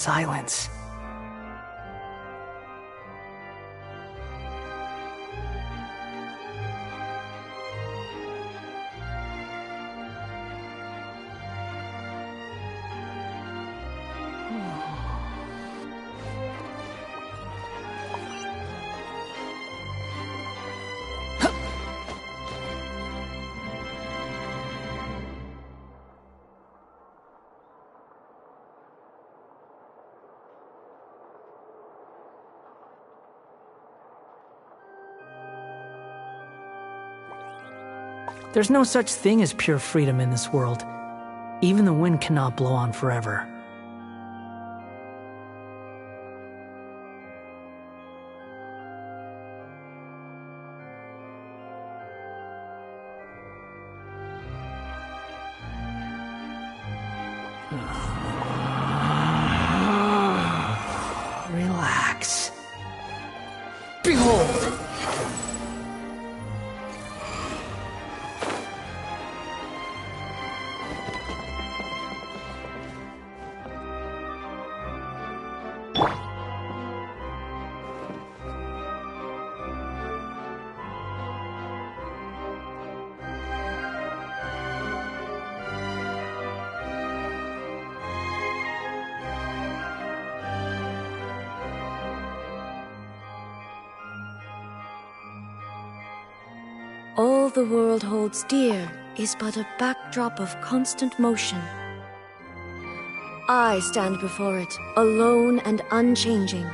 Silence. There's no such thing as pure freedom in this world. Even the wind cannot blow on forever. Relax. Behold! All the world holds dear is but a backdrop of constant motion. I stand before it, alone and unchanging.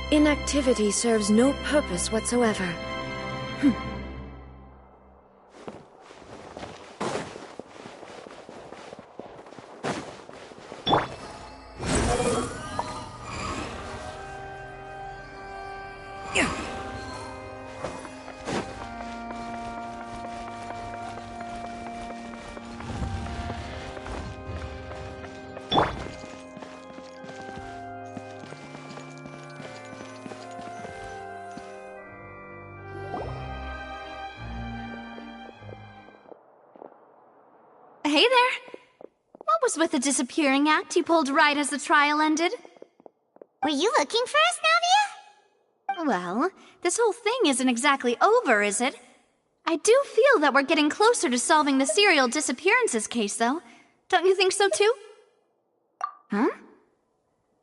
Inactivity serves no purpose whatsoever. Hey there! What was with the disappearing act you pulled right as the trial ended? Were you looking for us, Navia? Well, this whole thing isn't exactly over, is it? I do feel that we're getting closer to solving the serial disappearances case, though. Don't you think so, too? Huh?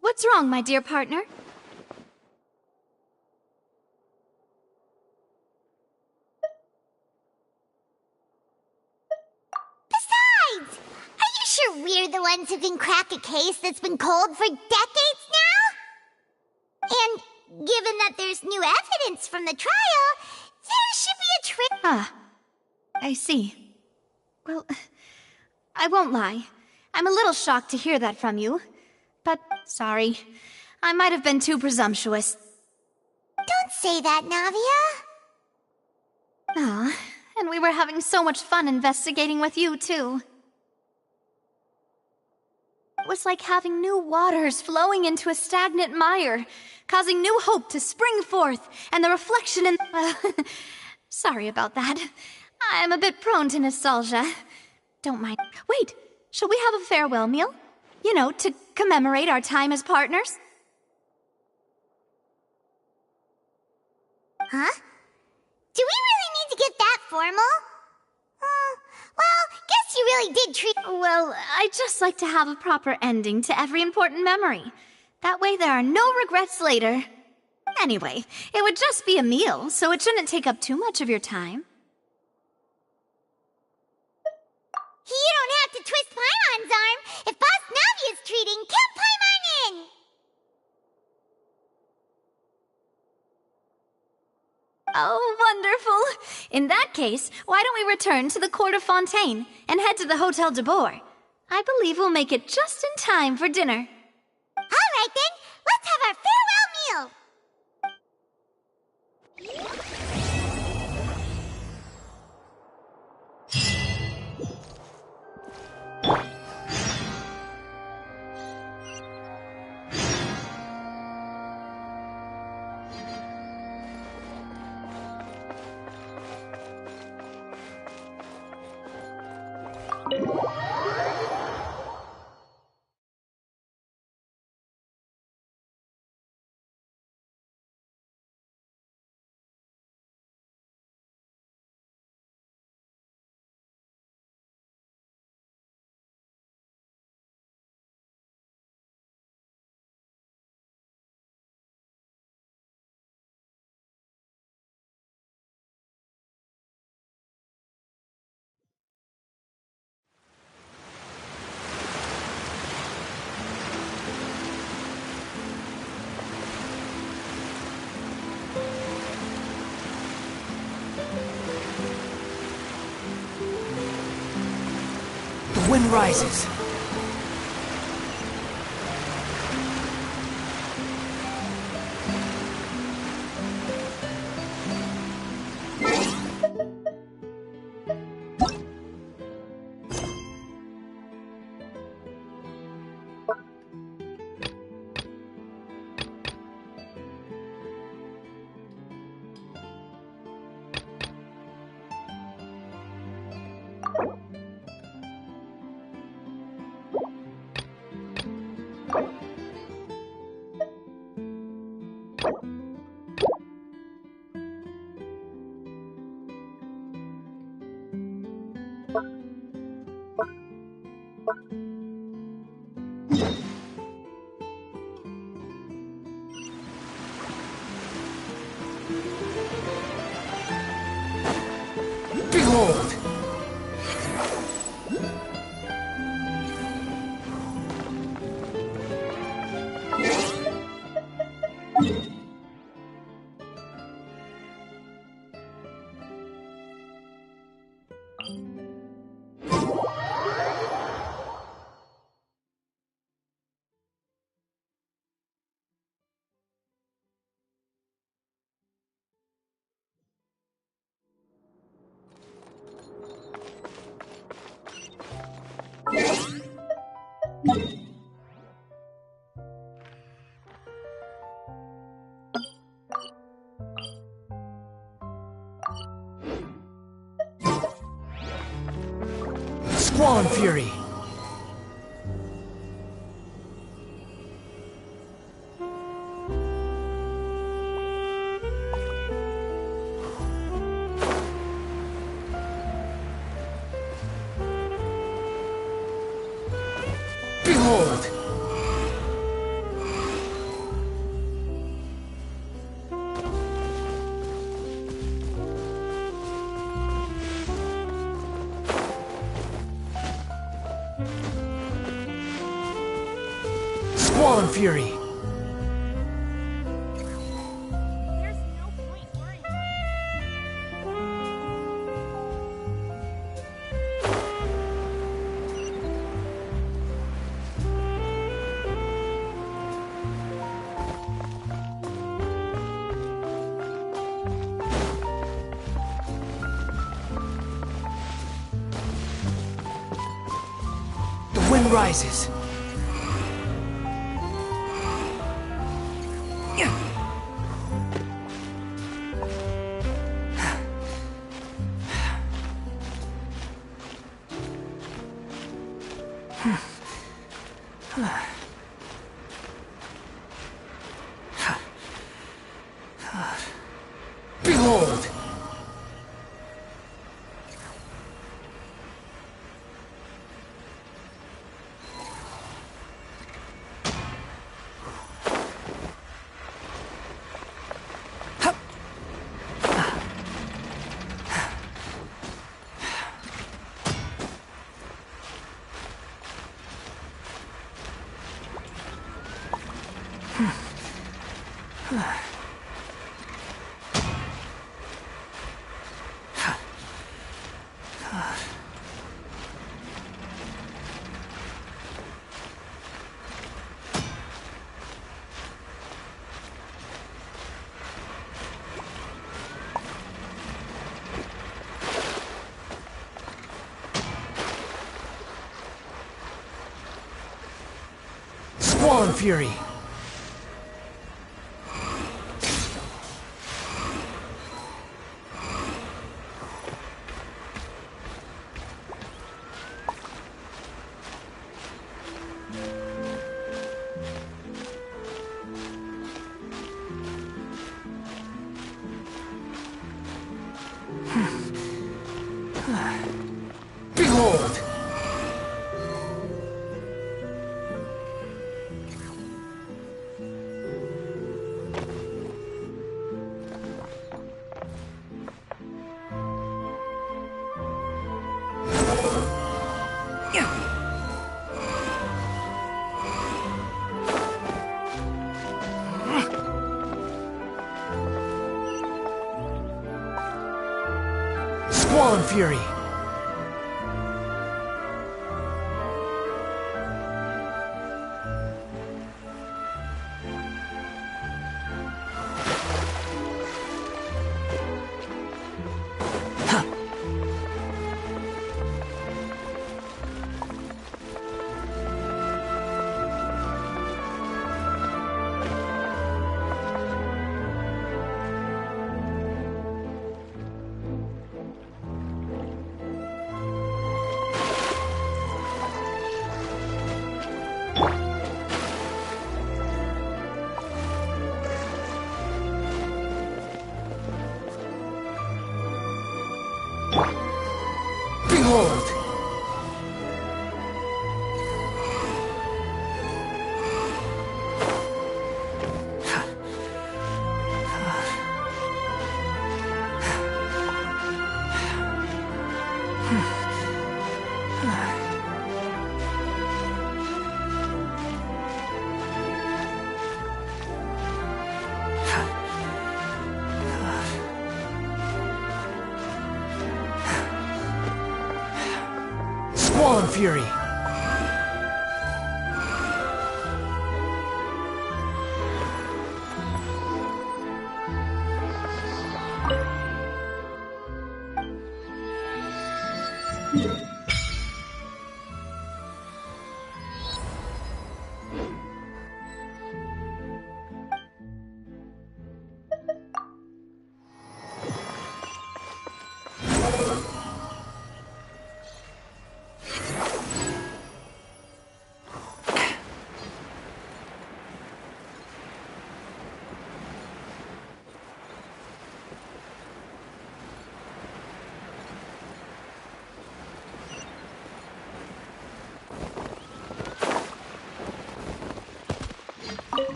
What's wrong, my dear partner? Besides, are you sure we're the ones who can crack a case that's been cold for decades now? And given that there's new evidence from the trial, there should be a trick. Ah, I see. Well, I won't lie. I'm a little shocked to hear that from you. But, sorry. I might have been too presumptuous. Don't say that, Navia. Ah, and we were having so much fun investigating with you, too. It was like having new waters flowing into a stagnant mire, causing new hope to spring forth, and the reflection in... sorry about that. I'm a bit prone to nostalgia. Don't mind. Wait, shall we have a farewell meal? You know, to commemorate our time as partners? Huh? Do we really need to get that formal? Well, guess you really did treat— Well, I'd just like to have a proper ending to every important memory. That way there are no regrets later. Anyway, it would just be a meal, so it shouldn't take up too much of your time. You don't have to twist Paimon's arm. If Boss Navi is treating, count Paimon in! Oh, wonderful! In that case, why don't we return to the Court of Fontaine and head to the Hotel de Boer? I believe we'll make it just in time for dinner. All right then, let's have our farewell meal! The wind rises. Behold! Squall and Fury! Behold! Squall and Fury! The wind rises. Behold! Squall Fury! Behold! Squall Fury! Behold! Squall Fury!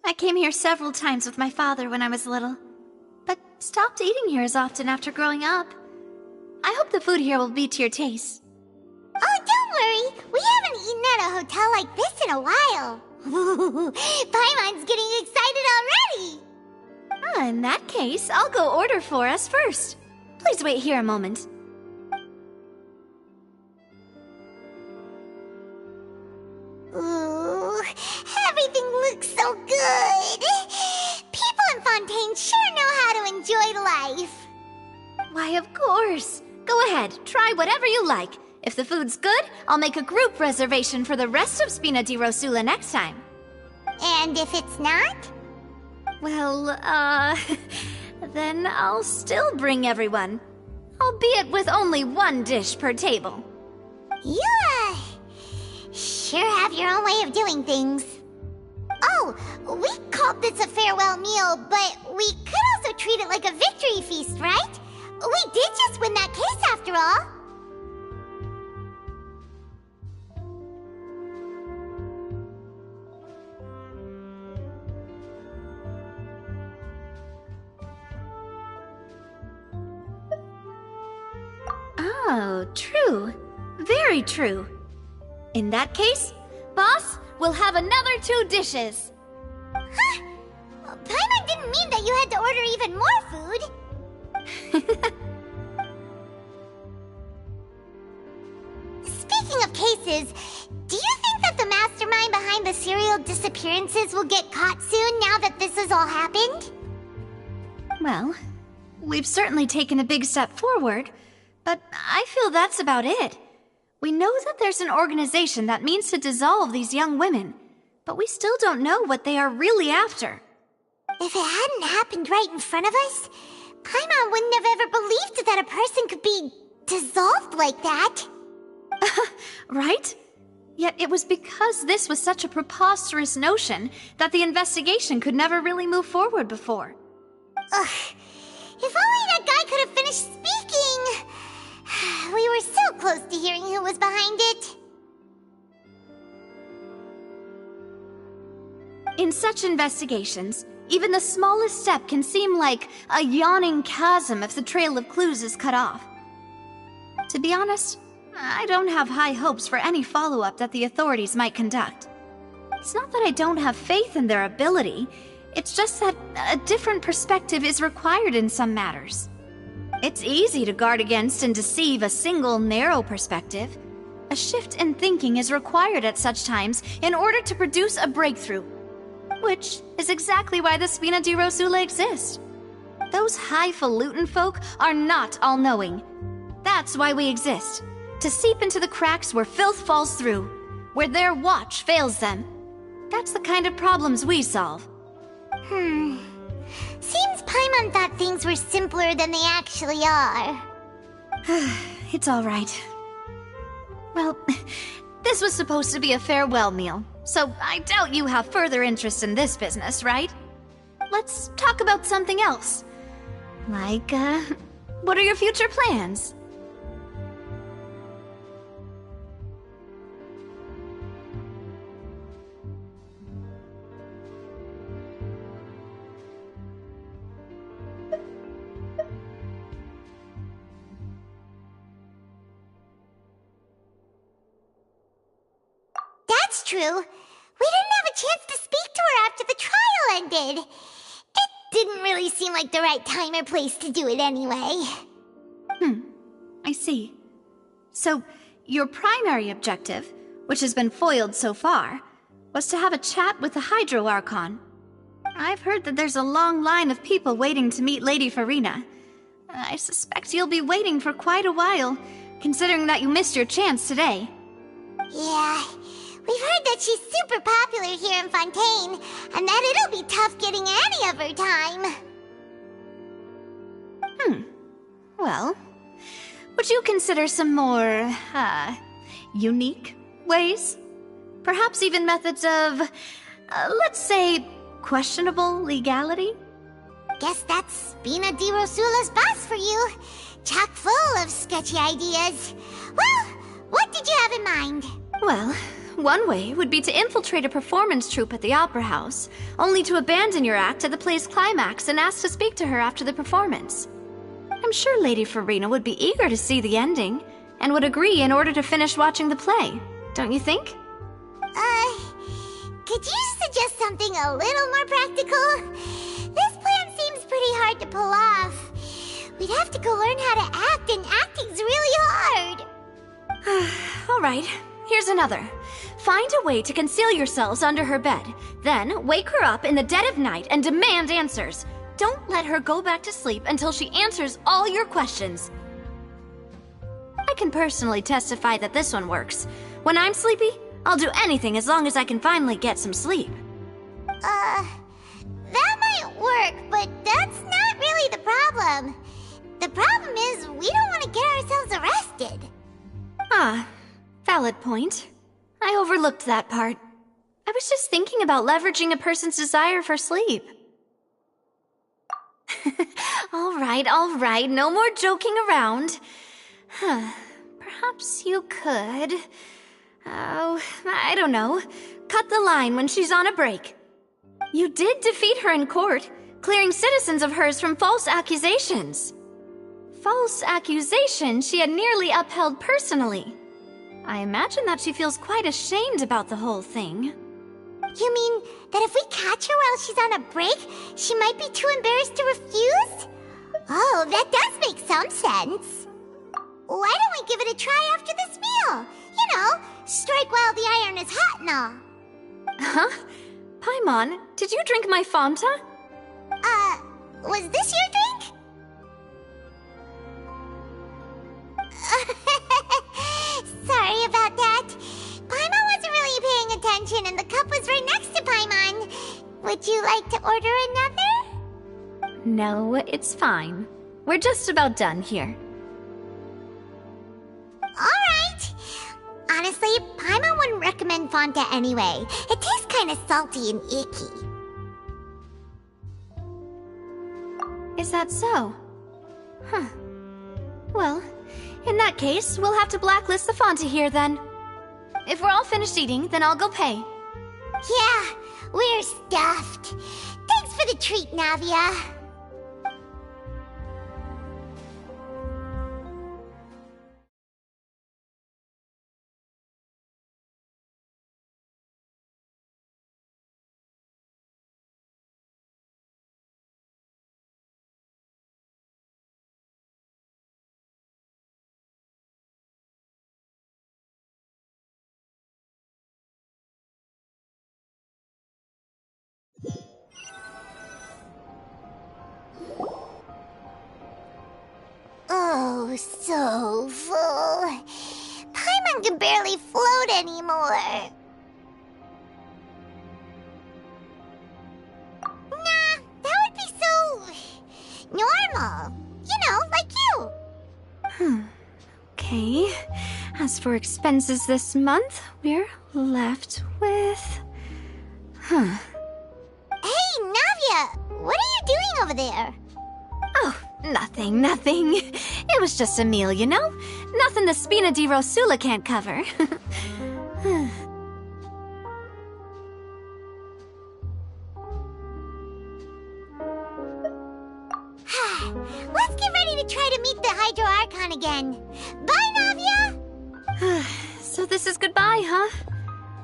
I came here several times with my father when I was little, but stopped eating here as often after growing up. I hope the food here will be to your taste. Oh, don't worry. We haven't eaten at a hotel like this in a while. Paimon's getting excited already. In that case, I'll go order for us first. Please wait here a moment. Ooh, everything looks so good. People in Fontaine sure know how to enjoy life. Why, of course. Go ahead, try whatever you like. If the food's good, I'll make a group reservation for the rest of Spina di Rosula next time. And if it's not? Well, then I'll still bring everyone. Albeit with only one dish per table. You, sure have your own way of doing things. Oh, we called this a farewell meal, but we could also treat it like a victory feast, right? We did just win that case after all. Oh, true. Very true. In that case, boss, we'll have another 2 dishes. Huh? Paimon didn't mean that you had to order even more food. Speaking of cases, do you think that the mastermind behind the serial disappearances will get caught soon now that this has all happened? Well, we've certainly taken a big step forward, but I feel that's about it. We know that there's an organization that means to dissolve these young women, but we still don't know what they are really after. If it hadn't happened right in front of us, Paimon wouldn't have ever believed that a person could be dissolved like that. Right? Yet it was because this was such a preposterous notion that the investigation could never really move forward before. Ugh. If only that guy could have finished speaking! We were so close to hearing who was behind it. In such investigations, even the smallest step can seem like a yawning chasm if the trail of clues is cut off. To be honest, I don't have high hopes for any follow-up that the authorities might conduct. It's not that I don't have faith in their ability, it's just that a different perspective is required in some matters. It's easy to guard against and deceive a single narrow perspective. A shift in thinking is required at such times in order to produce a breakthrough. Which is exactly why the Spina di Rosula exist. Those highfalutin folk are not all-knowing. That's why we exist. To seep into the cracks where filth falls through, where their watch fails them. That's the kind of problems we solve. Seems Paimon thought things were simpler than they actually are. It's all right. Well, this was supposed to be a farewell meal, so I doubt you have further interest in this business, right? Let's talk about something else. Like, what are your future plans? That's true. We didn't have a chance to speak to her after the trial ended. It didn't really seem like the right time or place to do it anyway. I see. So, your primary objective, which has been foiled so far, was to have a chat with the Hydro Archon. I've heard that there's a long line of people waiting to meet Lady Farina. I suspect you'll be waiting for quite a while, considering that you missed your chance today. Yeah, we've heard that she's super popular here in Fontaine, and that it'll be tough getting any of her time. Well, would you consider some more, unique ways? Perhaps even methods of, let's say, questionable legality? Guess that's Spina di Rosula's boss for you. Chock full of sketchy ideas. Well, what did you have in mind? Well, one way would be to infiltrate a performance troupe at the Opera House, only to abandon your act at the play's climax and ask to speak to her after the performance. I'm sure Lady Farina would be eager to see the ending, and would agree in order to finish watching the play, don't you think? Could you suggest something a little more practical? This plan seems pretty hard to pull off. We'd have to go learn how to act, and acting's really hard. All right, here's another. Find a way to conceal yourselves under her bed. Then wake her up in the dead of night and demand answers. Don't let her go back to sleep until she answers all your questions. I can personally testify that this one works. When I'm sleepy, I'll do anything as long as I can finally get some sleep. That might work, but that's not really the problem. The problem is we don't want to get ourselves arrested. Ah, valid point. I overlooked that part. I was just thinking about leveraging a person's desire for sleep. All right, no more joking around. Perhaps you could... Oh, I don't know. Cut the line when she's on a break. You did defeat her in court, clearing citizens of hers from false accusations. False accusations she had nearly upheld personally. I imagine that she feels quite ashamed about the whole thing. You mean that if we catch her while she's on a break, she might be too embarrassed to refuse? Oh, that does make some sense. Why don't we give it a try after this meal? You know, strike while the iron is hot and all. Huh? Paimon, did you drink my Fanta? Was this your drink? Sorry about that. Paimon wasn't really paying attention and the cup was right next to Paimon. Would you like to order another? No, it's fine. We're just about done here. Alright. Honestly, Paimon wouldn't recommend Fanta anyway. It tastes kind of salty and icky. Is that so? Huh. Well, in that case, we'll have to blacklist the Fanta here then. If we're all finished eating, then I'll go pay. Yeah, we're stuffed. Thanks for the treat, Navia. Oh, so full. Paimon can barely float anymore. Nah, that would be so... normal. You know, like you. Okay. As for expenses this month, we're left with... Hey, Navia! What are you doing over there? Oh, nothing. It was just a meal, you know? Nothing the Spina di Rosula can't cover. Let's get ready to try to meet the Hydro Archon again. Bye, Navia! So this is goodbye, huh?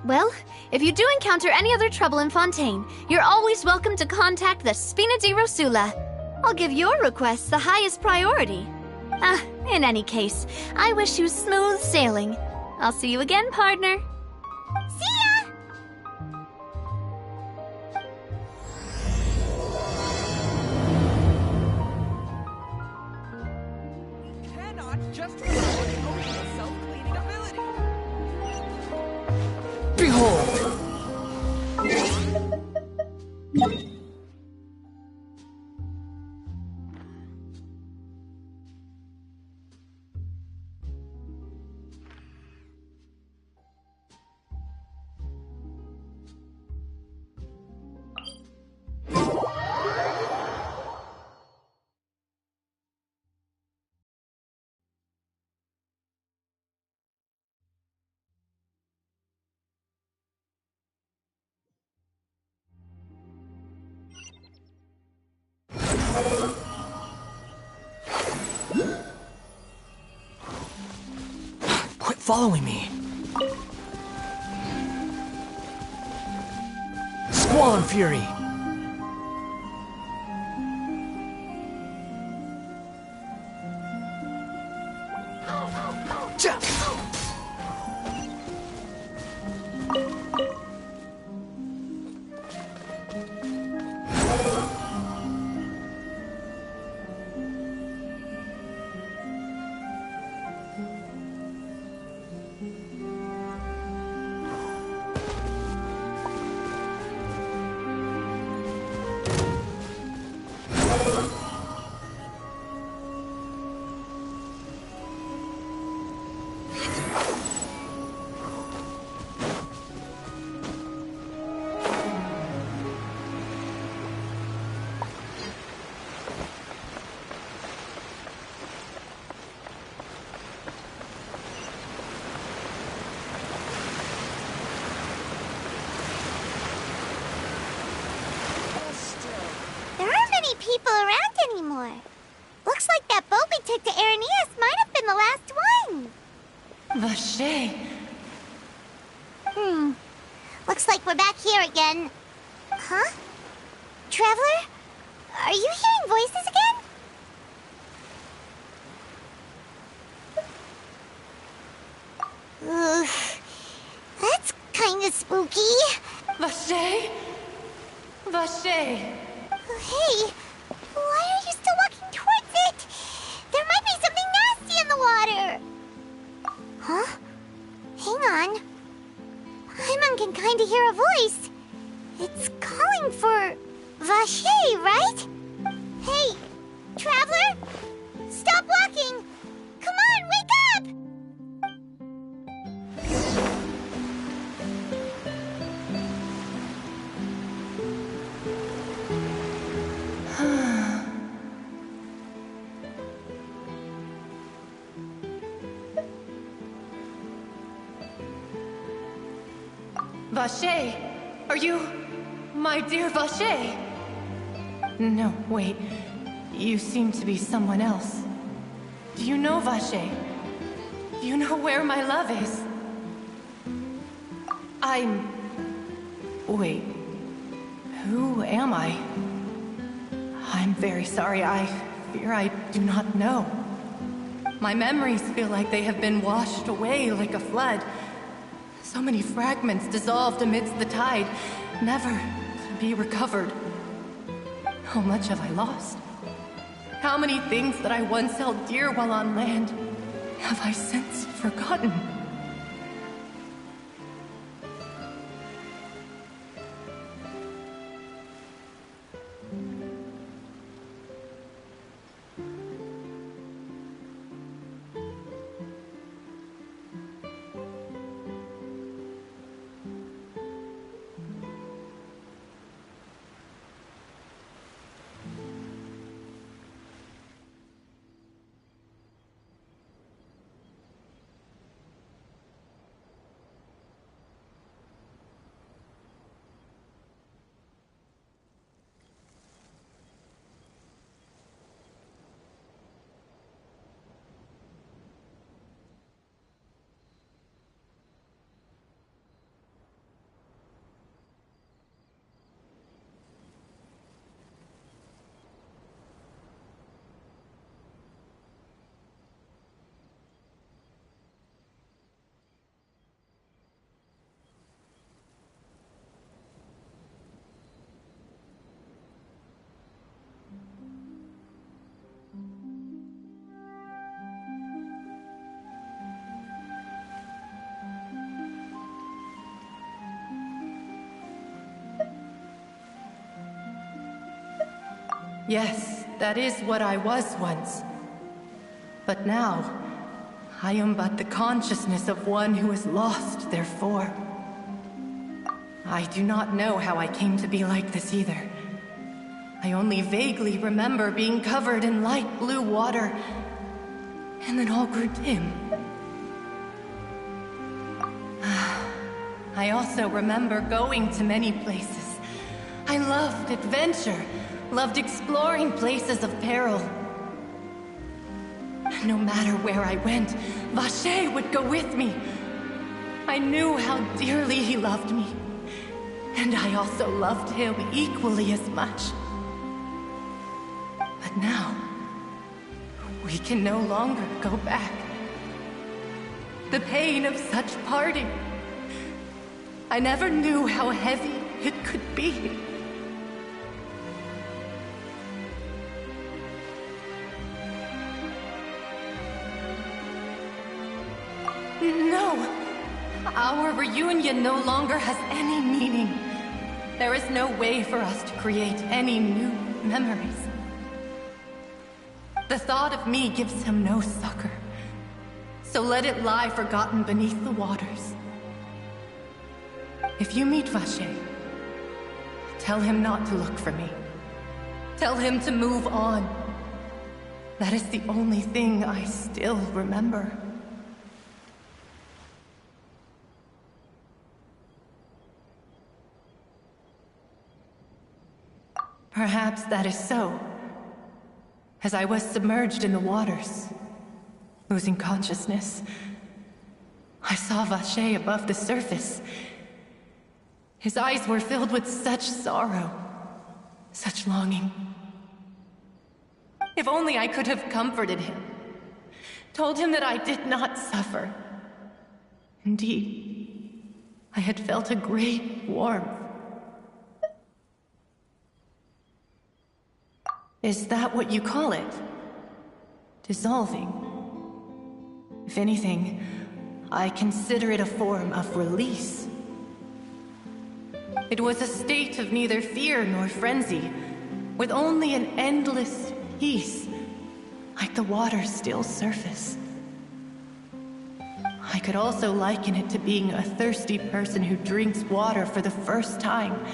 Well, if you do encounter any other trouble in Fontaine, you're always welcome to contact the Spina di Rosula. I'll give your request the highest priority. In any case, I wish you smooth sailing. I'll see you again, partner. See ya! We cannot just rely on Ocean's self-cleaning ability. Behold! Quit following me. Squall and Fury. Ja. anymore. Looks like that boat we took to Araneas might have been the last one. Vache. Looks like we're back here again. Huh? Traveler? Are you hearing voices again? Ugh. That's kinda spooky. Vache? Vache. Hey, why are you still walking towards it? There might be something nasty in the water. Huh? Hang on. Paimon can kinda hear a voice. It's calling for Vache, right? Hey, traveler? Stop walking! Come on, wake up! Vache! Are you... my dear Vache? No, wait. You seem to be someone else. Do you know Vache? Do you know where my love is? I'm... Wait. Who am I? I'm very sorry. I fear I do not know. My memories feel like they have been washed away like a flood. So many fragments dissolved amidst the tide, never to be recovered. How much have I lost? How many things that I once held dear while on land have I since forgotten? Yes, that is what I was once. But now, I am but the consciousness of one who is lost, therefore. I do not know how I came to be like this either. I only vaguely remember being covered in light blue water, and then all grew dim. I also remember going to many places. I loved adventure, loved exploring places of peril. No matter where I went, Vache would go with me. I knew how dearly he loved me, and I also loved him equally as much. But now, we can no longer go back. The pain of such parting, I never knew how heavy it could be. No! Our reunion no longer has any meaning. There is no way for us to create any new memories. The thought of me gives him no succor. So let it lie forgotten beneath the waters. If you meet Vache, tell him not to look for me. Tell him to move on. That is the only thing I still remember. Perhaps that is so. As I was submerged in the waters, losing consciousness, I saw Vacher above the surface. His eyes were filled with such sorrow, such longing. If only I could have comforted him, told him that I did not suffer. Indeed, I had felt a great warmth. Is that what you call it? Dissolving? If anything, I consider it a form of release. It was a state of neither fear nor frenzy, with only an endless peace, like the water's still surface. I could also liken it to being a thirsty person who drinks water for the first time,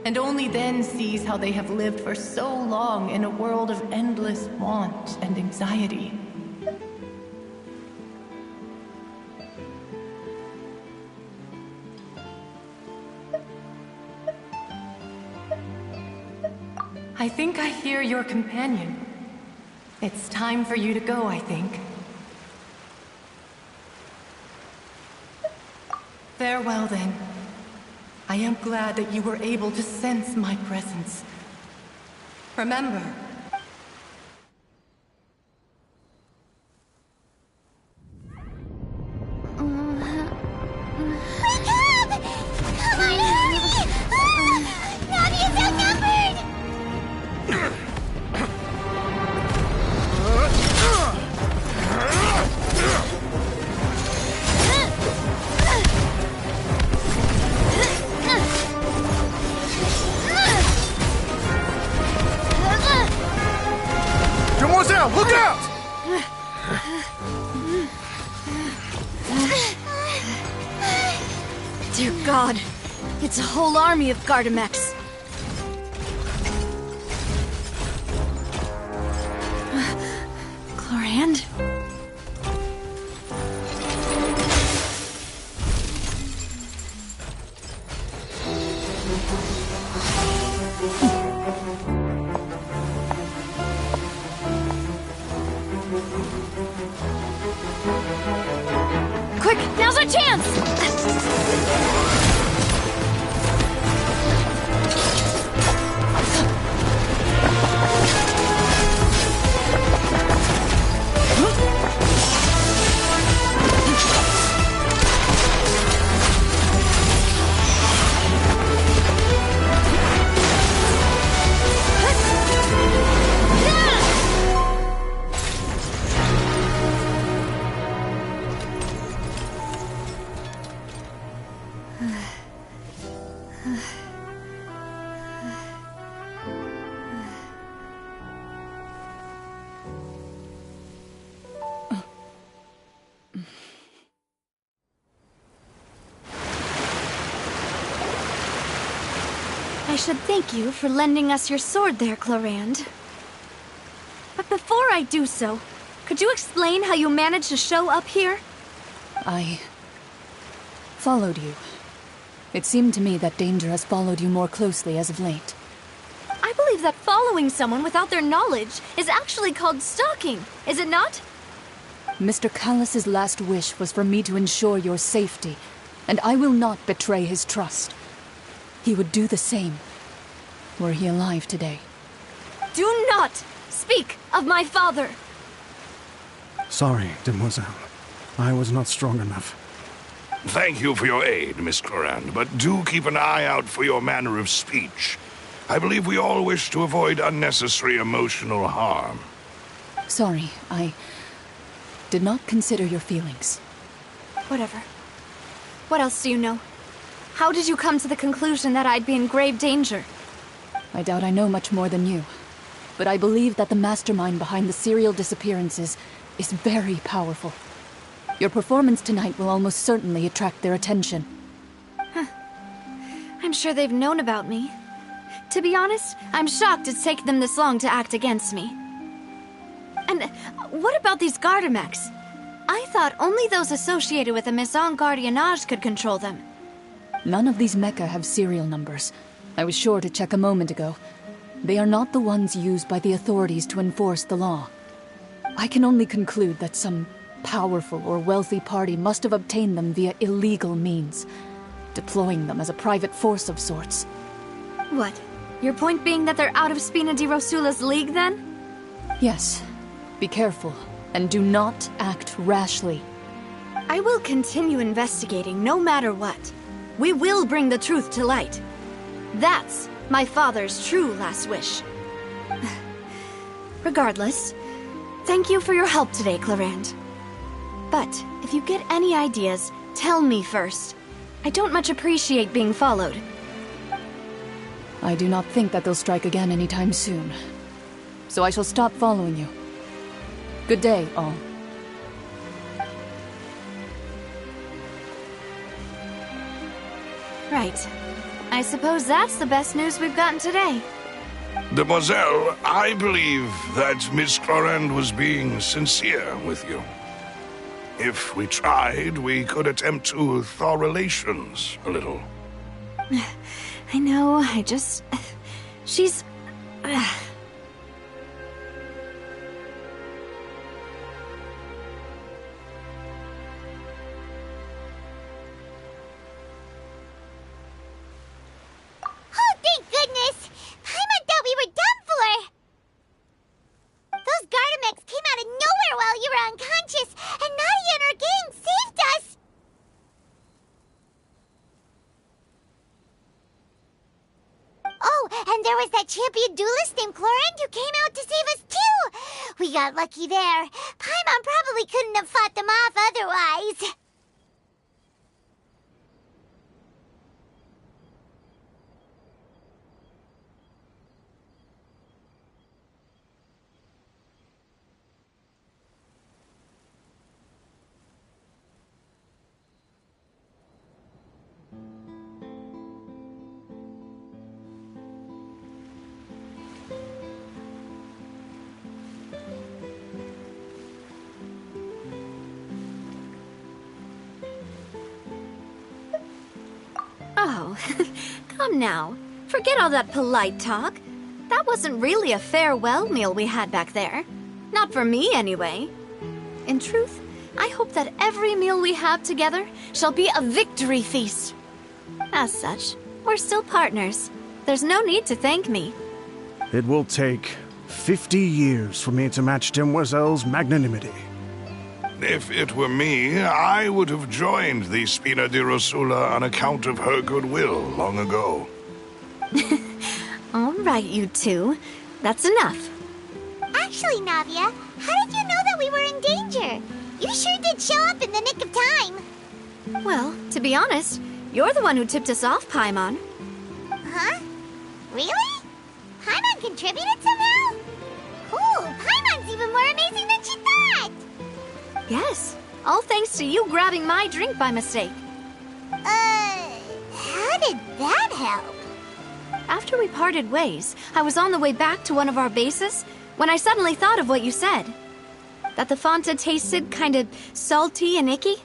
and only then sees how they have lived for so long in a world of endless want and anxiety. I think I hear your companion. It's time for you to go, I think. Farewell, then. I am glad that you were able to sense my presence. Remember, Look out! Dear God, it's a whole army of Gardamex. Chlorand? Quick, now's our chance! I should thank you for lending us your sword there, Chlorand. But before I do so, could you explain how you managed to show up here? I followed you. It seemed to me that danger has followed you more closely as of late. I believe that following someone without their knowledge is actually called stalking, is it not? Mr. Callus's last wish was for me to ensure your safety, and I will not betray his trust. He would do the same, were he alive today. Do not speak of my father! Sorry, Demoiselle. I was not strong enough. Thank you for your aid, Miss Chlorand, but do keep an eye out for your manner of speech. I believe we all wish to avoid unnecessary emotional harm. Sorry, I did not consider your feelings. Whatever. What else do you know? How did you come to the conclusion that I'd be in grave danger? I doubt I know much more than you, but I believe that the mastermind behind the serial disappearances is very powerful. Your performance tonight will almost certainly attract their attention. I'm sure they've known about me. To be honest, I'm shocked it's taken them this long to act against me. And what about these Gardamex? I thought only those associated with the Maison Gardiennage could control them. None of these mecha have serial numbers. I was sure to check a moment ago. They are not the ones used by the authorities to enforce the law. I can only conclude that some powerful or wealthy party must have obtained them via illegal means, deploying them as a private force of sorts. What? Your point being that they're out of Spina di Rosula's league, then? Yes. Be careful, and do not act rashly. I will continue investigating no matter what. We will bring the truth to light. That's my father's true last wish. Regardless, thank you for your help today, Clarand. But if you get any ideas, tell me first. I don't much appreciate being followed. I do not think that they'll strike again anytime soon. So I shall stop following you. Good day, all. Right. I suppose that's the best news we've gotten today. Demoiselle, I believe that Miss Clorand was being sincere with you. If we tried, we could attempt to thaw relations a little. I know, she's... Oh, thank goodness! Paimon thought we were done for! Those Gardamex came out of nowhere while you were unconscious, and Nadia and her gang saved us! Oh, and there was that champion duelist named Clorand who came out to save us too! We got lucky there. Paimon probably couldn't have fought them off otherwise. Oh, come now. Forget all that polite talk. That wasn't really a farewell meal we had back there. Not for me, anyway. In truth, I hope that every meal we have together shall be a victory feast. As such, we're still partners. There's no need to thank me. It will take 50 years for me to match Demoiselle's magnanimity. If it were me, I would have joined the Spina di Rosula on account of her goodwill long ago. All right, you two. That's enough. Actually, Navia, how did you know that we were in danger? You sure did show up in the nick of time. Well, to be honest, you're the one who tipped us off, Paimon. Huh? Really? Paimon contributed somehow? Cool, Paimon's even more amazing than she thought! Yes, all thanks to you grabbing my drink by mistake. How did that help? After we parted ways, I was on the way back to one of our bases when I suddenly thought of what you said. That the Fanta tasted kind of salty and icky.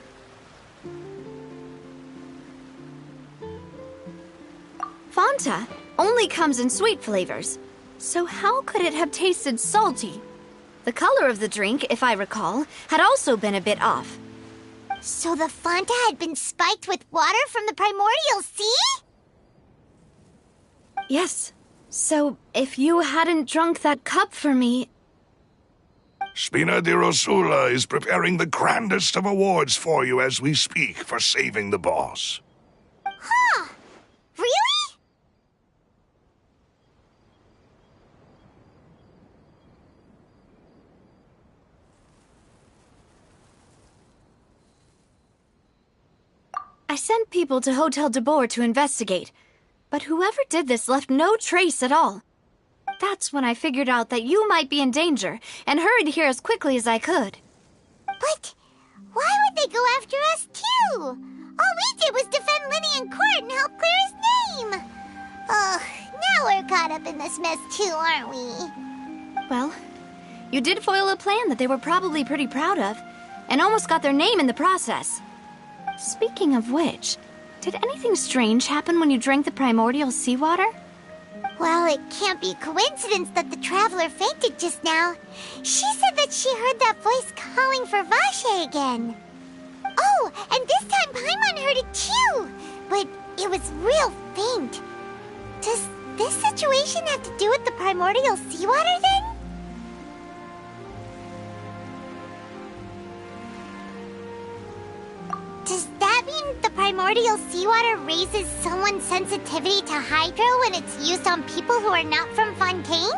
Fanta only comes in sweet flavors, so how could it have tasted salty? The color of the drink, if I recall, had also been a bit off. So the Fanta had been spiked with water from the primordial sea? Yes. So, if you hadn't drunk that cup for me... Spina di Rosula is preparing the grandest of awards for you as we speak for saving the boss. Huh. Really? I sent people to Hotel de Boer to investigate, but whoever did this left no trace at all. That's when I figured out that you might be in danger and hurried here as quickly as I could. But why would they go after us too? All we did was defend Linny in court and help clear his name. Ugh, now we're caught up in this mess too, aren't we? Well, you did foil a plan that they were probably pretty proud of, and almost got their name in the process. Speaking of which, did anything strange happen when you drank the primordial seawater? Well, it can't be a coincidence that the traveler fainted just now. She said that she heard that voice calling for Vache again. Oh, and this time Paimon heard it too, but it was real faint. Does this situation have to do with the primordial seawater then? Does that mean the primordial seawater raises someone's sensitivity to hydro when it's used on people who are not from Fontaine?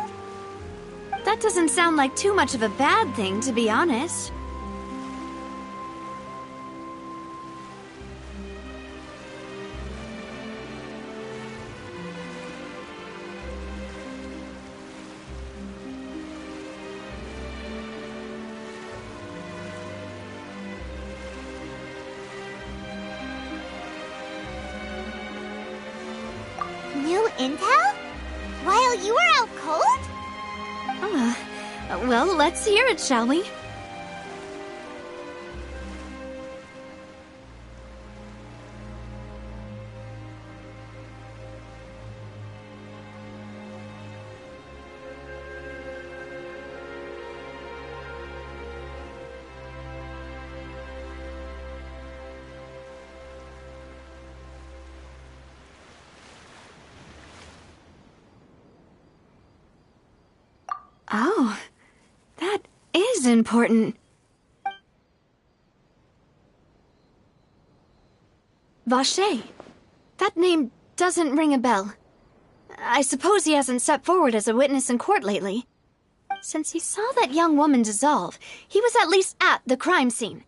That doesn't sound like too much of a bad thing, to be honest. New intel? While you were out cold? Well, let's hear it, shall we? Oh, that is important. Vache. That name doesn't ring a bell. I suppose he hasn't stepped forward as a witness in court lately. Since he saw that young woman dissolve, he was at least at the crime scene.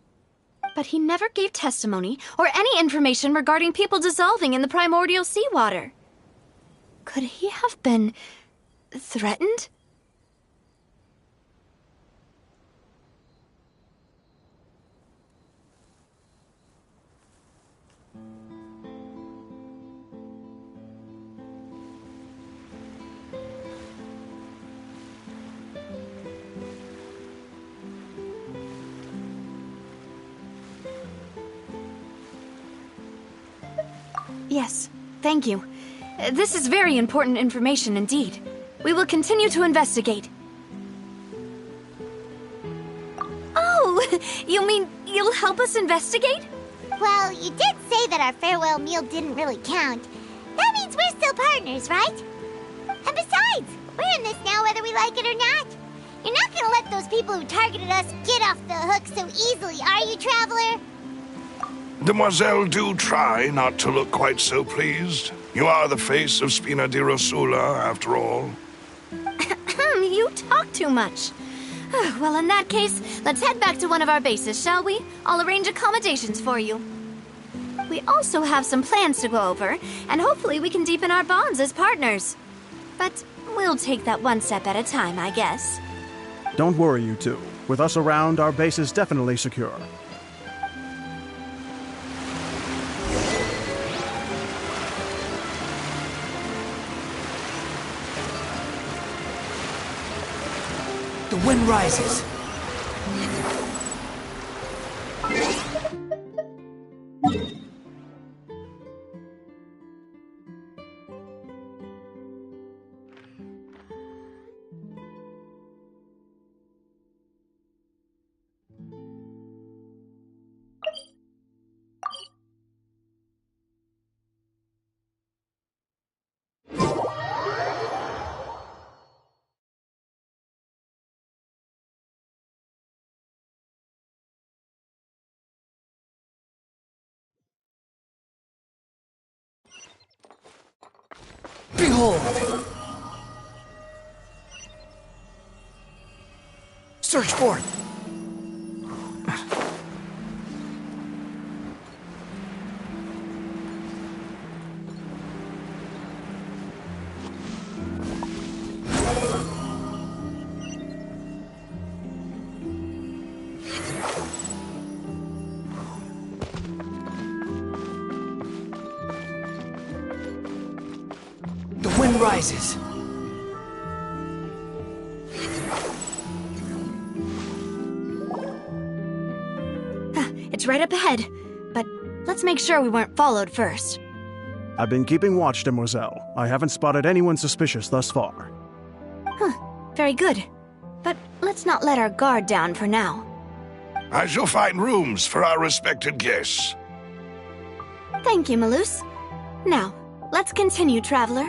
But he never gave testimony or any information regarding people dissolving in the primordial seawater. Could he have been threatened? Yes, thank you. This is very important information indeed. We will continue to investigate. Oh, you mean you'll help us investigate? Well, you did say that our farewell meal didn't really count. That means we're still partners, right? And besides, we're in this now whether we like it or not. You're not gonna let those people who targeted us get off the hook so easily, are you, Traveler? Demoiselle, do try not to look quite so pleased. You are the face of Spina di Rosula, after all. You talk too much. Well, in that case, let's head back to one of our bases, shall we? I'll arrange accommodations for you. We also have some plans to go over, and hopefully we can deepen our bonds as partners. But we'll take that one step at a time, I guess. Don't worry, you two. With us around, our base is definitely secure. The wind rises. Behold! Search forth! The wind rises. It's right up ahead, but let's make sure we weren't followed first. I've been keeping watch, Demoiselle. I haven't spotted anyone suspicious thus far. Very good. But let's not let our guard down for now. I shall find rooms for our respected guests. Thank you, Malus. Now, let's continue, traveler.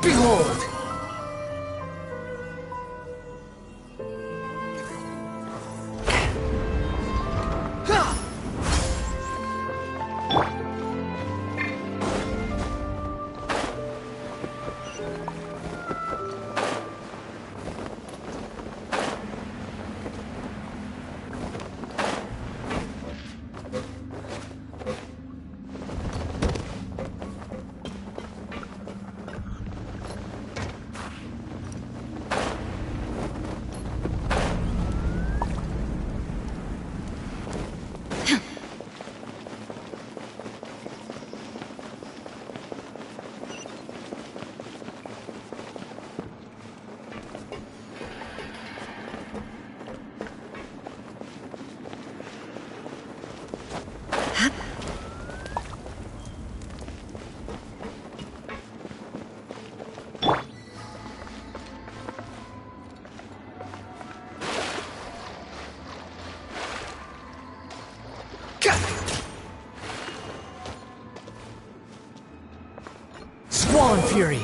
Behold! Swan Fury!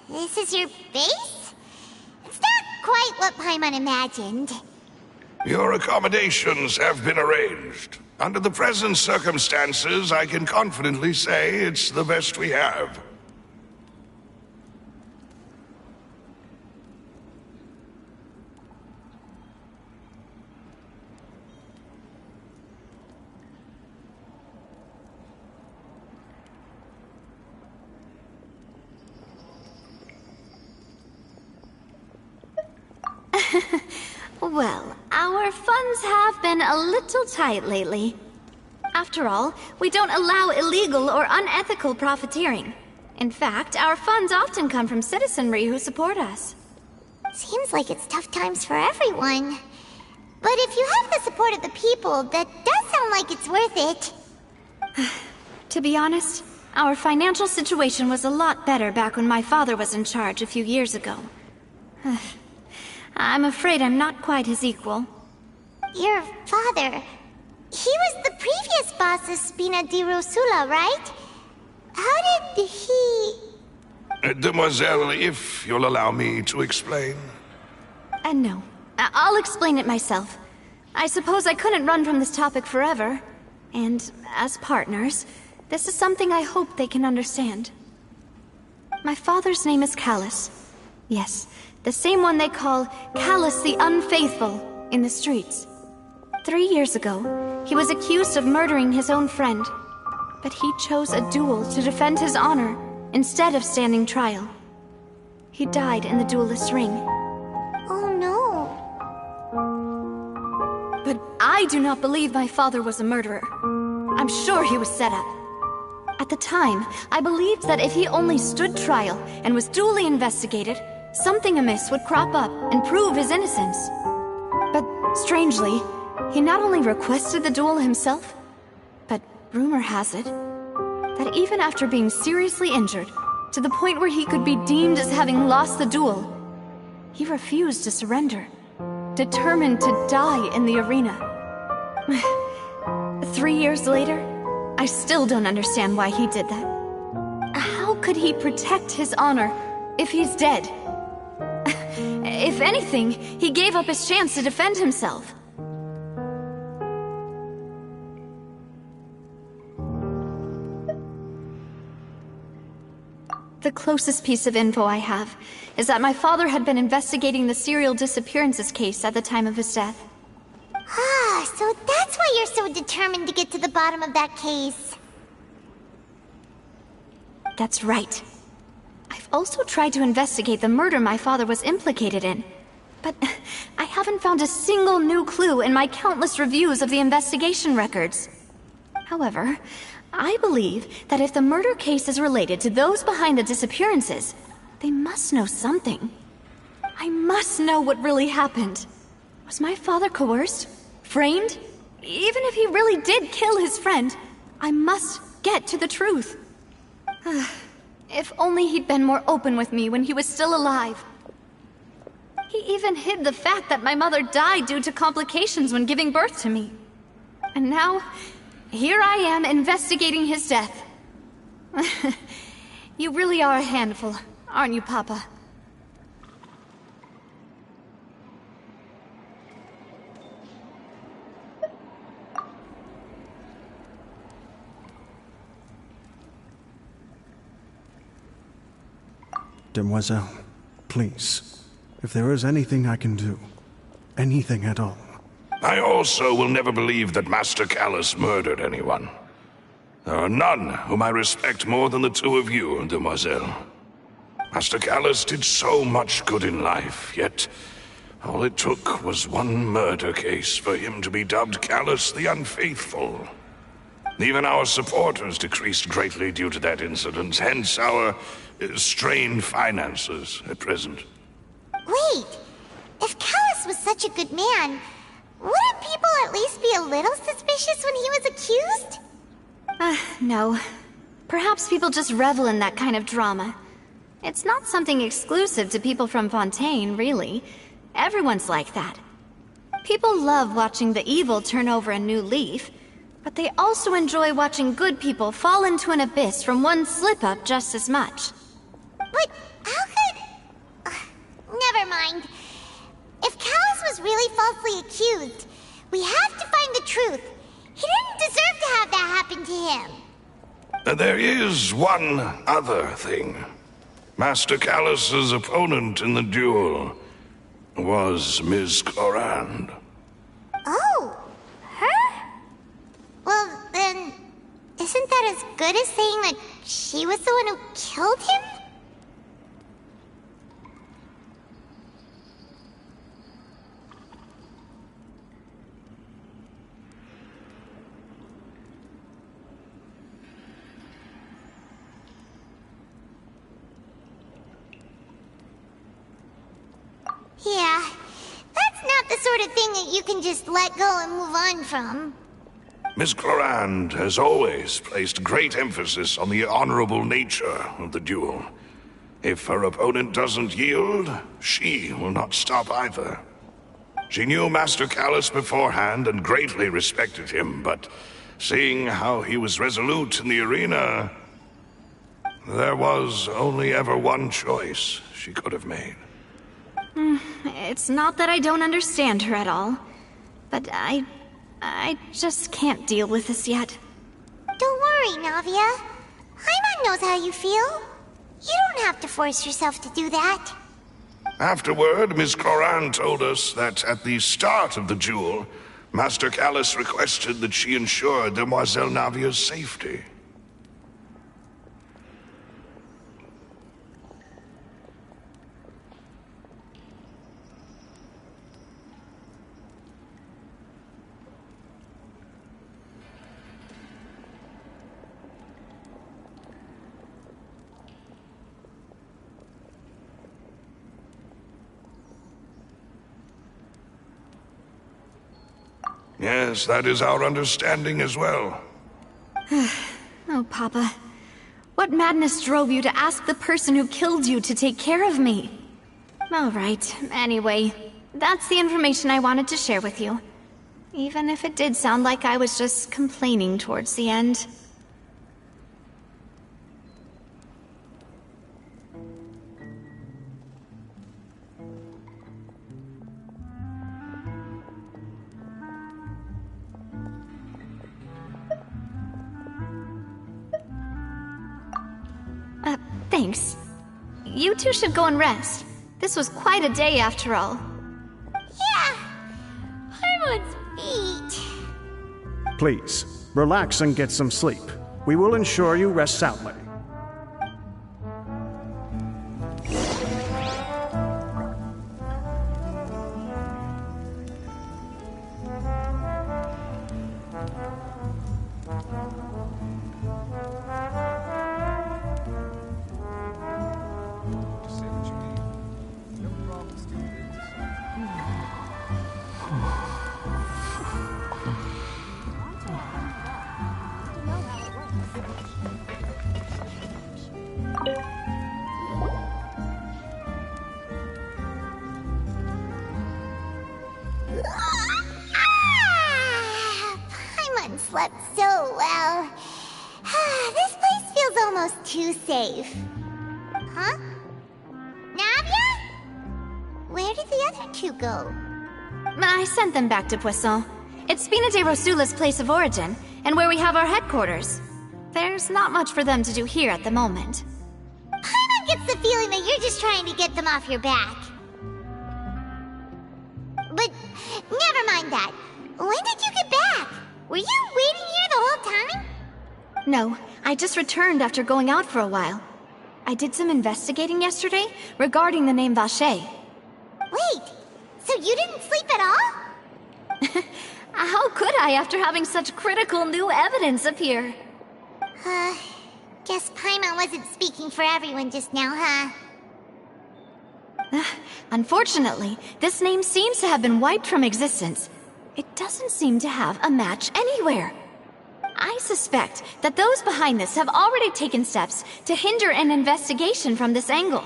This is your base? It's not quite what Paimon imagined. Your accommodations have been arranged. Under the present circumstances, I can confidently say it's the best we have. Well, our funds have been a little tight lately. After all, we don't allow illegal or unethical profiteering. In fact, our funds often come from citizenry who support us. Seems like it's tough times for everyone. But if you have the support of the people, that does sound like it's worth it. To be honest, our financial situation was a lot better back when my father was in charge a few years ago. I'm afraid I'm not quite his equal. Your father... he was the previous boss of Spina di Rosula, right? How did he... Demoiselle, if you'll allow me to explain. No. I'll explain it myself. I suppose I couldn't run from this topic forever. And as partners, this is something I hope they can understand. My father's name is Callus. Yes, the same one they call Callus the Unfaithful in the streets. 3 years ago, he was accused of murdering his own friend. But he chose a duel to defend his honor instead of standing trial. He died in the duelist's ring. Oh no. But I do not believe my father was a murderer. I'm sure he was set up. At the time, I believed that if he only stood trial and was duly investigated, something amiss would crop up and prove his innocence. But strangely, he not only requested the duel himself, but rumor has it that even after being seriously injured, to the point where he could be deemed as having lost the duel, he refused to surrender, determined to die in the arena. 3 years later, I still don't understand why he did that. How could he protect his honor if he's dead? If anything, he gave up his chance to defend himself. The closest piece of info I have is that my father had been investigating the serial disappearances case at the time of his death. Ah, so that's why you're so determined to get to the bottom of that case. That's right. I've also tried to investigate the murder my father was implicated in, but I haven't found a single new clue in my countless reviews of the investigation records. However, I believe that if the murder case is related to those behind the disappearances, they must know something. I must know what really happened. Was my father coerced? Framed? Even if he really did kill his friend, I must get to the truth. If only he'd been more open with me when he was still alive. He even hid the fact that my mother died due to complications when giving birth to me. And now, here I am investigating his death. You really are a handful, aren't you, Papa? Demoiselle, please, if there is anything I can do, anything at all. I also will never believe that Master Callus murdered anyone. There are none whom I respect more than the two of you, Demoiselle. Master Callus did so much good in life, yet all it took was one murder case for him to be dubbed Callus the Unfaithful. Even our supporters decreased greatly due to that incident, hence our strained finances at present. Wait, if Callus was such a good man, wouldn't people at least be a little suspicious when he was accused? No. Perhaps people just revel in that kind of drama. It's not something exclusive to people from Fontaine, really. Everyone's like that. People love watching the evil turn over a new leaf, but they also enjoy watching good people fall into an abyss from one slip-up just as much. But how could... never mind. If Callus was really falsely accused, we have to find the truth. He didn't deserve to have that happen to him. There is one other thing. Master Callus's opponent in the duel was Ms. Clorand. Oh, her? Well, then, isn't that as good as saying that she was the one who killed him? Yeah, that's not the sort of thing that you can just let go and move on from. Miss Clorand has always placed great emphasis on the honorable nature of the duel. If her opponent doesn't yield, she will not stop either. She knew Master Callus beforehand and greatly respected him, but seeing how he was resolute in the arena, there was only ever one choice she could have made. It's not that I don't understand her at all, but I just can't deal with this yet. Don't worry, Navia. Paimon knows how you feel. You don't have to force yourself to do that. Afterward, Miss Clorand told us that at the start of the duel, Master Callus requested that she ensure Demoiselle Navia's safety. Yes, that is our understanding as well. Oh, Papa. What madness drove you to ask the person who killed you to take care of me? All right, anyway, that's the information I wanted to share with you. Even if it did sound like I was just complaining towards the end. Thanks. You two should go and rest. This was quite a day after all. Yeah, Paimon's beat. Please, relax and get some sleep. We will ensure you rest soundly. Paimon slept so well. This place feels almost too safe. Huh? Navia? Where did the other two go? I sent them back to Poisson. It's Spina de Rosula's place of origin, and where we have our headquarters. There's not much for them to do here at the moment. Paimon gets the feeling that you're just trying to get them off your back. But never mind that. When did you get back? Were you waiting here the whole time? No, I just returned after going out for a while. I did some investigating yesterday regarding the name Vache. Wait, so you didn't sleep at all? How could I after having such critical new evidence appear? Guess Paimon wasn't speaking for everyone just now, huh? Unfortunately, this name seems to have been wiped from existence. It doesn't seem to have a match anywhere. I suspect that those behind this have already taken steps to hinder an investigation from this angle.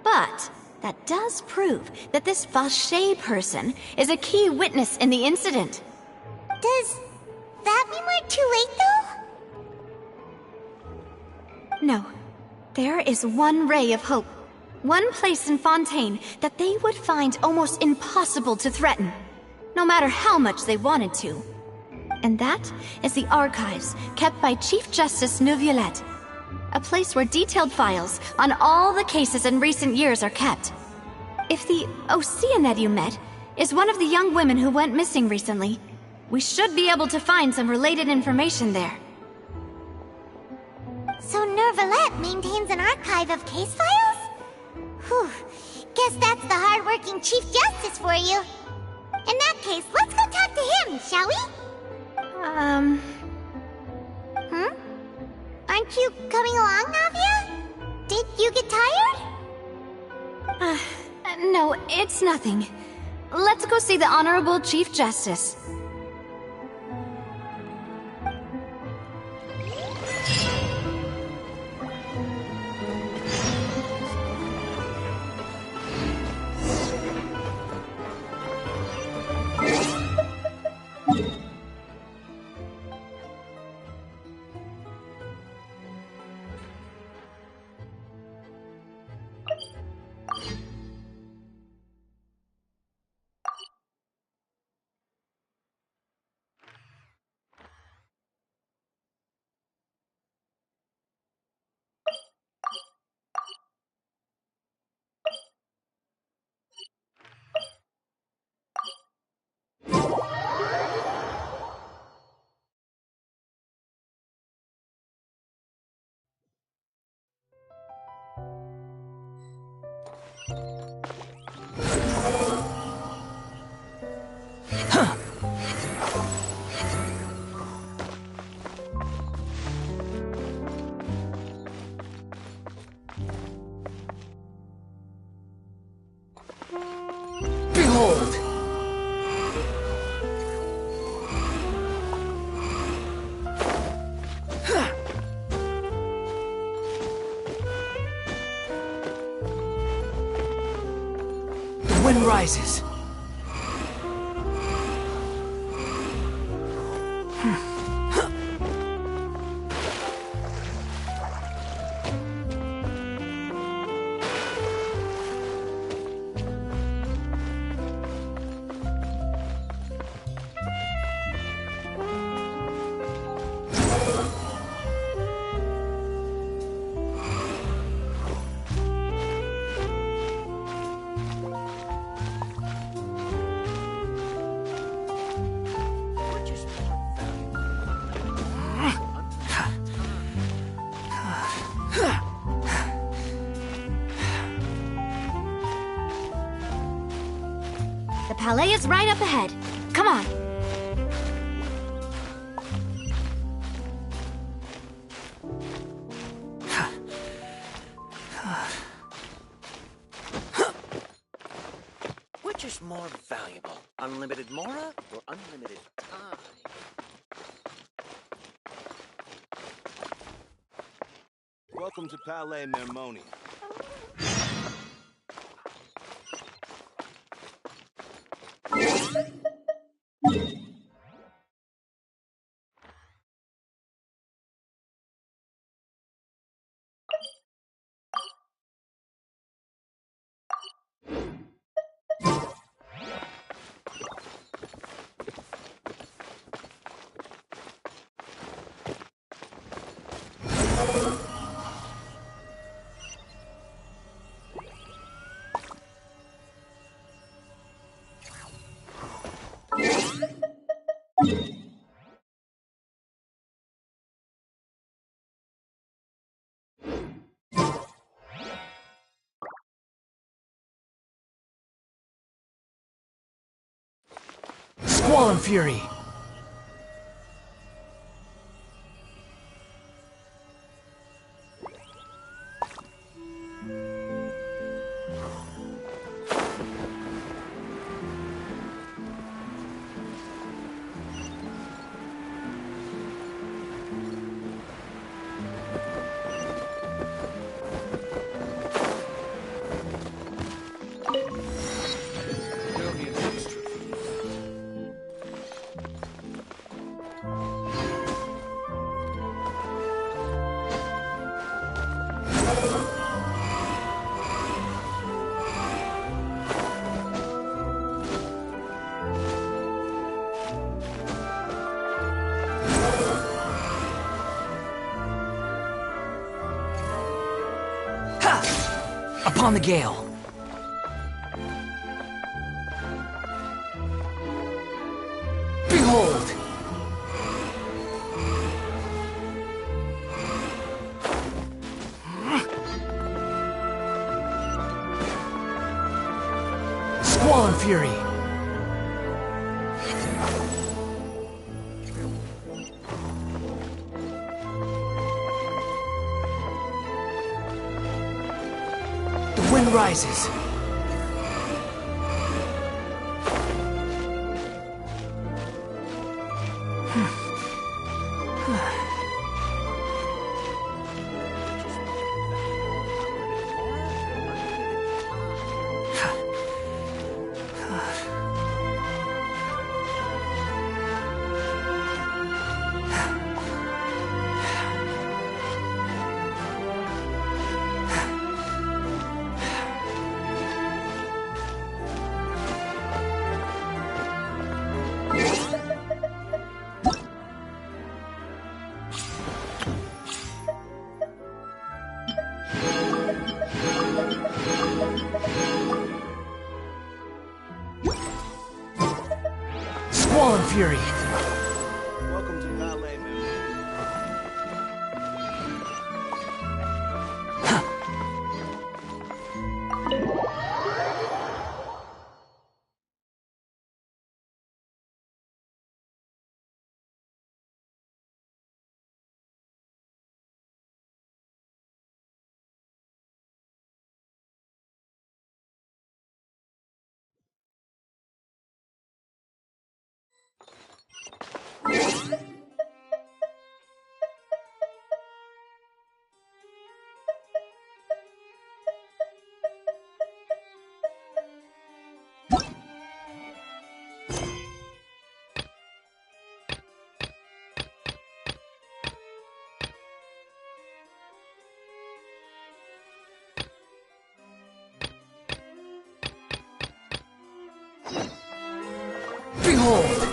But that does prove that this Vache person is a key witness in the incident. Does that mean we're too late, though? No. There is one ray of hope. One place in Fontaine that they would find almost impossible to threaten, no matter how much they wanted to. And that is the archives kept by Chief Justice Neuvillette. A place where detailed files on all the cases in recent years are kept. If the Oceanette you met is one of the young women who went missing recently, we should be able to find some related information there. So Neuvillette maintains an archive of case files? Whew, guess that's the hard-working Chief Justice for you. In that case, let's go talk to him, shall we? Aren't you coming along, Navia? Did you get tired? No, it's nothing. Let's go see the Honorable Chief Justice. Behold! The wind rises. Palais is right up ahead. Come on. Which is more valuable? Unlimited mora or unlimited time? Welcome to Palais Mermoni. Squall and Fury! There'll be an extra fee. Ha! Upon the gale! Behold! Squall and Fury! The wind rises. Squall and Fury! Welcome to Palais Mermoni. Behold!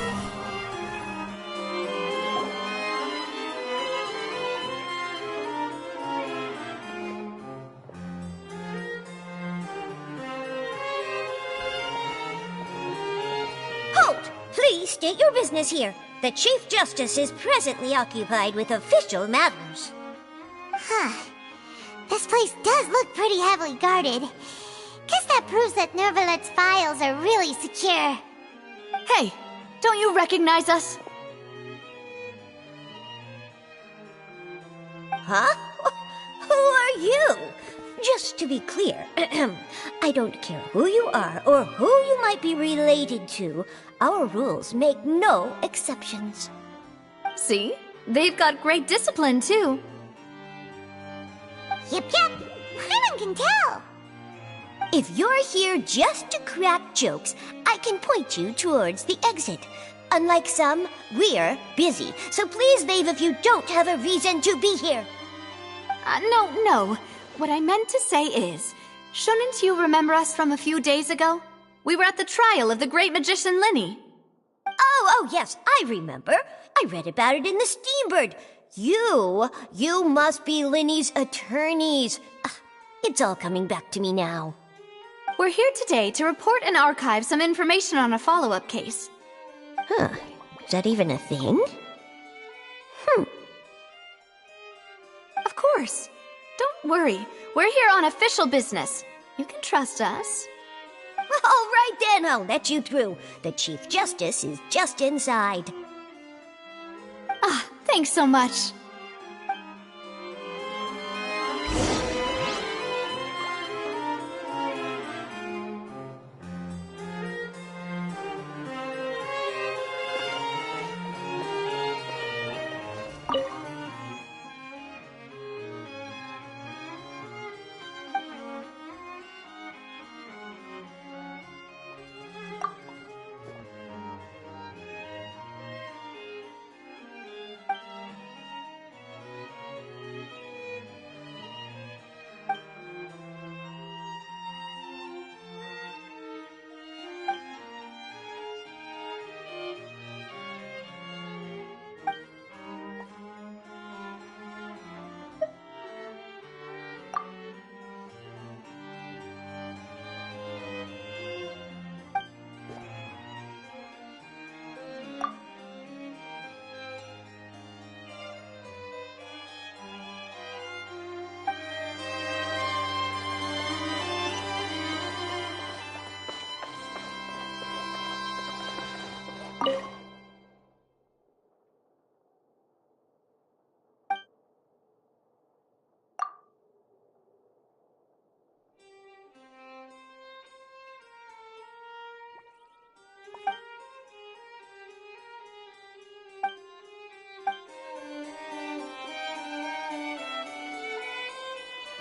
Halt! Please state your business here. The Chief Justice is presently occupied with official matters. Huh. This place does look pretty heavily guarded. Guess that proves that Nervalet's files are really secure. Hey, don't you recognize us? Huh? Who are you? Just to be clear, I don't care who you are or who you might be related to. Our rules make no exceptions. See? They've got great discipline, too. Yep. Anyone can tell. If you're here just to crack jokes, I can point you towards the exit. Unlike some, we're busy, so please leave if you don't have a reason to be here. No. What I meant to say is, shouldn't you remember us from a few days ago? We were at the trial of the great magician Linny. Oh, yes, I remember. I read about it in the Steambird. You must be Linny's attorneys. It's all coming back to me now. We're here today to report and archive some information on a follow-up case. Huh. Is that even a thing? Of course. Don't worry. We're here on official business. You can trust us. All right then, I'll let you through. The Chief Justice is just inside. Thanks so much.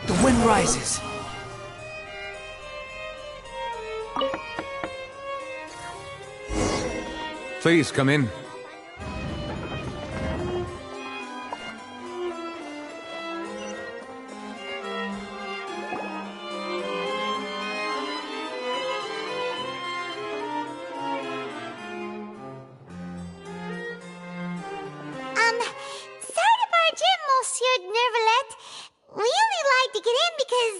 The wind rises. Please come in. Sorry to barge in, Monsieur Nervalet. We only lied to get in because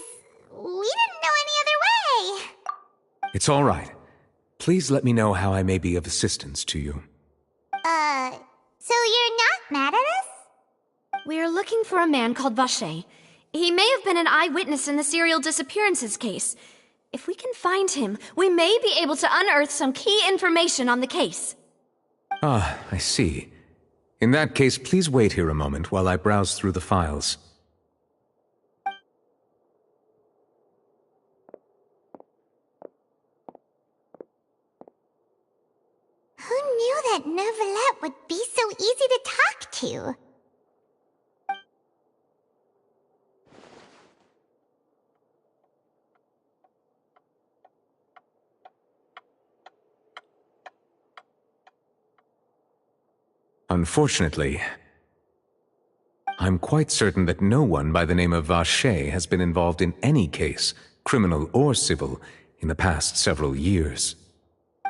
we didn't know any other way. It's all right. Please let me know how I may be of assistance to you. So you're not mad at us? We're looking for a man called Vache. He may have been an eyewitness in the serial disappearances case. If we can find him, we may be able to unearth some key information on the case. Ah, I see. In that case, please wait here a moment while I browse through the files. Who knew that Nervalet would be so easy to talk to? Unfortunately, I'm quite certain that no one by the name of Vache has been involved in any case, criminal or civil, in the past several years.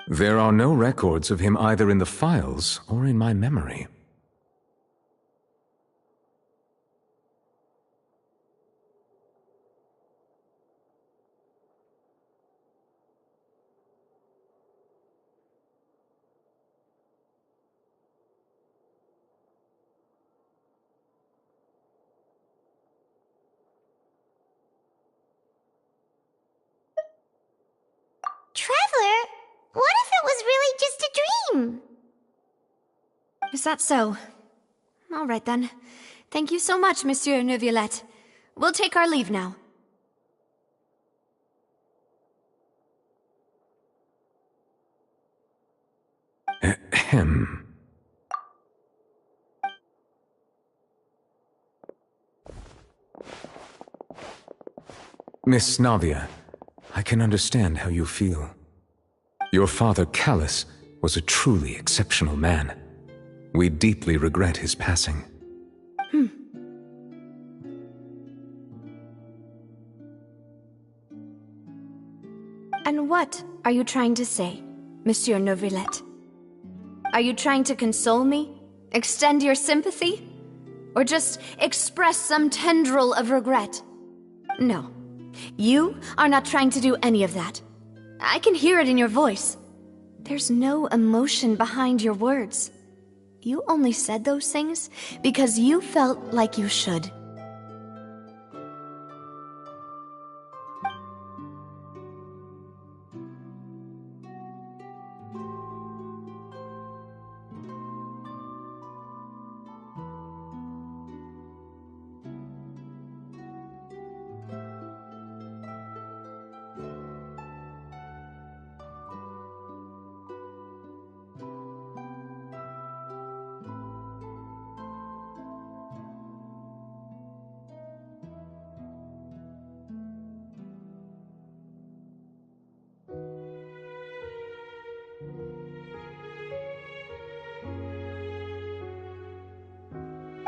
There are no records of him either in the files or in my memory. Is that so? All right then. Thank you so much, Monsieur Neuvillette. We'll take our leave now. Ahem. Miss Navia, I can understand how you feel. Your father, Callus, was a truly exceptional man. We deeply regret his passing. And what are you trying to say, Monsieur Neuvillette? Are you trying to console me? Extend your sympathy? Or just express some tendril of regret? No. You are not trying to do any of that. I can hear it in your voice. There's no emotion behind your words. You only said those things because you felt like you should.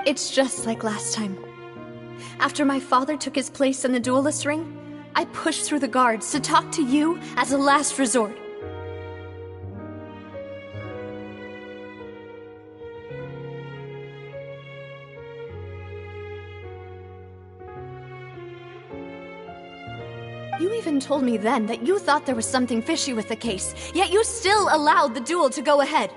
It's just like last time. After my father took his place in the duelist ring, I pushed through the guards to talk to you as a last resort. You even told me then that you thought there was something fishy with the case, yet you still allowed the duel to go ahead.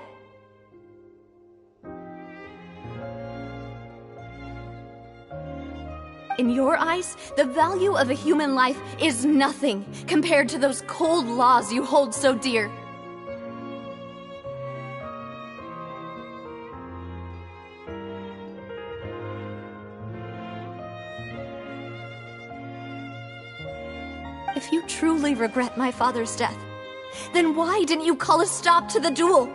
In your eyes, the value of a human life is nothing compared to those cold laws you hold so dear. If you truly regret my father's death, then why didn't you call a stop to the duel?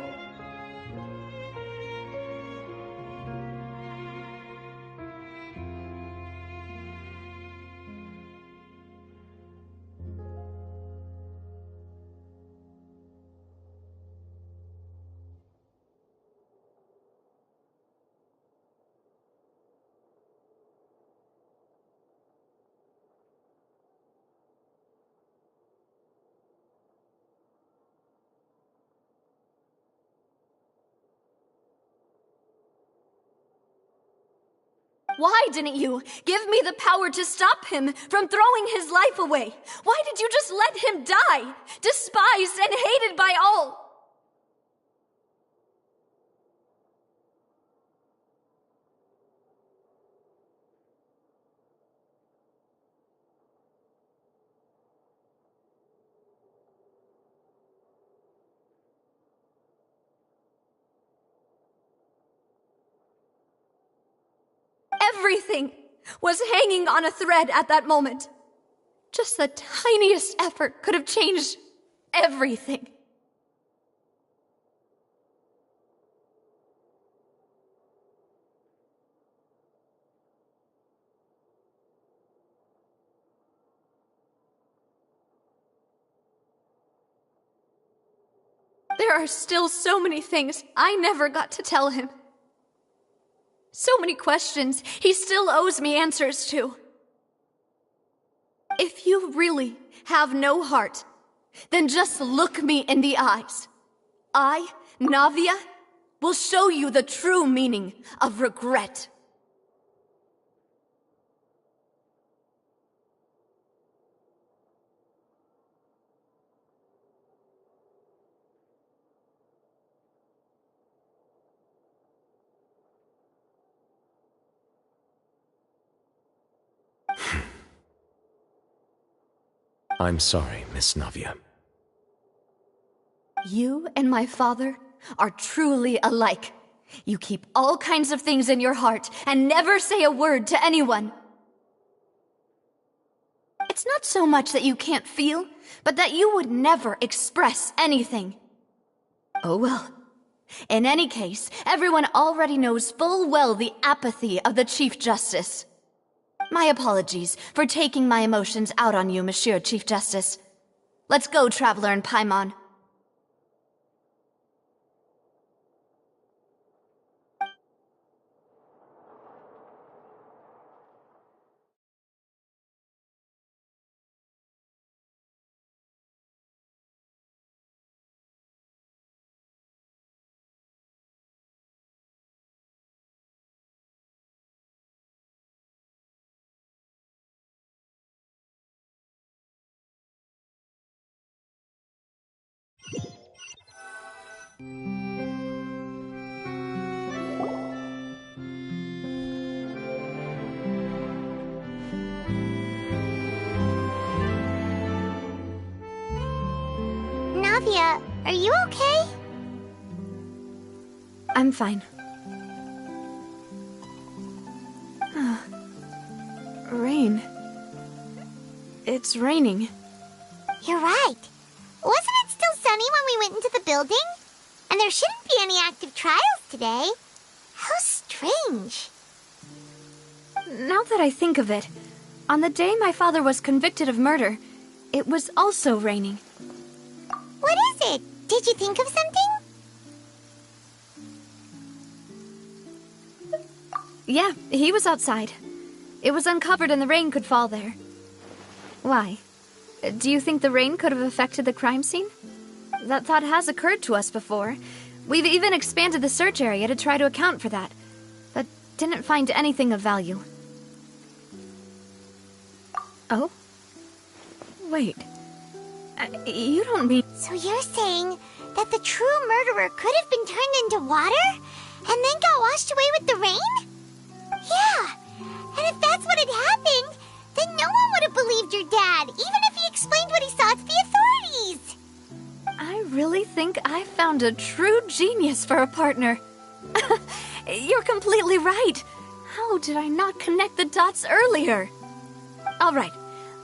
Why didn't you give me the power to stop him from throwing his life away? Why did you just let him die, despised and hated by all? Everything was hanging on a thread at that moment. Just the tiniest effort could have changed everything. There are still so many things I never got to tell him. So many questions he still owes me answers to. If you really have no heart, then just look me in the eyes. I, Navia, will show you the true meaning of regret. I'm sorry, Miss Navia. You and my father are truly alike. You keep all kinds of things in your heart and never say a word to anyone. It's not so much that you can't feel, but that you would never express anything. Oh well. In any case, everyone already knows full well the apathy of the Chief Justice. My apologies for taking my emotions out on you, Monsieur Chief Justice. Let's go, Traveler and Paimon. Navia, are you okay? I'm fine. Rain. It's raining. You're right. Wasn't it still sunny when we went into the building? And there shouldn't be any active trials today. How strange. Now that I think of it, on the day my father was convicted of murder, it was also raining. What is it? Did you think of something? Yeah, he was outside. It was uncovered and the rain could fall there. Why? Do you think the rain could have affected the crime scene? That thought has occurred to us before. We've even expanded the search area to try to account for that, but didn't find anything of value. Oh? Wait. You don't mean... So you're saying that the true murderer could have been turned into water and then got washed away with the rain? Yeah, and if that's what had happened, then no one would have believed your dad, even if he explained what he saw to the authorities. I really think I found a true genius for a partner. You're completely right. How did I not connect the dots earlier? All right,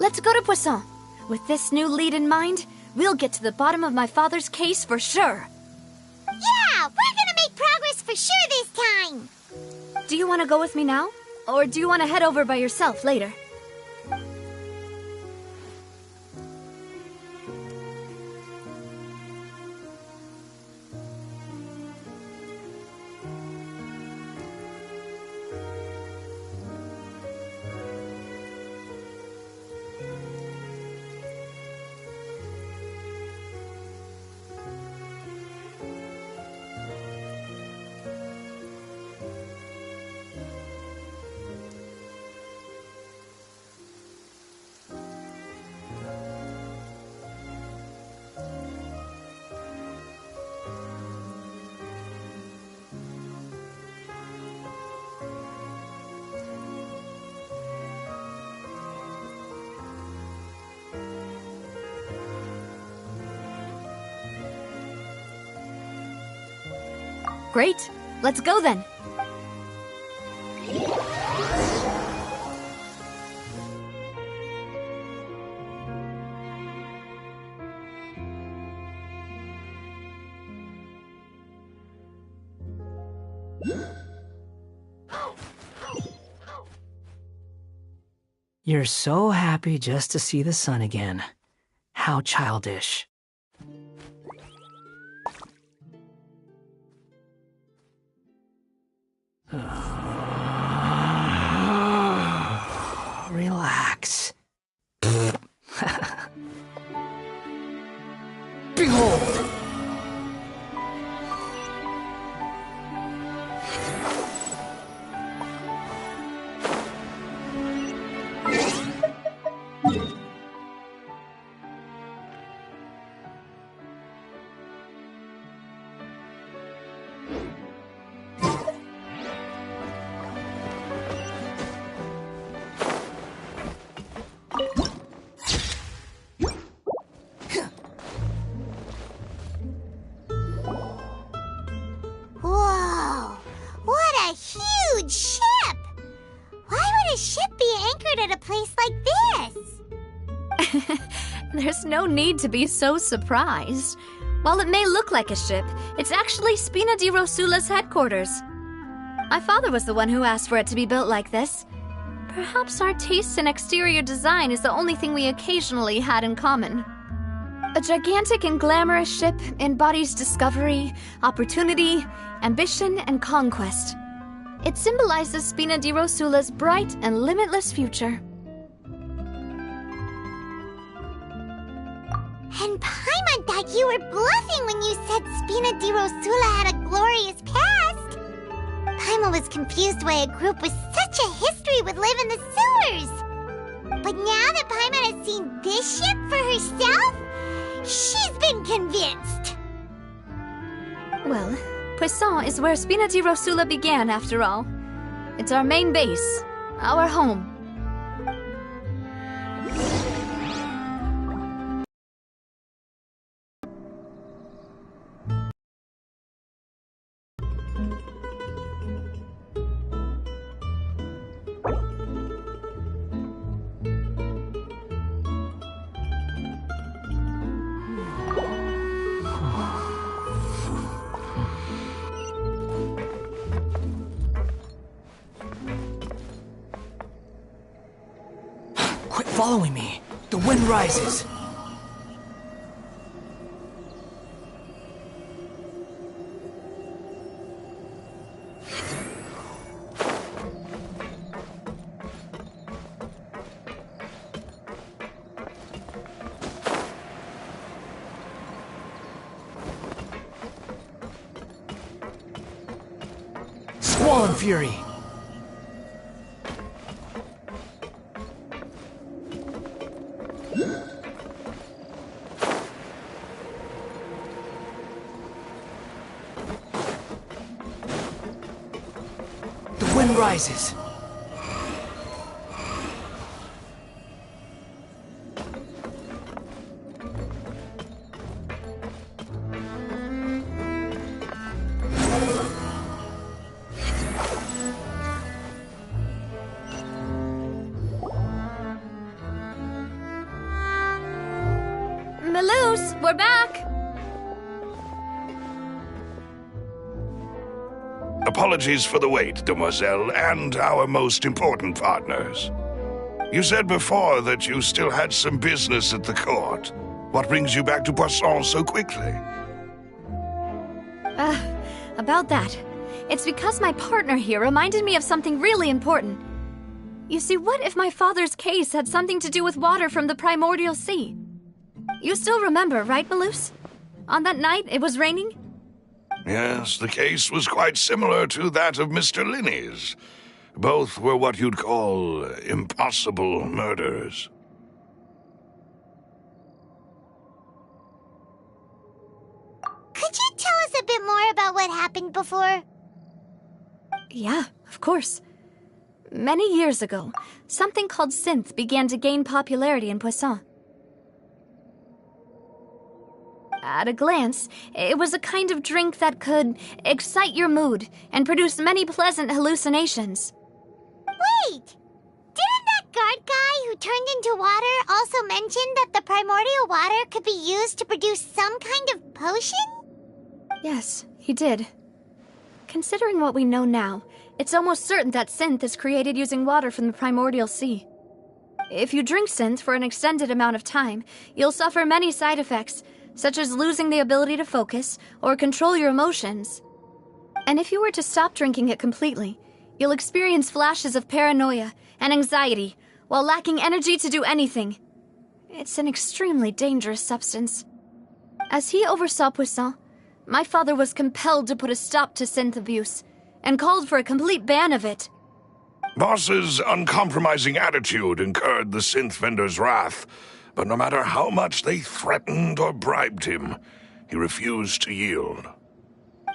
let's go to Poisson. With this new lead in mind, we'll get to the bottom of my father's case for sure. Yeah, we're gonna make progress for sure this time. Do you want to go with me now? Or do you want to head over by yourself later? Great. Let's go then. You're so happy just to see the sun again. How childish. Relax. Behold! Whoa. huge ship! Why would a ship be anchored at a place like this? There's no need to be so surprised. While it may look like a ship, it's actually Spina di Rosula's headquarters. My father was the one who asked for it to be built like this. Perhaps our taste in exterior design is the only thing we occasionally had in common. A gigantic and glamorous ship embodies discovery, opportunity, ambition, and conquest. It symbolizes Spina di Rosula's bright and limitless future. And Paimon thought you were bluffing when you said Spina di Rosula had a glorious past. Paimon was confused why a group with such a history would live in the sewers. But now that Paimon has seen this ship for herself, she's been convinced. Well, Poisson is where Spina di Rosula began, after all. It's our main base, our home. Quit following me. The wind rises. Squall and Fury. The wind rises. Maloose, we're back! Apologies for the wait, demoiselle, and our most important partners. You said before that you still had some business at the court. What brings you back to Poisson so quickly? About that. It's because my partner here reminded me of something really important. You see, what if my father's case had something to do with water from the primordial sea? You still remember, right, Maloose? On that night, it was raining? Yes, the case was quite similar to that of Mr. Linney's. Both were what you'd call impossible murders. Could you tell us a bit more about what happened before? Yeah, of course. Many years ago, something called synth began to gain popularity in Poisson. At a glance, it was a kind of drink that could excite your mood and produce many pleasant hallucinations. Wait! Didn't that guard guy who turned into water also mention that the primordial water could be used to produce some kind of potion? Yes, he did. Considering what we know now, it's almost certain that synth is created using water from the primordial sea. If you drink synth for an extended amount of time, you'll suffer many side effects, such as losing the ability to focus or control your emotions. And if you were to stop drinking it completely, you'll experience flashes of paranoia and anxiety while lacking energy to do anything. It's an extremely dangerous substance. As he oversaw Poisson, my father was compelled to put a stop to synth abuse and called for a complete ban of it. Boss's uncompromising attitude incurred the synth vendor's wrath, but no matter how much they threatened or bribed him, he refused to yield.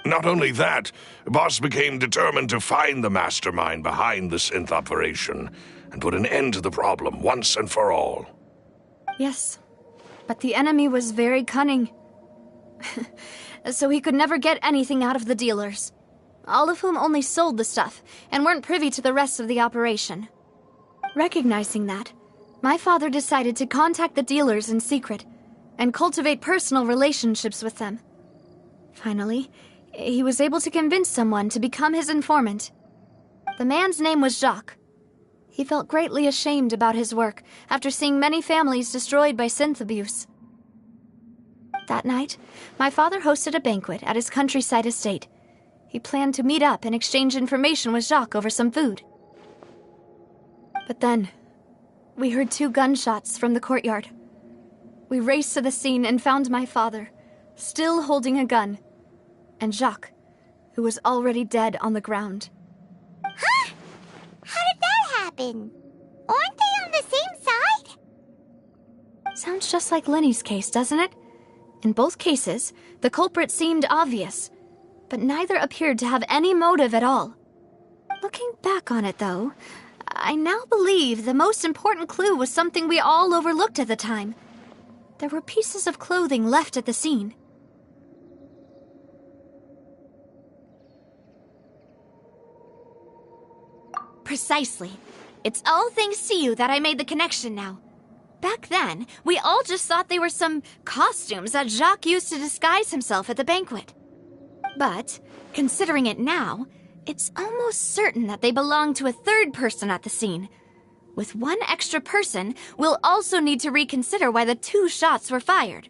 Not only that, Boss became determined to find the mastermind behind the synth operation and put an end to the problem once and for all. Yes, but the enemy was very cunning. So he could never get anything out of the dealers. all of whom only sold the stuff and weren't privy to the rest of the operation. Recognizing that, my father decided to contact the dealers in secret and cultivate personal relationships with them. Finally, he was able to convince someone to become his informant. The man's name was Jacques. He felt greatly ashamed about his work after seeing many families destroyed by synth abuse. That night, my father hosted a banquet at his countryside estate. He planned to meet up and exchange information with Jacques over some food. But then, we heard 2 gunshots from the courtyard. We raced to the scene and found my father, still holding a gun, and Jacques, who was already dead on the ground. Huh? How did that happen? Aren't they on the same side? Sounds just like Lenny's case, doesn't it? In both cases, the culprit seemed obvious, but neither appeared to have any motive at all. Looking back on it, though, I now believe the most important clue was something we all overlooked at the time. There were pieces of clothing left at the scene. Precisely. It's all thanks to you that I made the connection now. Back then, we all just thought they were some costumes that Jacques used to disguise himself at the banquet. But, considering it now, it's almost certain that they belong to a third person at the scene. With one extra person, we'll also need to reconsider why the 2 shots were fired.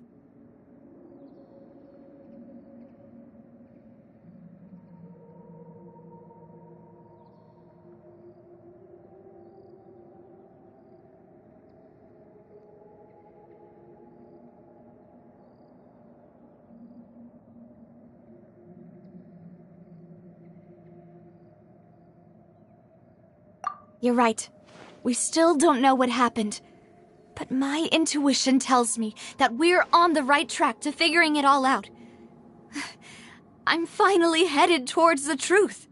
You're right. We still don't know what happened. But my intuition tells me that we're on the right track to figuring it all out. I'm finally headed towards the truth.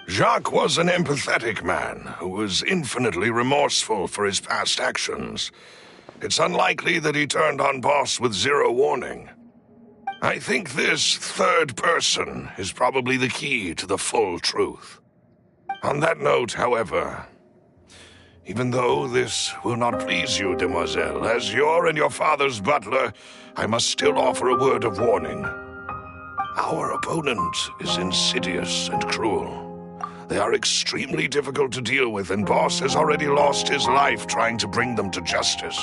Jacques was an empathetic man who was infinitely remorseful for his past actions. It's unlikely that he turned on Boss with 0 warning. I think this third person is probably the key to the full truth. On that note, however, even though this will not please you, demoiselle, as your and your father's butler, I must still offer a word of warning. Our opponent is insidious and cruel. They are extremely difficult to deal with, and Boss has already lost his life trying to bring them to justice.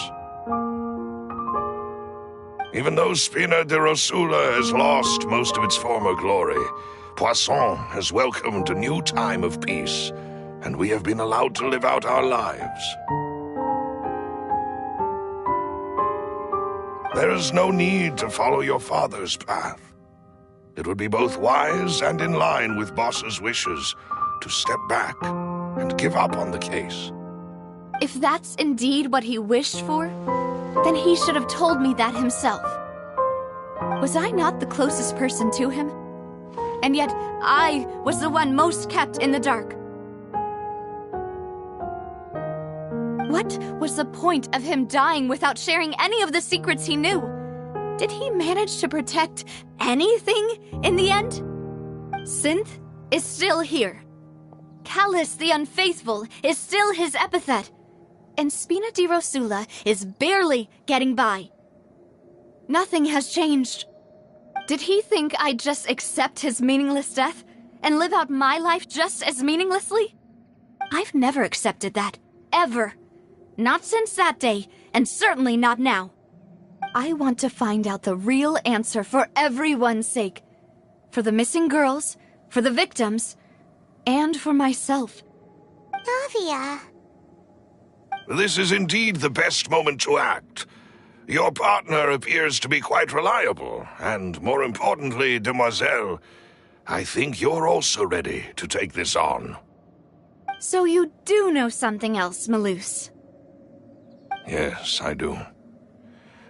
Even though Spina de Rosula has lost most of its former glory, Poisson has welcomed a new time of peace, and we have been allowed to live out our lives. There is no need to follow your father's path. It would be both wise and in line with Boss's wishes to step back and give up on the case. If that's indeed what he wished for, then he should have told me that himself. Was I not the closest person to him? And yet, I was the one most kept in the dark. What was the point of him dying without sharing any of the secrets he knew? Did he manage to protect anything in the end? Synth is still here. Callus the Unfaithful is still his epithet. And Spina di Rosula is barely getting by. Nothing has changed. Did he think I'd just accept his meaningless death and live out my life just as meaninglessly? I've never accepted that. Ever. Not since that day, and certainly not now. I want to find out the real answer for everyone's sake. For the missing girls, for the victims, and for myself. Navia. This is indeed the best moment to act. Your partner appears to be quite reliable, and more importantly, demoiselle, I think you're also ready to take this on. So you do know something else, Malus? Yes, I do.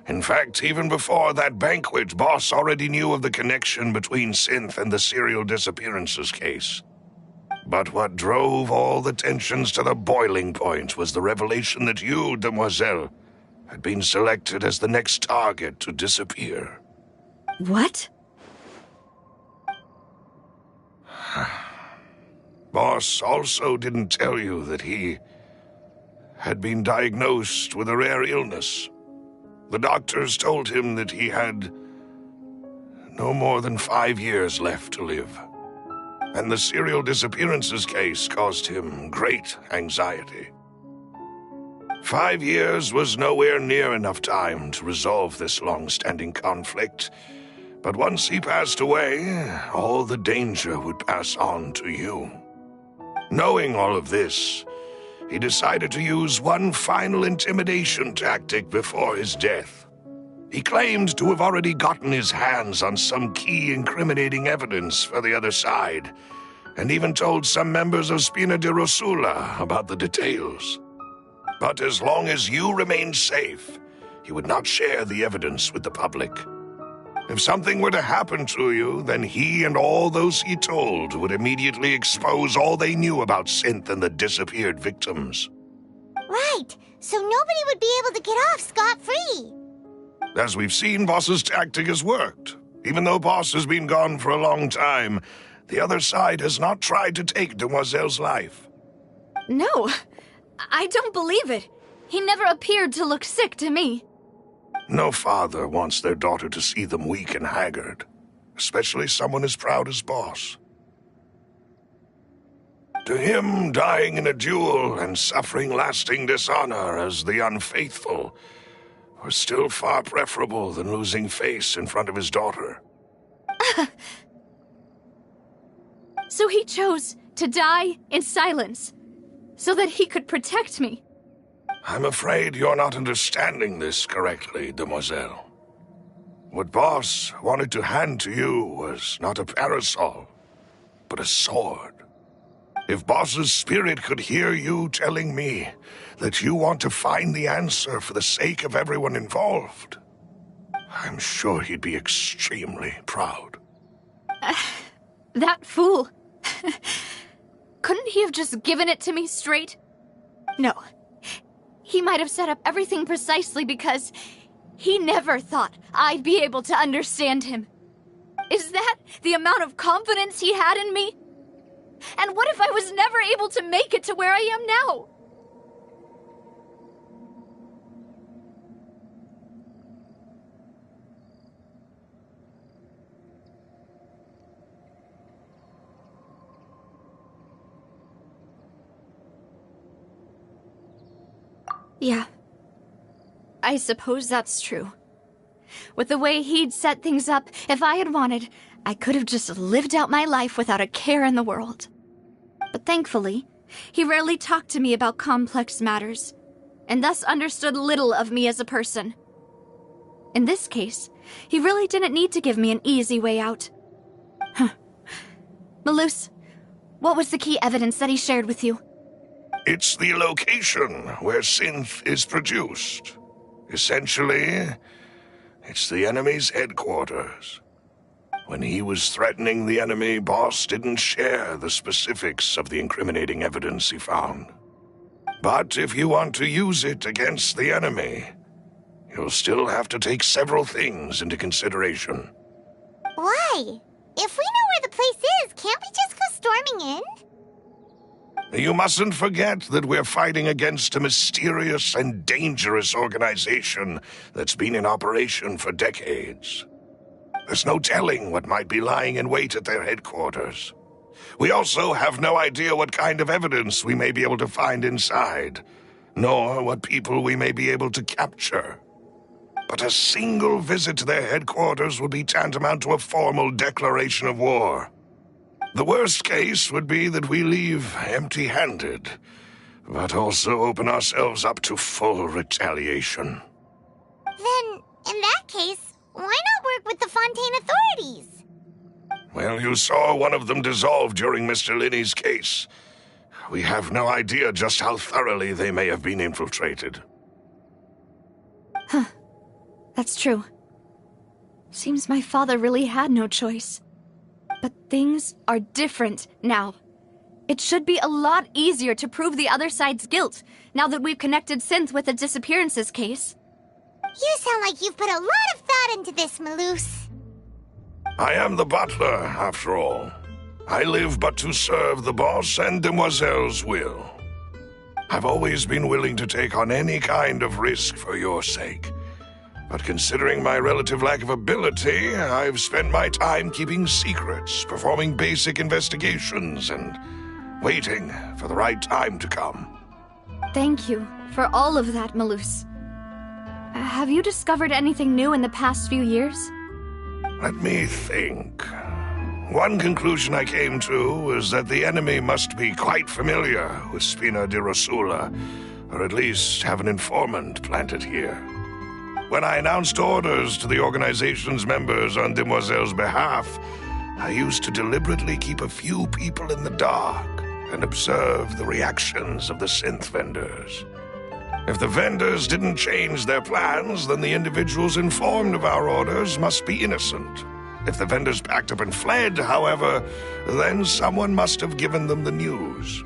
In fact, even before that banquet, Boss already knew of the connection between Synth and the serial disappearances case. But what drove all the tensions to the boiling point was the revelation that you, demoiselle, had been selected as the next target to disappear. What? Boss also didn't tell you that he had been diagnosed with a rare illness. The doctors told him that he had no more than 5 years left to live. And the serial disappearances case caused him great anxiety. 5 years was nowhere near enough time to resolve this long-standing conflict. But once he passed away, all the danger would pass on to you. Knowing all of this, he decided to use one final intimidation tactic before his death. He claimed to have already gotten his hands on some key incriminating evidence for the other side, and even told some members of Spina di Rosula about the details. But as long as you remained safe, he would not share the evidence with the public. If something were to happen to you, then he and all those he told would immediately expose all they knew about Synth and the disappeared victims. Right, so nobody would be able to get off scot-free. As we've seen, Boss's tactic has worked. Even though Boss has been gone for a long time, the other side has not tried to take Demoiselle's life. No, I don't believe it. He never appeared to look sick to me. No father wants their daughter to see them weak and haggard, especially someone as proud as Boss. To him, dying in a duel and suffering lasting dishonor as the unfaithful was still far preferable than losing face in front of his daughter. So he chose to die in silence, so that he could protect me. I'm afraid you're not understanding this correctly, Demoiselle. What Boss wanted to hand to you was not a parasol, but a sword. If Boss's spirit could hear you telling me that you want to find the answer for the sake of everyone involved, I'm sure he'd be extremely proud. That fool. Couldn't he have just given it to me straight? No. He might have set up everything precisely because he never thought I'd be able to understand him. Is that the amount of confidence he had in me? And what if I was never able to make it to where I am now? Yeah. I suppose that's true. With the way he'd set things up, if I had wanted, I could have just lived out my life without a care in the world. But thankfully, he rarely talked to me about complex matters, and thus understood little of me as a person. In this case, he really didn't need to give me an easy way out. Malus, what was the key evidence that he shared with you? It's the location where Synth is produced. Essentially, it's the enemy's headquarters. When he was threatening the enemy, Boss didn't share the specifics of the incriminating evidence he found. But if you want to use it against the enemy, you'll still have to take several things into consideration. Why? If we know where the place is, can't we just go storming in? You mustn't forget that we're fighting against a mysterious and dangerous organization that's been in operation for decades. There's no telling what might be lying in wait at their headquarters. We also have no idea what kind of evidence we may be able to find inside, nor what people we may be able to capture. But a single visit to their headquarters would be tantamount to a formal declaration of war. The worst case would be that we leave empty-handed, but also open ourselves up to full retaliation. Then, in that case, why not work with the Fontaine authorities? Well, you saw one of them dissolve during Mr. Linney's case. We have no idea just how thoroughly they may have been infiltrated. Huh. That's true. Seems my father really had no choice. But things are different now. It should be a lot easier to prove the other side's guilt, now that we've connected Synth with the disappearances case. You sound like you've put a lot of thought into this, Malus. I am the butler, after all. I live but to serve the boss and Demoiselle's will. I've always been willing to take on any kind of risk for your sake. But considering my relative lack of ability, I've spent my time keeping secrets, performing basic investigations, and waiting for the right time to come. Thank you for all of that, Malus. Have you discovered anything new in the past few years? Let me think. One conclusion I came to was that the enemy must be quite familiar with Spina di Rosula, or at least have an informant planted here. When I announced orders to the organization's members on Demoiselle's behalf, I used to deliberately keep a few people in the dark and observe the reactions of the synth vendors. If the vendors didn't change their plans, then the individuals informed of our orders must be innocent. If the vendors packed up and fled, however, then someone must have given them the news.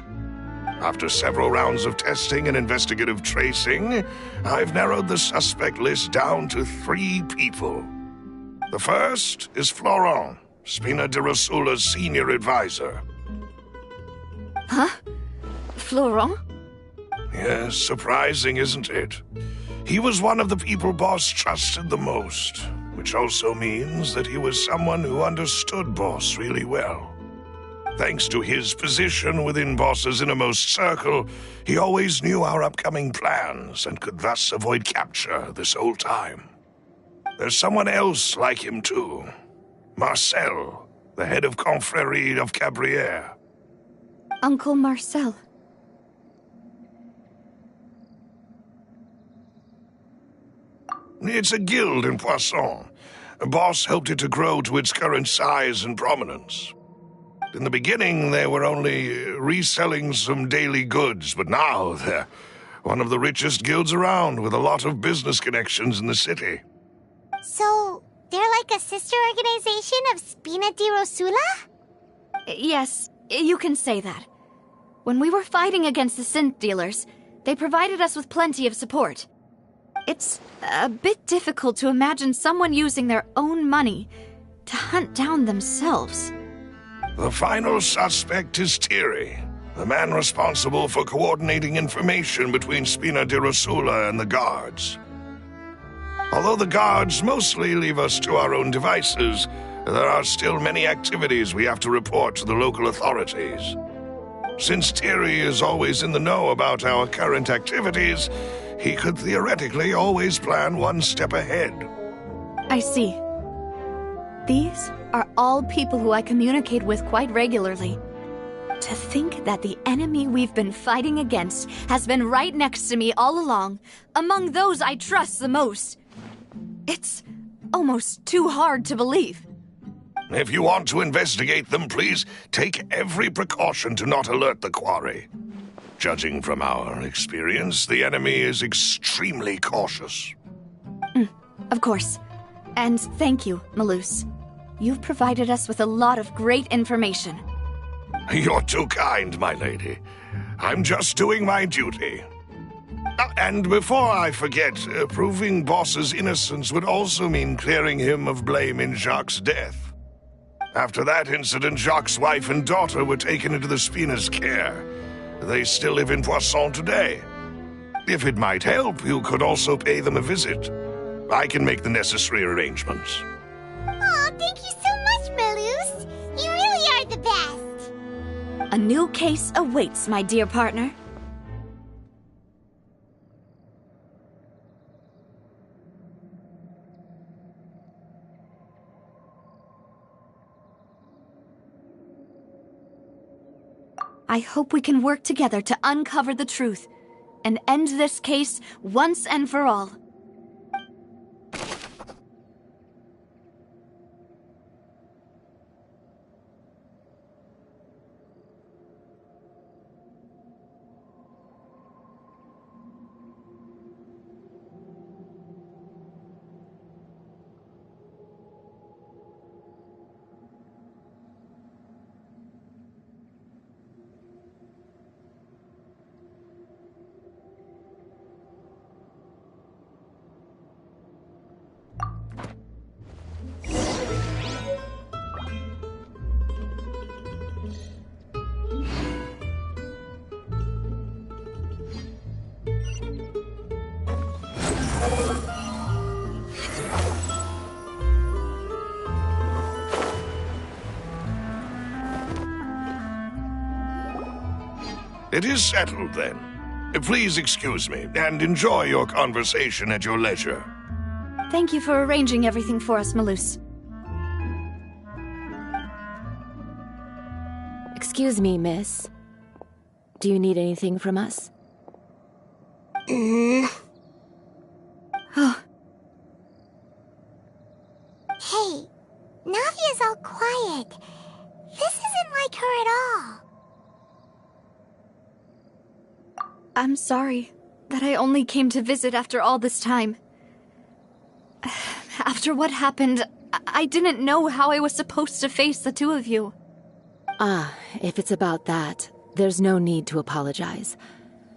After several rounds of testing and investigative tracing, I've narrowed the suspect list down to 3 people. The first is Florent, Spina di Rosula's senior advisor. Huh? Florent? Yes, surprising, isn't it? He was one of the people Boss trusted the most, which also means that he was someone who understood Boss really well. Thanks to his position within Boss's innermost circle, he always knew our upcoming plans and could thus avoid capture this whole time. There's someone else like him too. Marcel, the head of Confrérie of Cabrières. Uncle Marcel. It's a guild in Poisson. Boss helped it to grow to its current size and prominence. In the beginning, they were only reselling some daily goods, but now they're one of the richest guilds around, with a lot of business connections in the city. So, they're like a sister organization of Spina di Rosula? Yes, you can say that. When we were fighting against the synth dealers, they provided us with plenty of support. It's a bit difficult to imagine someone using their own money to hunt down themselves. The final suspect is Thierry, the man responsible for coordinating information between Spina di Rosula and the guards. Although the guards mostly leave us to our own devices, there are still many activities we have to report to the local authorities. Since Thierry is always in the know about our current activities, he could theoretically always plan one step ahead. I see. These are all people who I communicate with quite regularly. To think that the enemy we've been fighting against has been right next to me all along, among those I trust the most. It's almost too hard to believe. If you want to investigate them, please take every precaution to not alert the quarry. Judging from our experience, the enemy is extremely cautious. Of course. And thank you, Malus. You've provided us with a lot of great information. You're too kind, my lady. I'm just doing my duty. And before I forget, proving Boss's innocence would also mean clearing him of blame in Jacques' death. After that incident, Jacques' wife and daughter were taken into the Spina's care. They still live in Poisson today. If it might help, you could also pay them a visit. I can make the necessary arrangements. Aw, thank you so much, Malus. You really are the best. A new case awaits, my dear partner. I hope we can work together to uncover the truth and end this case once and for all. It is settled, then. Please excuse me, and enjoy your conversation at your leisure. Thank you for arranging everything for us, Malus. Excuse me, miss. Do you need anything from us? Oh. Hey, Navia's all quiet. This isn't like her at all. I'm sorry that I only came to visit after all this time. After what happened, I didn't know how I was supposed to face the two of you. Ah, if it's about that, there's no need to apologize.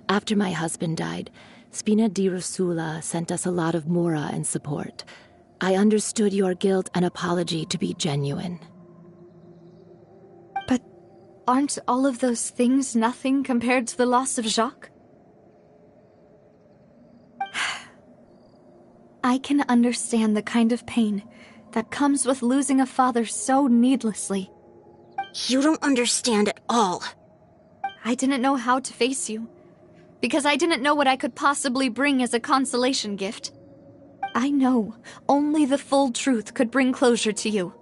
After my husband died, Spina di Rosula sent us a lot of mora and support. I understood your guilt and apology to be genuine. But aren't all of those things nothing compared to the loss of Jacques? I can understand the kind of pain that comes with losing a father so needlessly. You don't understand at all. I didn't know how to face you, because I didn't know what I could possibly bring as a consolation gift. I know only the full truth could bring closure to you,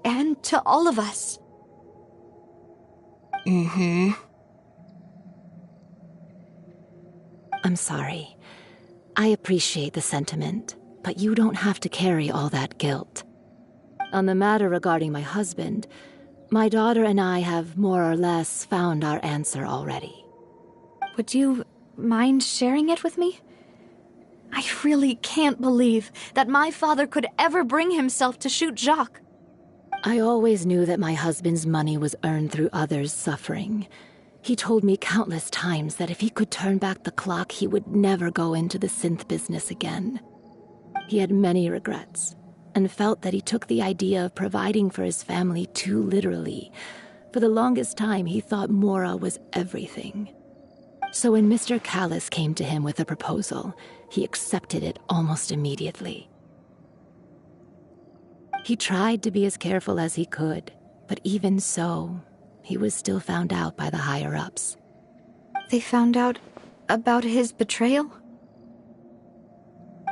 and to all of us. I'm sorry. I appreciate the sentiment, but you don't have to carry all that guilt. On the matter regarding my husband, my daughter and I have more or less found our answer already. Would you mind sharing it with me? I really can't believe that my father could ever bring himself to shoot Jacques. I always knew that my husband's money was earned through others' suffering. He told me countless times that if he could turn back the clock, he would never go into the synth business again. He had many regrets, and felt that he took the idea of providing for his family too literally. For the longest time, he thought Mora was everything. So when Mr. Callis came to him with a proposal, he accepted it almost immediately. He tried to be as careful as he could, but even so, he was still found out by the higher-ups. They found out about his betrayal?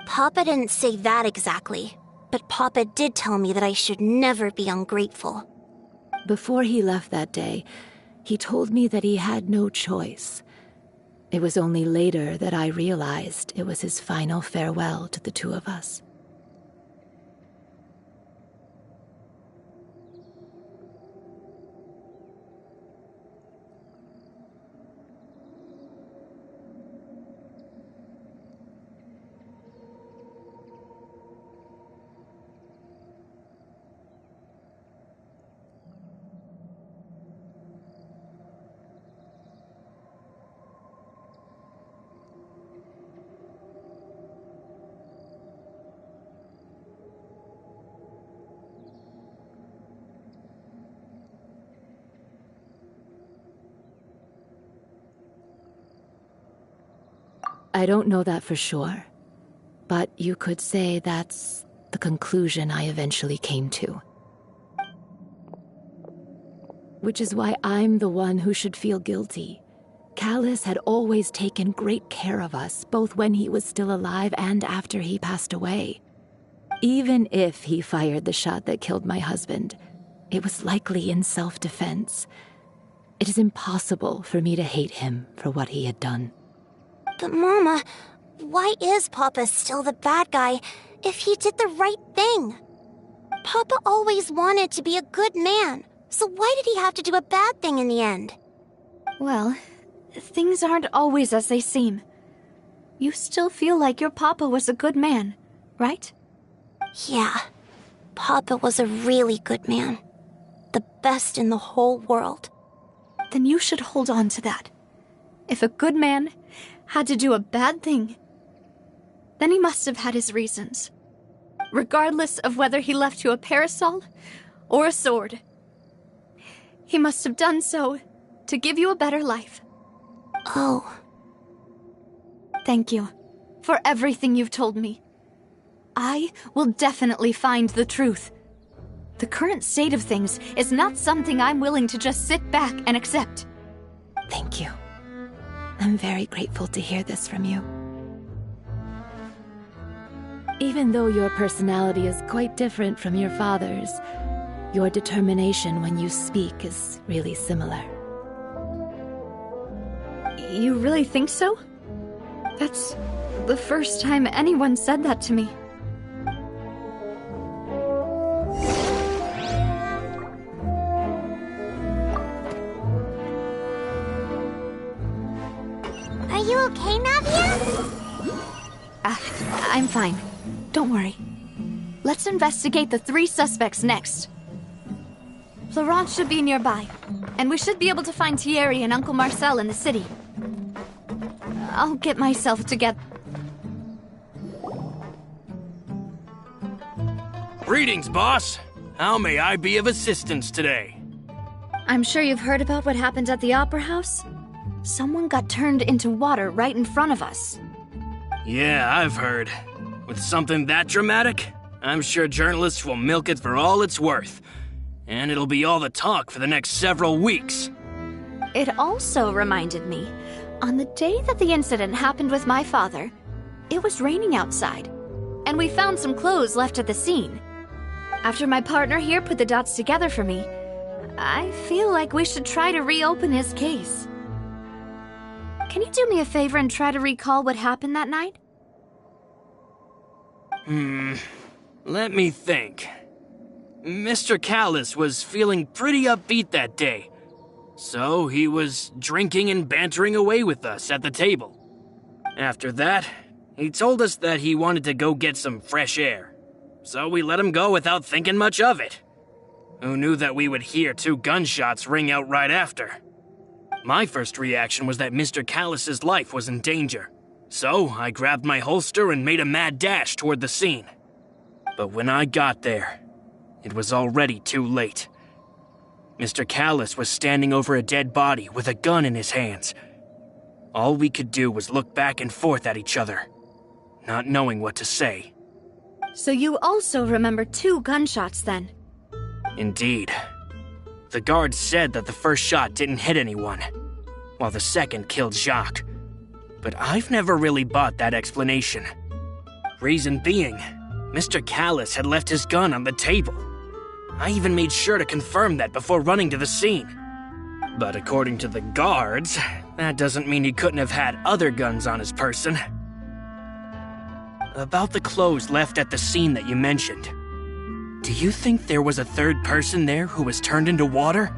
Papa didn't say that exactly, but Papa did tell me that I should never be ungrateful. Before he left that day, he told me that he had no choice. It was only later that I realized it was his final farewell to the two of us. I don't know that for sure, but you could say that's the conclusion I eventually came to. Which is why I'm the one who should feel guilty. Callis had always taken great care of us, both when he was still alive and after he passed away. Even if he fired the shot that killed my husband, it was likely in self-defense. It is impossible for me to hate him for what he had done. But Mama, why is Papa still the bad guy if he did the right thing? Papa always wanted to be a good man, so why did he have to do a bad thing in the end? Well, things aren't always as they seem. You still feel like your Papa was a good man, right? Yeah, Papa was a really good man. The best in the whole world. Then you should hold on to that. If a good man had to do a bad thing, then he must have had his reasons. Regardless of whether he left you a parasol or a sword. He must have done so to give you a better life. Oh. Thank you for everything you've told me. I will definitely find the truth. The current state of things is not something I'm willing to just sit back and accept. Thank you. I'm very grateful to hear this from you. Even though your personality is quite different from your father's, your determination when you speak is really similar. You really think so? That's the first time anyone said that to me. Are you okay, Navia? I'm fine. Don't worry. Let's investigate the 3 suspects next. Florence should be nearby, and we should be able to find Thierry and Uncle Marcel in the city. I'll get myself together. Greetings, boss. How may I be of assistance today? I'm sure you've heard about what happened at the Opera House. Someone got turned into water right in front of us. Yeah, I've heard. With something that dramatic, I'm sure journalists will milk it for all it's worth. And it'll be all the talk for the next several weeks. It also reminded me, on the day that the incident happened with my father, it was raining outside, and we found some clothes left at the scene. After my partner here put the dots together for me, I feel like we should try to reopen his case. Can you do me a favor and try to recall what happened that night? Let me think. Mr. Callis was feeling pretty upbeat that day, so he was drinking and bantering away with us at the table. After that, he told us that he wanted to go get some fresh air, so we let him go without thinking much of it. Who knew that we would hear 2 gunshots ring out right after? My first reaction was that Mr. Callis's life was in danger, so I grabbed my holster and made a mad dash toward the scene. But when I got there, it was already too late. Mr. Callis was standing over a dead body with a gun in his hands. All we could do was look back and forth at each other, not knowing what to say. So you also remember 2 gunshots then? Indeed. The guard said that the first shot didn't hit anyone, while the second killed Jacques. But I've never really bought that explanation. Reason being, Mr. Callis had left his gun on the table. I even made sure to confirm that before running to the scene. But according to the guards, that doesn't mean he couldn't have had other guns on his person. About the clothes left at the scene that you mentioned, do you think there was a 3rd person there who was turned into water?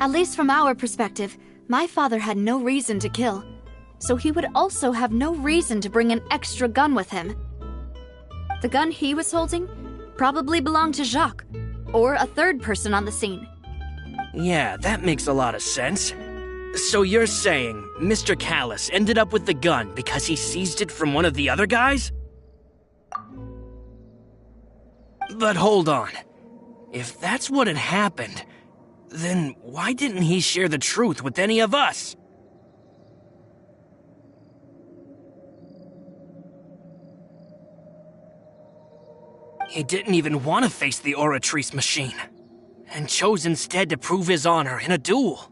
At least from our perspective, my father had no reason to kill, so he would also have no reason to bring an extra gun with him. The gun he was holding probably belonged to Jacques, or a 3rd person on the scene. Yeah, that makes a lot of sense. So you're saying Mr. Callis ended up with the gun because he seized it from one of the other guys? But hold on. If that's what had happened, then why didn't he share the truth with any of us? He didn't even want to face the Oratrice machine, and chose instead to prove his honor in a duel.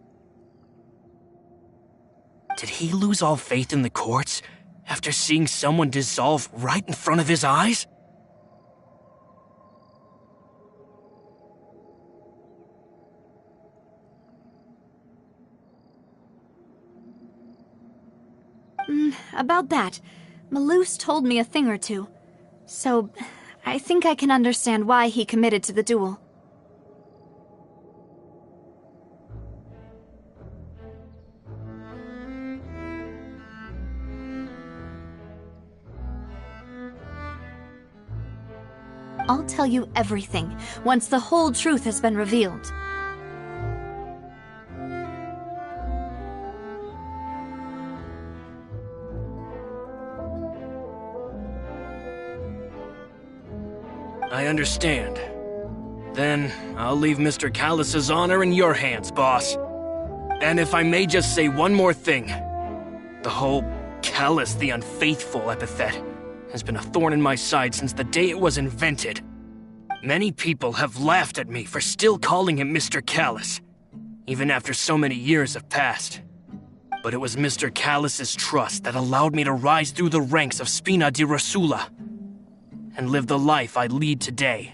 Did he lose all faith in the courts after seeing someone dissolve right in front of his eyes? About that, Malouse told me a thing or two, so I think I can understand why he committed to the duel. I'll tell you everything once the whole truth has been revealed. I understand. Then I'll leave Mr. Callus's honor in your hands, boss. And if I may just say one more thing, the whole Callus the Unfaithful epithet has been a thorn in my side since the day it was invented. Many people have laughed at me for still calling him Mr. Callus, even after so many years have passed. But it was Mr. Callus's trust that allowed me to rise through the ranks of Spina di Rosula and live the life I lead today.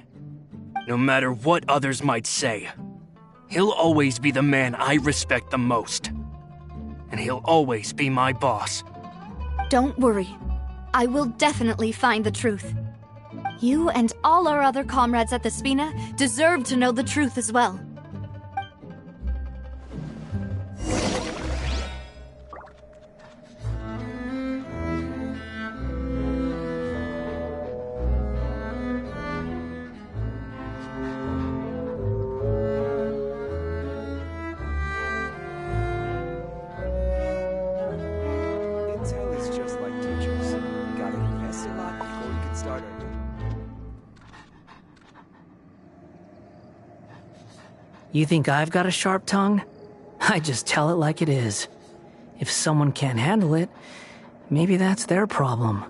No matter what others might say, he'll always be the man I respect the most. And he'll always be my boss. Don't worry. I will definitely find the truth. You and all our other comrades at the Spina deserve to know the truth as well. Intel is just like teachers. You gotta invest a lot before you can start earning. You think I've got a sharp tongue? I just tell it like it is. If someone can't handle it, maybe that's their problem.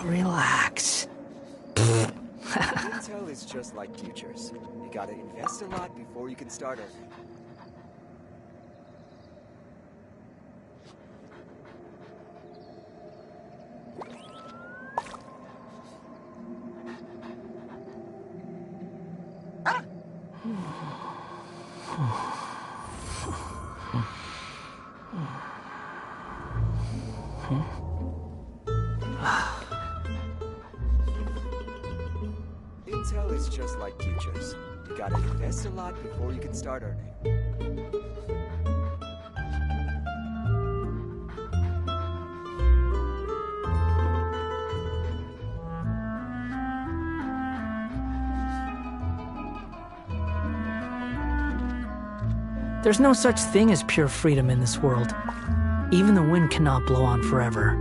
Relax. Intel is just like teachers. You gotta invest a lot before you can start earning. Intel is just like teachers. You gotta invest a lot before you can start earning. There's no such thing as pure freedom in this world. Even the wind cannot blow on forever.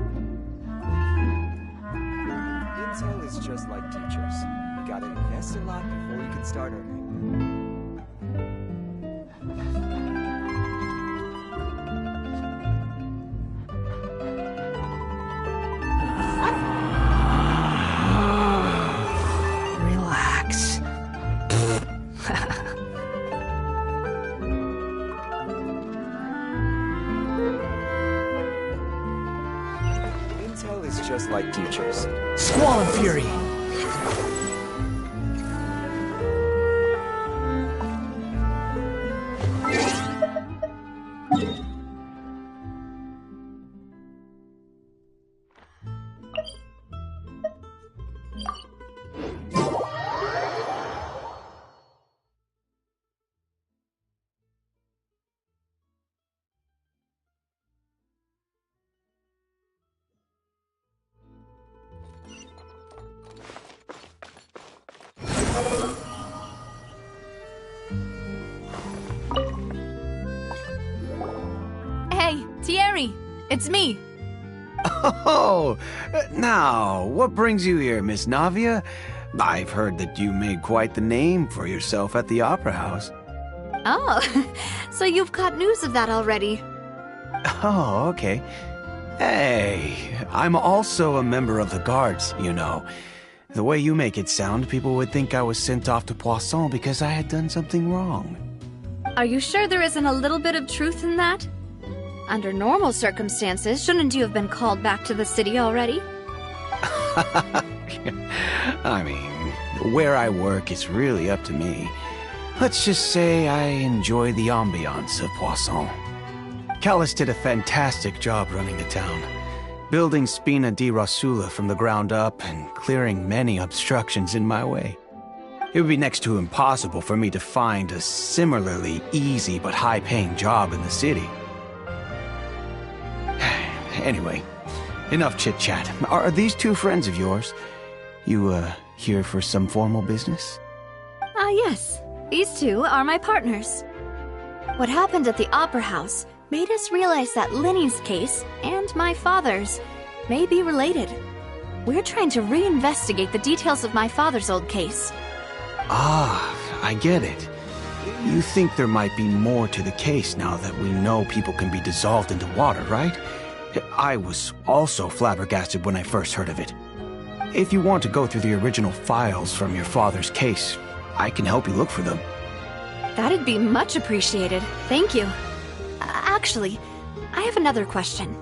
Intel is just like teachers. You gotta invest a lot before you can start earning. Relax. Intel is just like teachers. Squall and Fury. Hey, Thierry! It's me! Oh, now, what brings you here, Miss Navia? I've heard that you made quite the name for yourself at the Opera House. Oh, so you've caught news of that already. Oh, okay. Hey, I'm also a member of the Guards, you know. The way you make it sound, people would think I was sent off to Poisson because I had done something wrong. Are you sure there isn't a little bit of truth in that? Under normal circumstances, shouldn't you have been called back to the city already? I mean, where I work is really up to me. Let's just say I enjoy the ambiance of Poisson. Callus did a fantastic job running the town, building Spina di Rosula from the ground up and clearing many obstructions in my way. It would be next to impossible for me to find a similarly easy but high-paying job in the city. Anyway, enough chit-chat. Are these two friends of yours? You, here for some formal business? Yes. These two are my partners. What happened at the Opera House made us realize that Linny's case and my father's may be related. We're trying to reinvestigate the details of my father's old case. Ah, I get it. You think there might be more to the case now that we know people can be dissolved into water, right? I was also flabbergasted when I first heard of it. If you want to go through the original files from your father's case, I can help you look for them. That'd be much appreciated. Thank you. Actually, I have another question.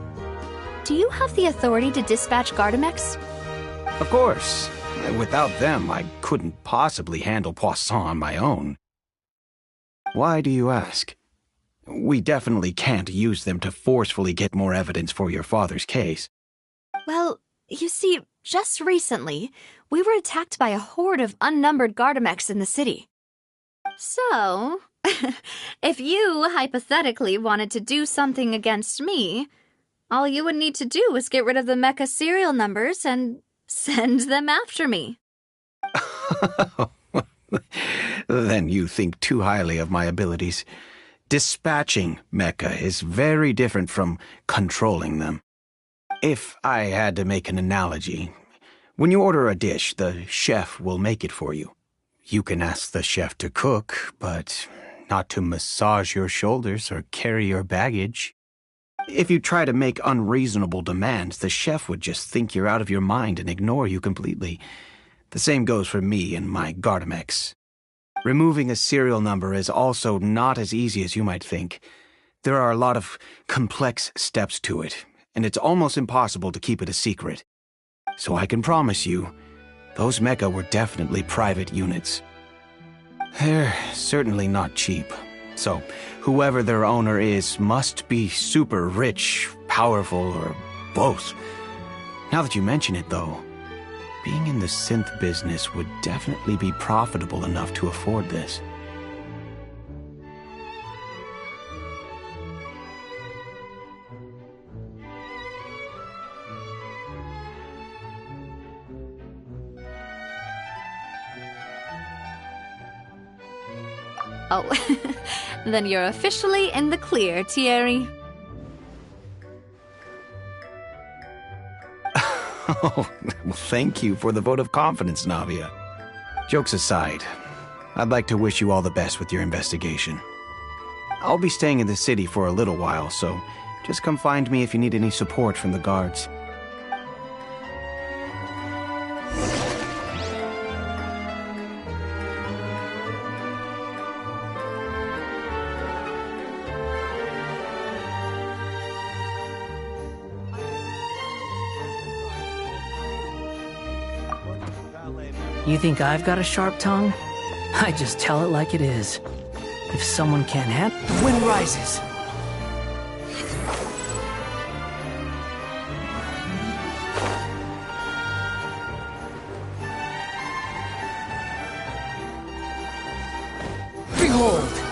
Do you have the authority to dispatch Gardamex? Of course. Without them, I couldn't possibly handle Poisson on my own. Why do you ask? We definitely can't use them to forcefully get more evidence for your father's case. Well, you see, just recently, we were attacked by a horde of unnumbered Gardamex in the city. So, if you hypothetically wanted to do something against me, all you would need to do is get rid of the mecha serial numbers and send them after me. Then you think too highly of my abilities. Dispatching mecha is very different from controlling them. If I had to make an analogy, when you order a dish, the chef will make it for you. You can ask the chef to cook, but not to massage your shoulders or carry your baggage. If you try to make unreasonable demands, the chef would just think you're out of your mind and ignore you completely. The same goes for me and my Gardamex. Removing a serial number is also not as easy as you might think. There are a lot of complex steps to it, and it's almost impossible to keep it a secret. So I can promise you, those mecha were definitely private units. They're certainly not cheap. So, whoever their owner is must be super rich, powerful, or both. Now that you mention it, though, being in the synth business would definitely be profitable enough to afford this. Oh, then you're officially in the clear, Thierry. Oh, well, thank you for the vote of confidence, Navia. Jokes aside, I'd like to wish you all the best with your investigation. I'll be staying in the city for a little while, so just come find me if you need any support from the guards. You think I've got a sharp tongue? I just tell it like it is. If someone can't handle... The wind rises. Behold!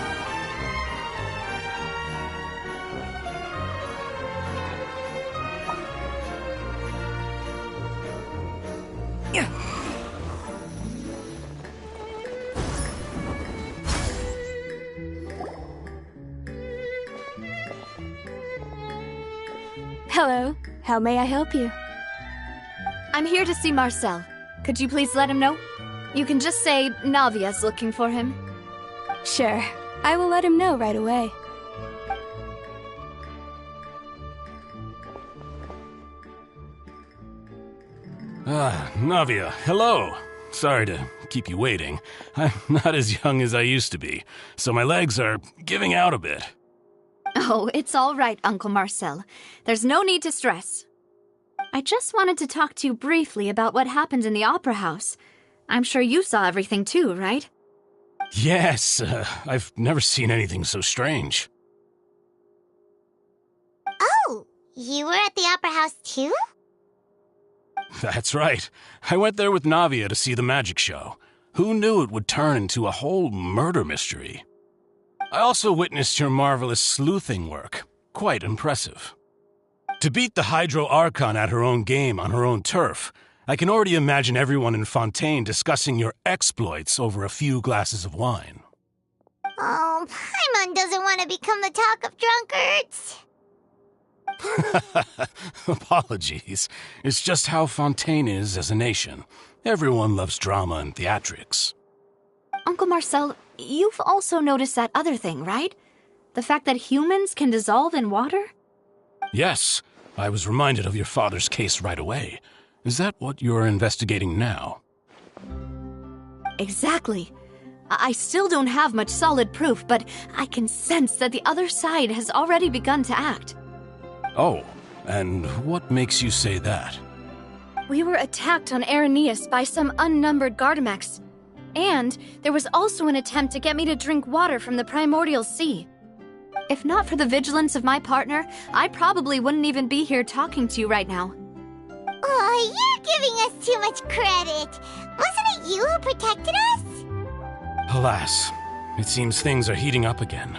Hello. How may I help you? I'm here to see Marcel. Could you please let him know? You can just say Navia's looking for him. Sure. I will let him know right away. Navia, hello. Sorry to keep you waiting. I'm not as young as I used to be, so my legs are giving out a bit. Oh, it's all right, Uncle Marcel. There's no need to stress. I just wanted to talk to you briefly about what happened in the Opera House. I'm sure you saw everything too, right? Yes, I've never seen anything so strange. Oh, you were at the Opera House too? That's right. I went there with Navia to see the magic show. Who knew it would turn into a whole murder mystery? I also witnessed your marvelous sleuthing work. Quite impressive. To beat the Hydro Archon at her own game on her own turf, I can already imagine everyone in Fontaine discussing your exploits over a few glasses of wine. Oh, Paimon doesn't want to become the talk of drunkards. Apologies. It's just how Fontaine is as a nation. Everyone loves drama and theatrics. Uncle Marcel, you've also noticed that other thing, right? The fact that humans can dissolve in water? Yes, I was reminded of your father's case right away. Is that what you're investigating now? Exactly. I still don't have much solid proof, but I can sense that the other side has already begun to act. Oh, and what makes you say that? We were attacked on Araneus by some unnumbered Gardamex. And there was also an attempt to get me to drink water from the primordial sea. If not for the vigilance of my partner, I probably wouldn't even be here talking to you right now. Oh, you're giving us too much credit. Wasn't it you who protected us? Alas, it seems things are heating up again.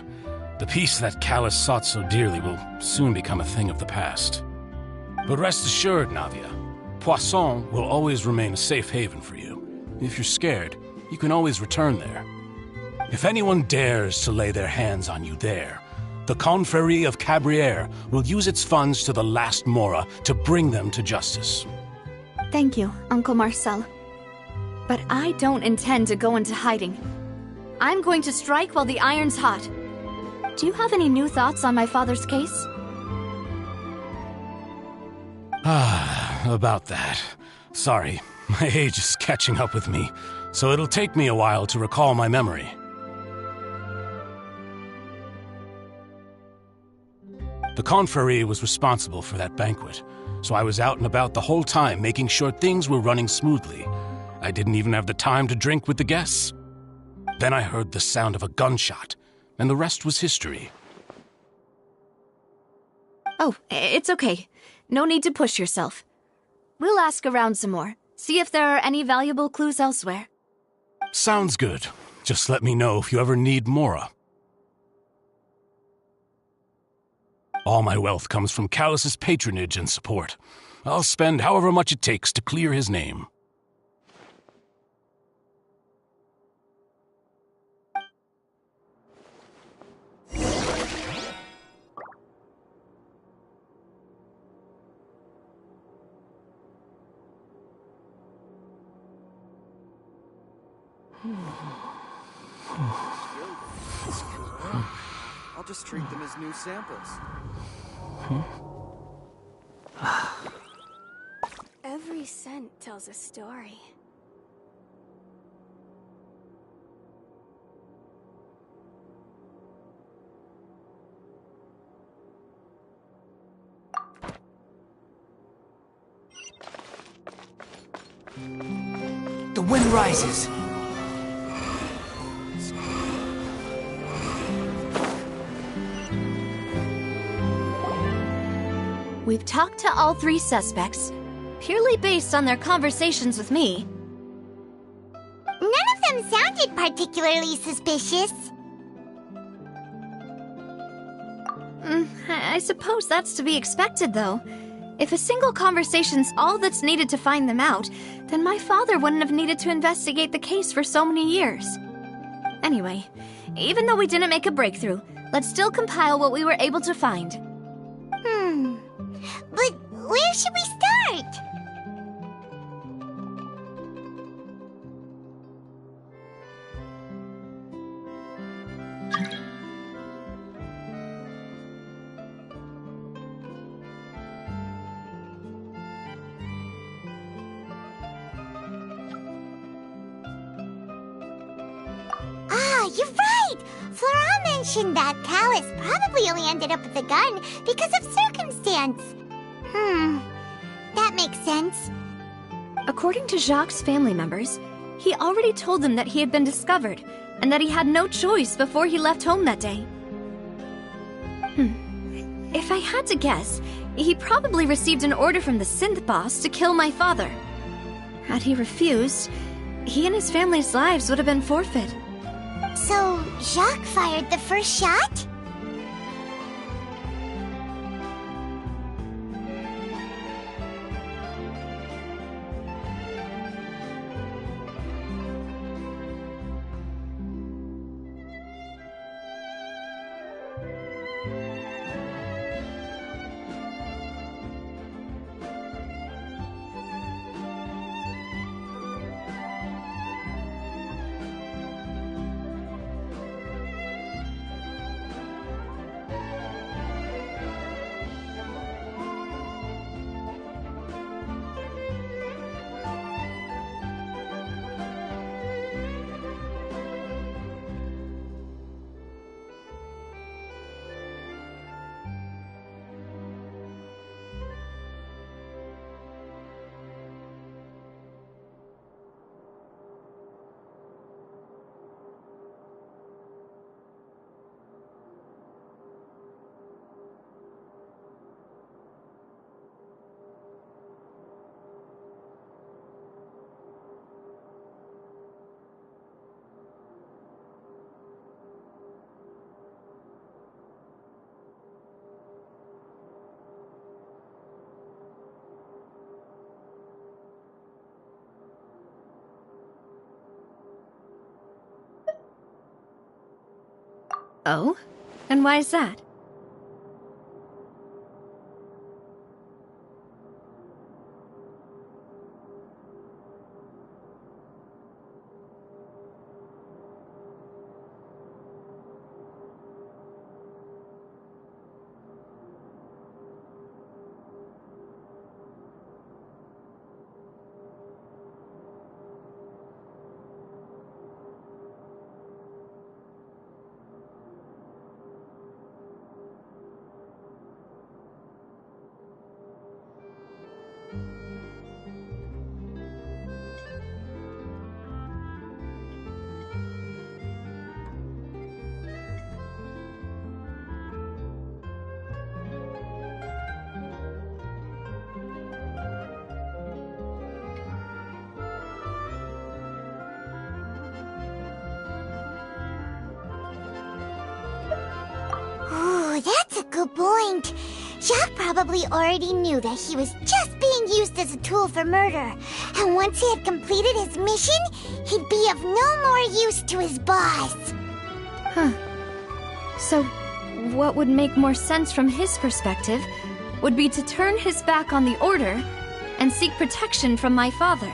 The peace that Callus sought so dearly will soon become a thing of the past. But rest assured, Navia, Poisson will always remain a safe haven for you. If you're scared, you can always return there. If anyone dares to lay their hands on you there, the Confrérie of Cabrières will use its funds to the last Mora to bring them to justice. Thank you, Uncle Marcel. But I don't intend to go into hiding. I'm going to strike while the iron's hot. Do you have any new thoughts on my father's case? About that. Sorry, my age is catching up with me, so it'll take me a while to recall my memory. The Confrérie was responsible for that banquet, so I was out and about the whole time making sure things were running smoothly. I didn't even have the time to drink with the guests. Then I heard the sound of a gunshot, and the rest was history. Oh, it's okay. No need to push yourself. We'll ask around some more, see if there are any valuable clues elsewhere. Sounds good. Just let me know if you ever need Mora. All my wealth comes from Callus's patronage and support. I'll spend however much it takes to clear his name. I'll just treat them as new samples. Every scent tells a story. The wind rises. We've talked to all three suspects, purely based on their conversations with me. None of them sounded particularly suspicious. I suppose that's to be expected, though. If a single conversation's all that's needed to find them out, then my father wouldn't have needed to investigate the case for so many years. Anyway, even though we didn't make a breakthrough, let's still compile what we were able to find. But where should we start? You're right! Flora mentioned that Callus probably only ended up with the gun because of circumstance. That makes sense. According to Jacques' family members, he already told them that he had been discovered, and that he had no choice before he left home that day. If I had to guess, he probably received an order from the synth boss to kill my father. Had he refused, he and his family's lives would have been forfeit. So, Jacques fired the first shot? Oh? And why is that? Ooh, that's a good point. Jacques probably already knew that he was just being used as a tool for murder. And once he had completed his mission, he'd be of no more use to his boss. Huh. So, what would make more sense from his perspective would be to turn his back on the Order and seek protection from my father.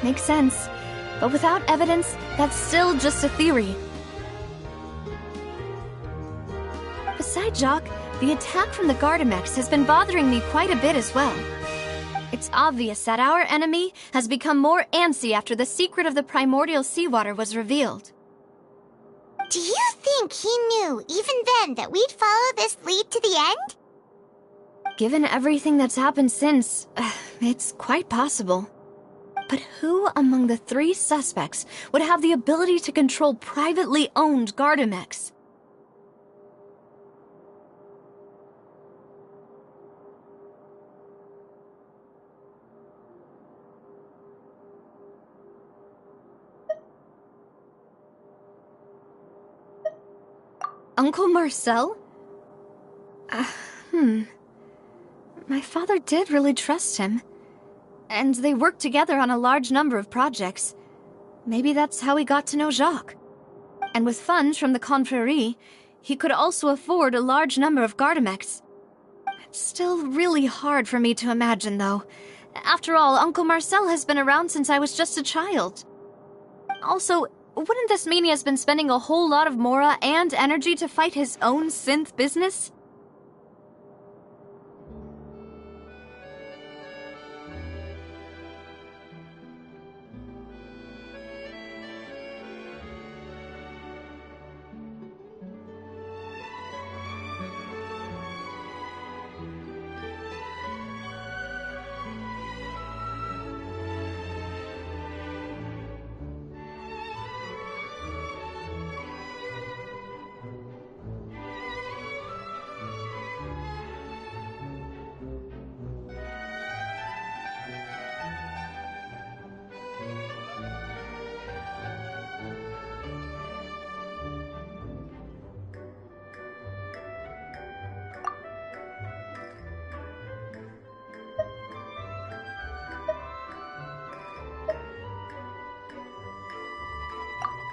Makes sense. But without evidence, that's still just a theory. Besides Jacques, the attack from the Gardamex has been bothering me quite a bit as well. It's obvious that our enemy has become more antsy after the secret of the primordial seawater was revealed. Do you think he knew, even then, that we'd follow this lead to the end? Given everything that's happened since, it's quite possible. But who among the three suspects would have the ability to control privately owned Gardamex? Uncle Marcel? My father did really trust him. And they worked together on a large number of projects. Maybe that's how he got to know Jacques. And with funds from the Confrérie, he could also afford a large number of Gardamex. It's still really hard for me to imagine, though. After all, Uncle Marcel has been around since I was just a child. Also, wouldn't this mean he has been spending a whole lot of mora and energy to fight his own synth business?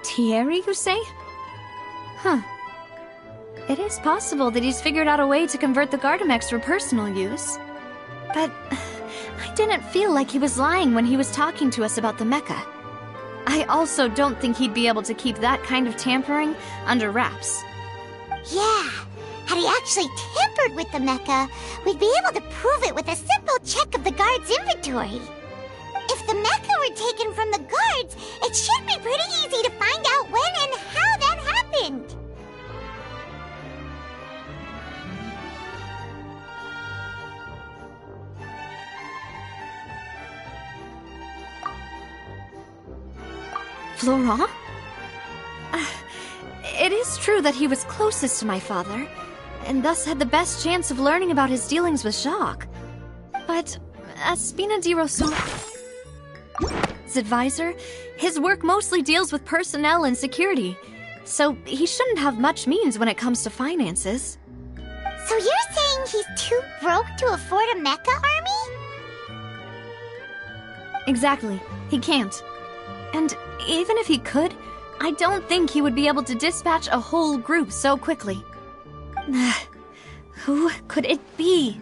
Thierry, you say? Huh. It is possible that he's figured out a way to convert the Gardamex for personal use. But I didn't feel like he was lying when he was talking to us about the mecha. I also don't think he'd be able to keep that kind of tampering under wraps. Yeah, had he actually tampered with the mecha, we'd be able to prove it with a simple check of the guard's inventory. If the mecha were taken from the guards, it should be pretty easy to find out when and how that happened. Florent? It is true that he was closest to my father, and thus had the best chance of learning about his dealings with Jacques. But as Spina di Rosula's advisor, his work mostly deals with personnel and security, so he shouldn't have much means when it comes to finances. So you're saying he's too broke to afford a mecha army? Exactly. He can't. And even if he could, I don't think he would be able to dispatch a whole group so quickly. Who could it be?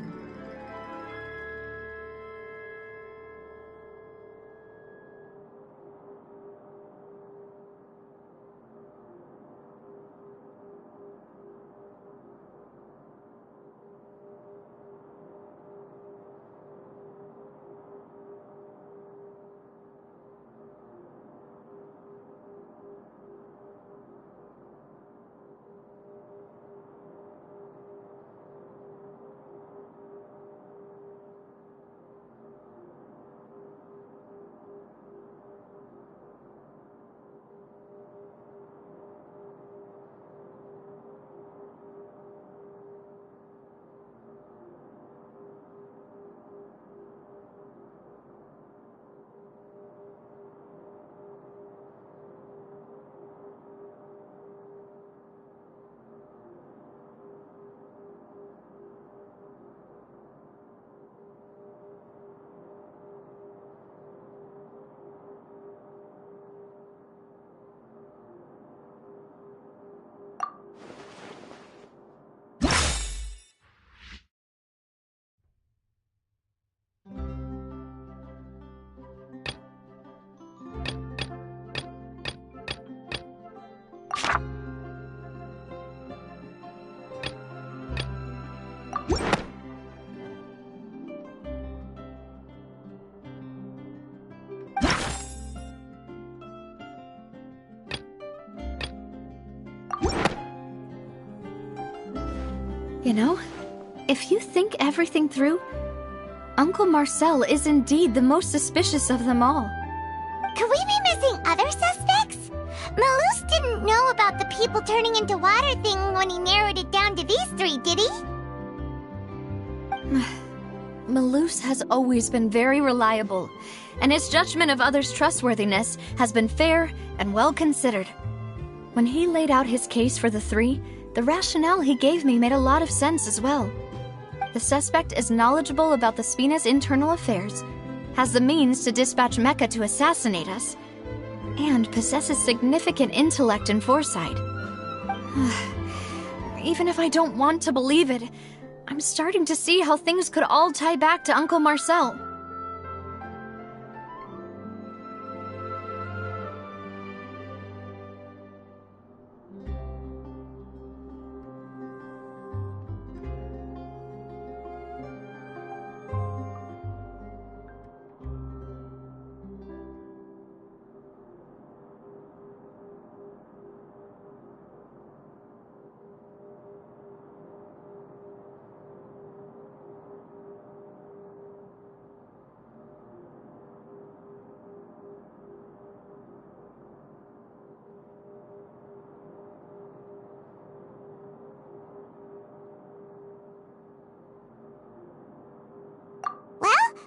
You know, if you think everything through, Uncle Marcel is indeed the most suspicious of them all. Could we be missing other suspects? Malus didn't know about the people turning into water thing when he narrowed it down to these three, did he? Malus has always been very reliable, and his judgment of others' trustworthiness has been fair and well considered. When he laid out his case for the three, the rationale he gave me made a lot of sense as well. The suspect is knowledgeable about the Spina's internal affairs, has the means to dispatch Mecha to assassinate us, and possesses significant intellect and foresight. Even if I don't want to believe it, I'm starting to see how things could all tie back to Uncle Marcel.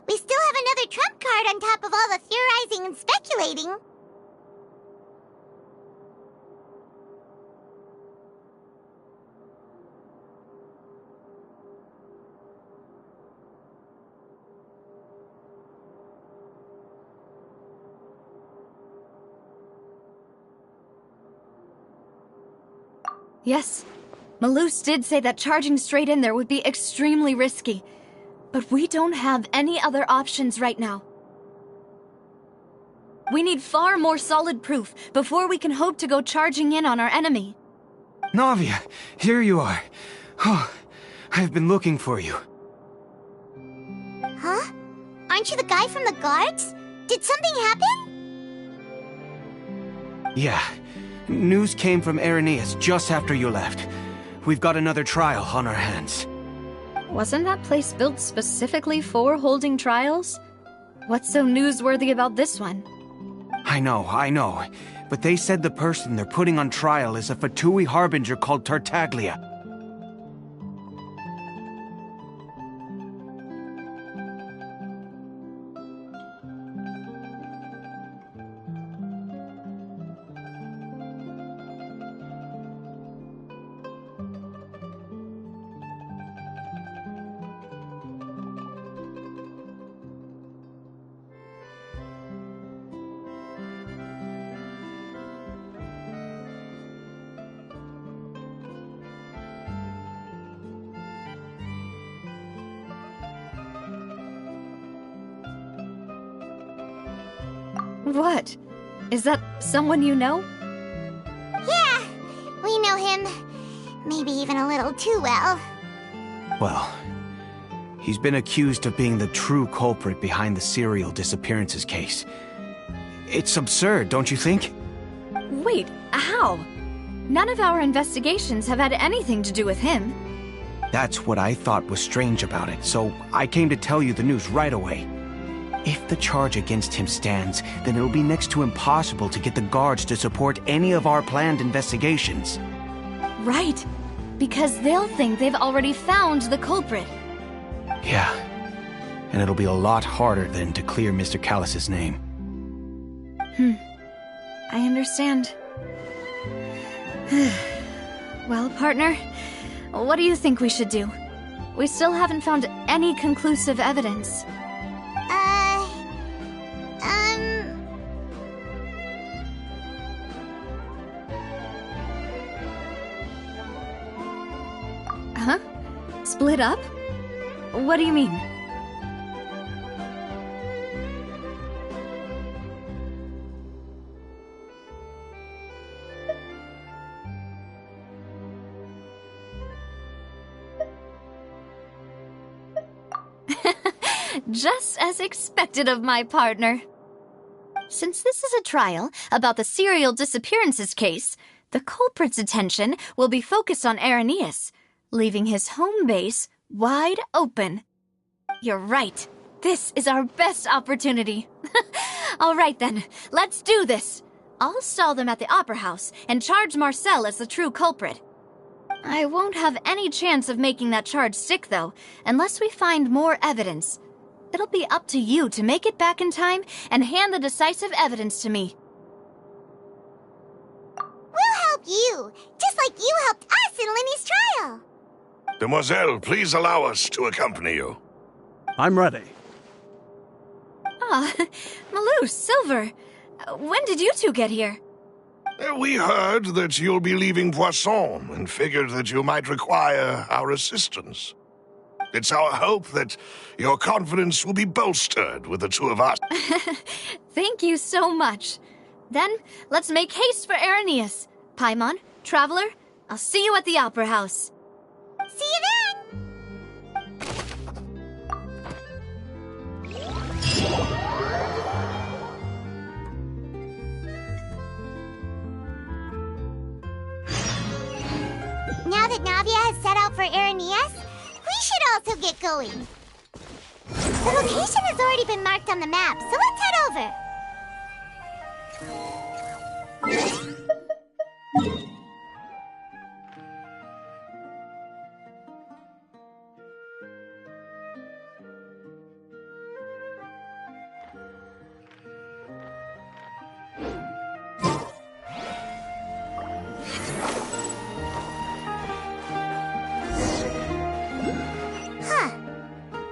We still have another trump card on top of all the theorizing and speculating. Yes, Malus did say that charging straight in there would be extremely risky. But we don't have any other options right now. We need far more solid proof before we can hope to go charging in on our enemy. Navia, here you are. Oh, I've been looking for you. Huh? Aren't you the guy from the guards? Did something happen? Yeah. News came from Irenaeus just after you left. We've got another trial on our hands. Wasn't that place built specifically for holding trials? What's so newsworthy about this one? I know. But they said the person they're putting on trial is a Fatui harbinger called Tartaglia. What? Is that someone you know? Yeah, we know him. Maybe even a little too well. Well, he's been accused of being the true culprit behind the serial disappearances case. It's absurd, don't you think? Wait, how? None of our investigations have had anything to do with him. That's what I thought was strange about it, so I came to tell you the news right away. If the charge against him stands, then it'll be next to impossible to get the guards to support any of our planned investigations. Right, because they'll think they've already found the culprit. Yeah, and it'll be a lot harder then to clear Mr. Callus's name. I understand. Well, partner, what do you think we should do? We still haven't found any conclusive evidence. Huh? Split up? What do you mean? Just as expected of my partner. Since this is a trial about the serial disappearances case, the culprit's attention will be focused on Irenaeus, leaving his home base wide open. You're right. This is our best opportunity. All right then, let's do this. I'll stall them at the Opera House and charge Marcel as the true culprit. I won't have any chance of making that charge stick, though, unless we find more evidence. It'll be up to you to make it back in time and hand the decisive evidence to me. We'll help you, just like you helped us in Linny's trial. Demoiselle, please allow us to accompany you. I'm ready. Ah, Malus, Silver. When did you two get here? We heard that you'll be leaving Poisson and figured that you might require our assistance. It's our hope that your confidence will be bolstered with the two of us. Thank you so much. Then, let's make haste for Irenaeus. Paimon, Traveler, I'll see you at the Opera House. See you then! Now that Navia has set out for Irenaeus, we should also get going. The location has already been marked on the map, so let's head over.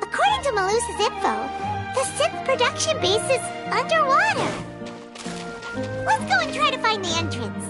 According to Malusa's info, the synth production base is underwater. Let's go and try to find the entrance.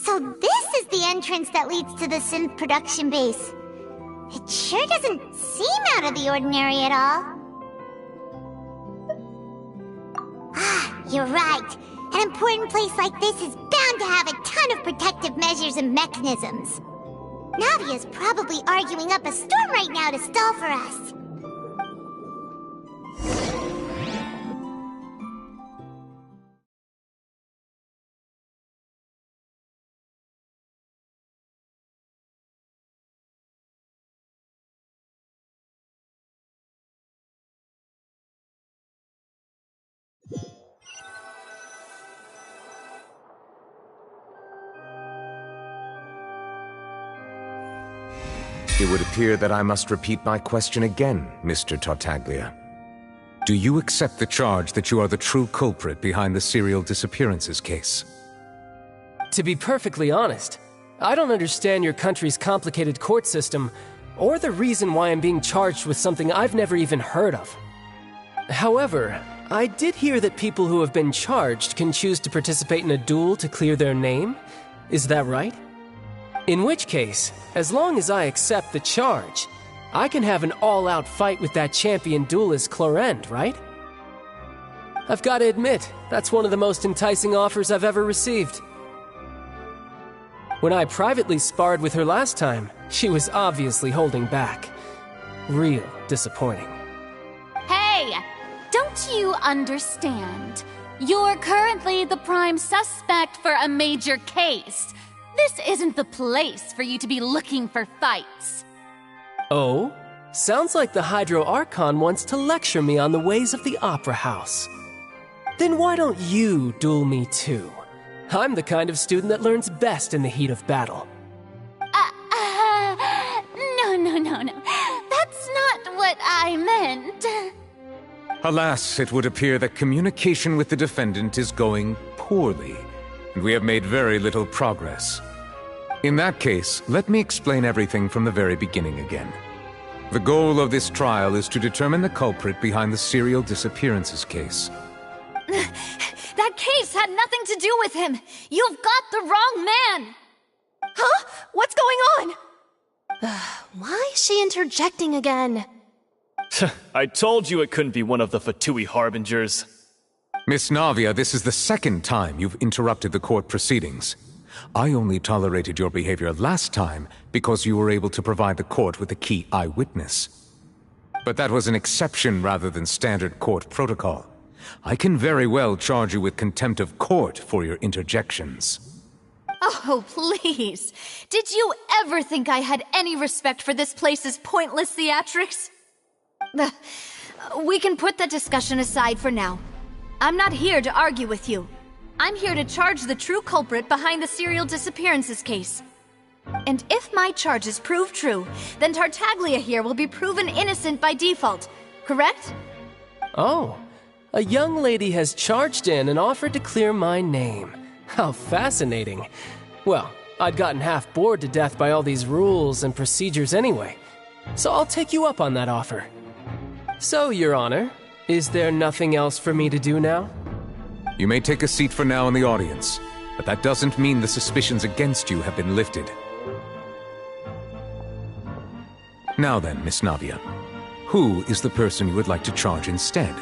So this is the entrance that leads to the synth production base. It sure doesn't seem out of the ordinary at all. Ah, you're right. An important place like this is bound to have a ton of protective measures and mechanisms. Navia's probably arguing up a storm right now to stall for us. It would appear that I must repeat my question again, Mr. Tartaglia. Do you accept the charge that you are the true culprit behind the serial disappearances case? To be perfectly honest, I don't understand your country's complicated court system, or the reason why I'm being charged with something I've never even heard of. However, I did hear that people who have been charged can choose to participate in a duel to clear their name. Is that right? In which case, as long as I accept the charge, I can have an all-out fight with that champion duelist Clorend, right? I've got to admit, that's one of the most enticing offers I've ever received. When I privately sparred with her last time, she was obviously holding back. Real disappointing. Hey! Don't you understand? You're currently the prime suspect for a major case. This isn't the place for you to be looking for fights. Oh? Sounds like the Hydro Archon wants to lecture me on the ways of the Opera House. Then why don't you duel me too? I'm the kind of student that learns best in the heat of battle. No. That's not what I meant. Alas, it would appear that communication with the defendant is going poorly, and we have made very little progress. In that case, let me explain everything from the very beginning again. The goal of this trial is to determine the culprit behind the serial disappearances case. That case had nothing to do with him. You've got the wrong man. Huh? What's going on? Why is she interjecting again? I told you it couldn't be one of the Fatui Harbingers. Miss Navia, this is the second time you've interrupted the court proceedings. I only tolerated your behavior last time because you were able to provide the court with a key eyewitness. But that was an exception rather than standard court protocol. I can very well charge you with contempt of court for your interjections. Oh, please. Did you ever think I had any respect for this place's pointless theatrics? We can put that discussion aside for now. I'm not here to argue with you. I'm here to charge the true culprit behind the serial disappearances case. And if my charges prove true, then Tartaglia here will be proven innocent by default, correct? Oh, a young lady has charged in and offered to clear my name. How fascinating. Well, I'd gotten half bored to death by all these rules and procedures anyway, so I'll take you up on that offer. So, Your Honor, is there nothing else for me to do now? You may take a seat for now in the audience, but that doesn't mean the suspicions against you have been lifted. Now then, Miss Navia, who is the person you would like to charge instead?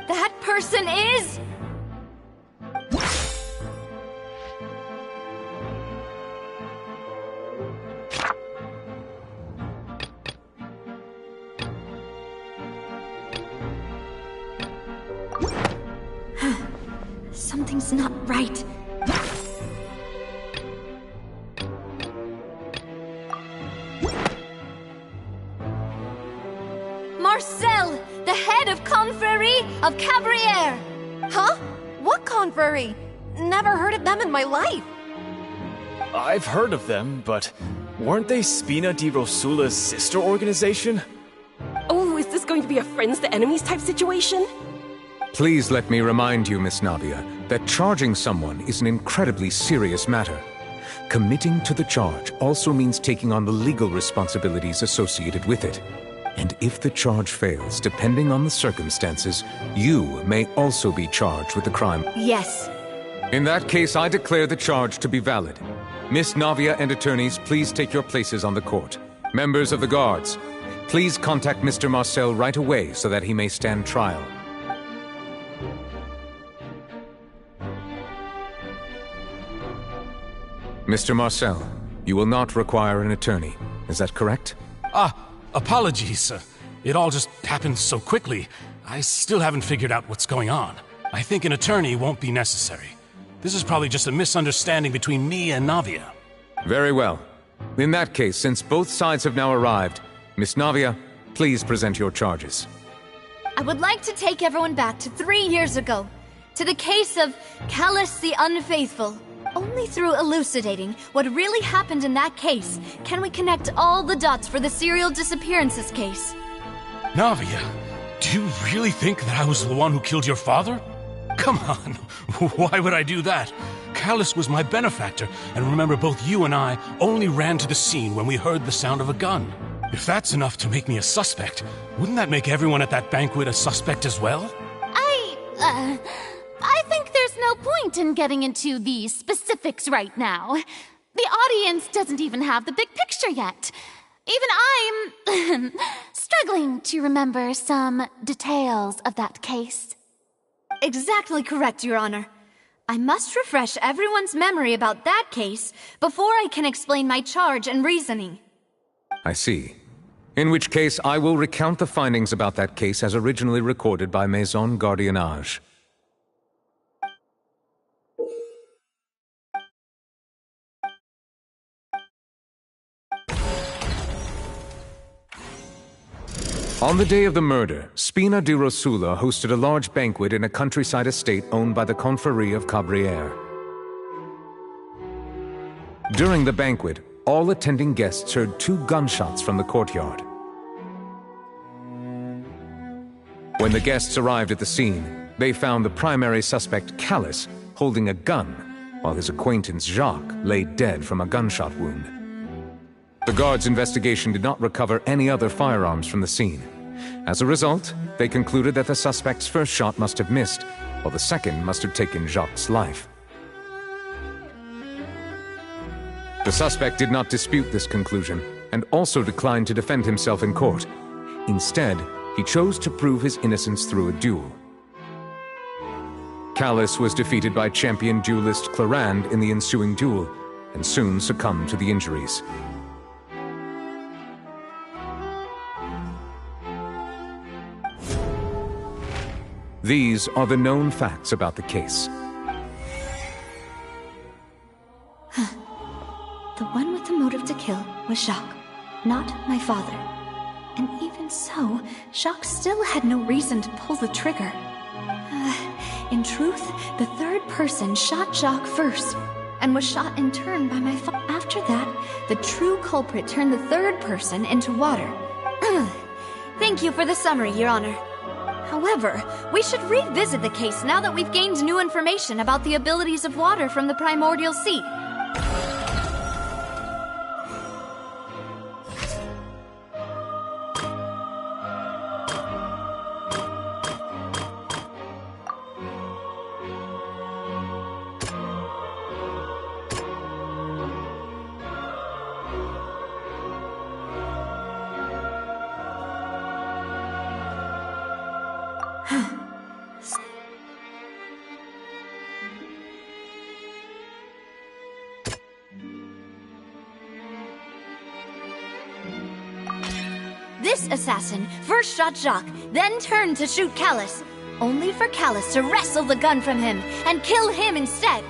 That person is... Something's not right. Marcel, the head of Confrérie of Cabrières! Huh? What confrérie? Never heard of them in my life. I've heard of them, but weren't they Spina di Rosula's sister organization? Oh, is this going to be a friends to enemies type situation? Please let me remind you, Miss Navia, that charging someone is an incredibly serious matter. Committing to the charge also means taking on the legal responsibilities associated with it. And if the charge fails, depending on the circumstances, you may also be charged with the crime. Yes. In that case, I declare the charge to be valid. Miss Navia and attorneys, please take your places on the court. Members of the guards, please contact Mr. Marcel right away so that he may stand trial. Mr. Marcel, you will not require an attorney. Is that correct? Apologies. It all just happened so quickly. I still haven't figured out what's going on. I think an attorney won't be necessary. This is probably just a misunderstanding between me and Navia. Very well. In that case, since both sides have now arrived, Miss Navia, please present your charges. I would like to take everyone back to 3 years ago, to the case of Callus the Unfaithful. Only through elucidating what really happened in that case can we connect all the dots for the serial disappearances case. Navia, do you really think that I was the one who killed your father? Come on, why would I do that? Callus was my benefactor, and remember both you and I only ran to the scene when we heard the sound of a gun. If that's enough to make me a suspect, wouldn't that make everyone at that banquet a suspect as well? I think there's no point in getting into the specifics right now. The audience doesn't even have the big picture yet. Even I'm struggling to remember some details of that case. Exactly correct, Your Honor. I must refresh everyone's memory about that case before I can explain my charge and reasoning. I see. In which case, I will recount the findings about that case as originally recorded by Maison Gardiennage. On the day of the murder, Spina di Rosula hosted a large banquet in a countryside estate owned by the Confrérie of Cabrières. During the banquet, all attending guests heard 2 gunshots from the courtyard. When the guests arrived at the scene, they found the primary suspect, Callus, holding a gun, while his acquaintance, Jacques, lay dead from a gunshot wound. The guards' investigation did not recover any other firearms from the scene. As a result, they concluded that the suspect's first shot must have missed, while the second must have taken Jacques' life. The suspect did not dispute this conclusion, and also declined to defend himself in court. Instead, he chose to prove his innocence through a duel. Callus was defeated by champion duelist Clarand in the ensuing duel, and soon succumbed to the injuries. These are the known facts about the case. The one with the motive to kill was Jacques, not my father. And even so, Jacques still had no reason to pull the trigger. In truth, the third person shot Jacques first, and was shot in turn by my father. After that, the true culprit turned the third person into water. Thank you for the summary, Your Honor. However, we should revisit the case now that we've gained new information about the abilities of water from the primordial sea. This assassin first shot Jacques, then turned to shoot Callus, only for Callus to wrestle the gun from him and kill him instead.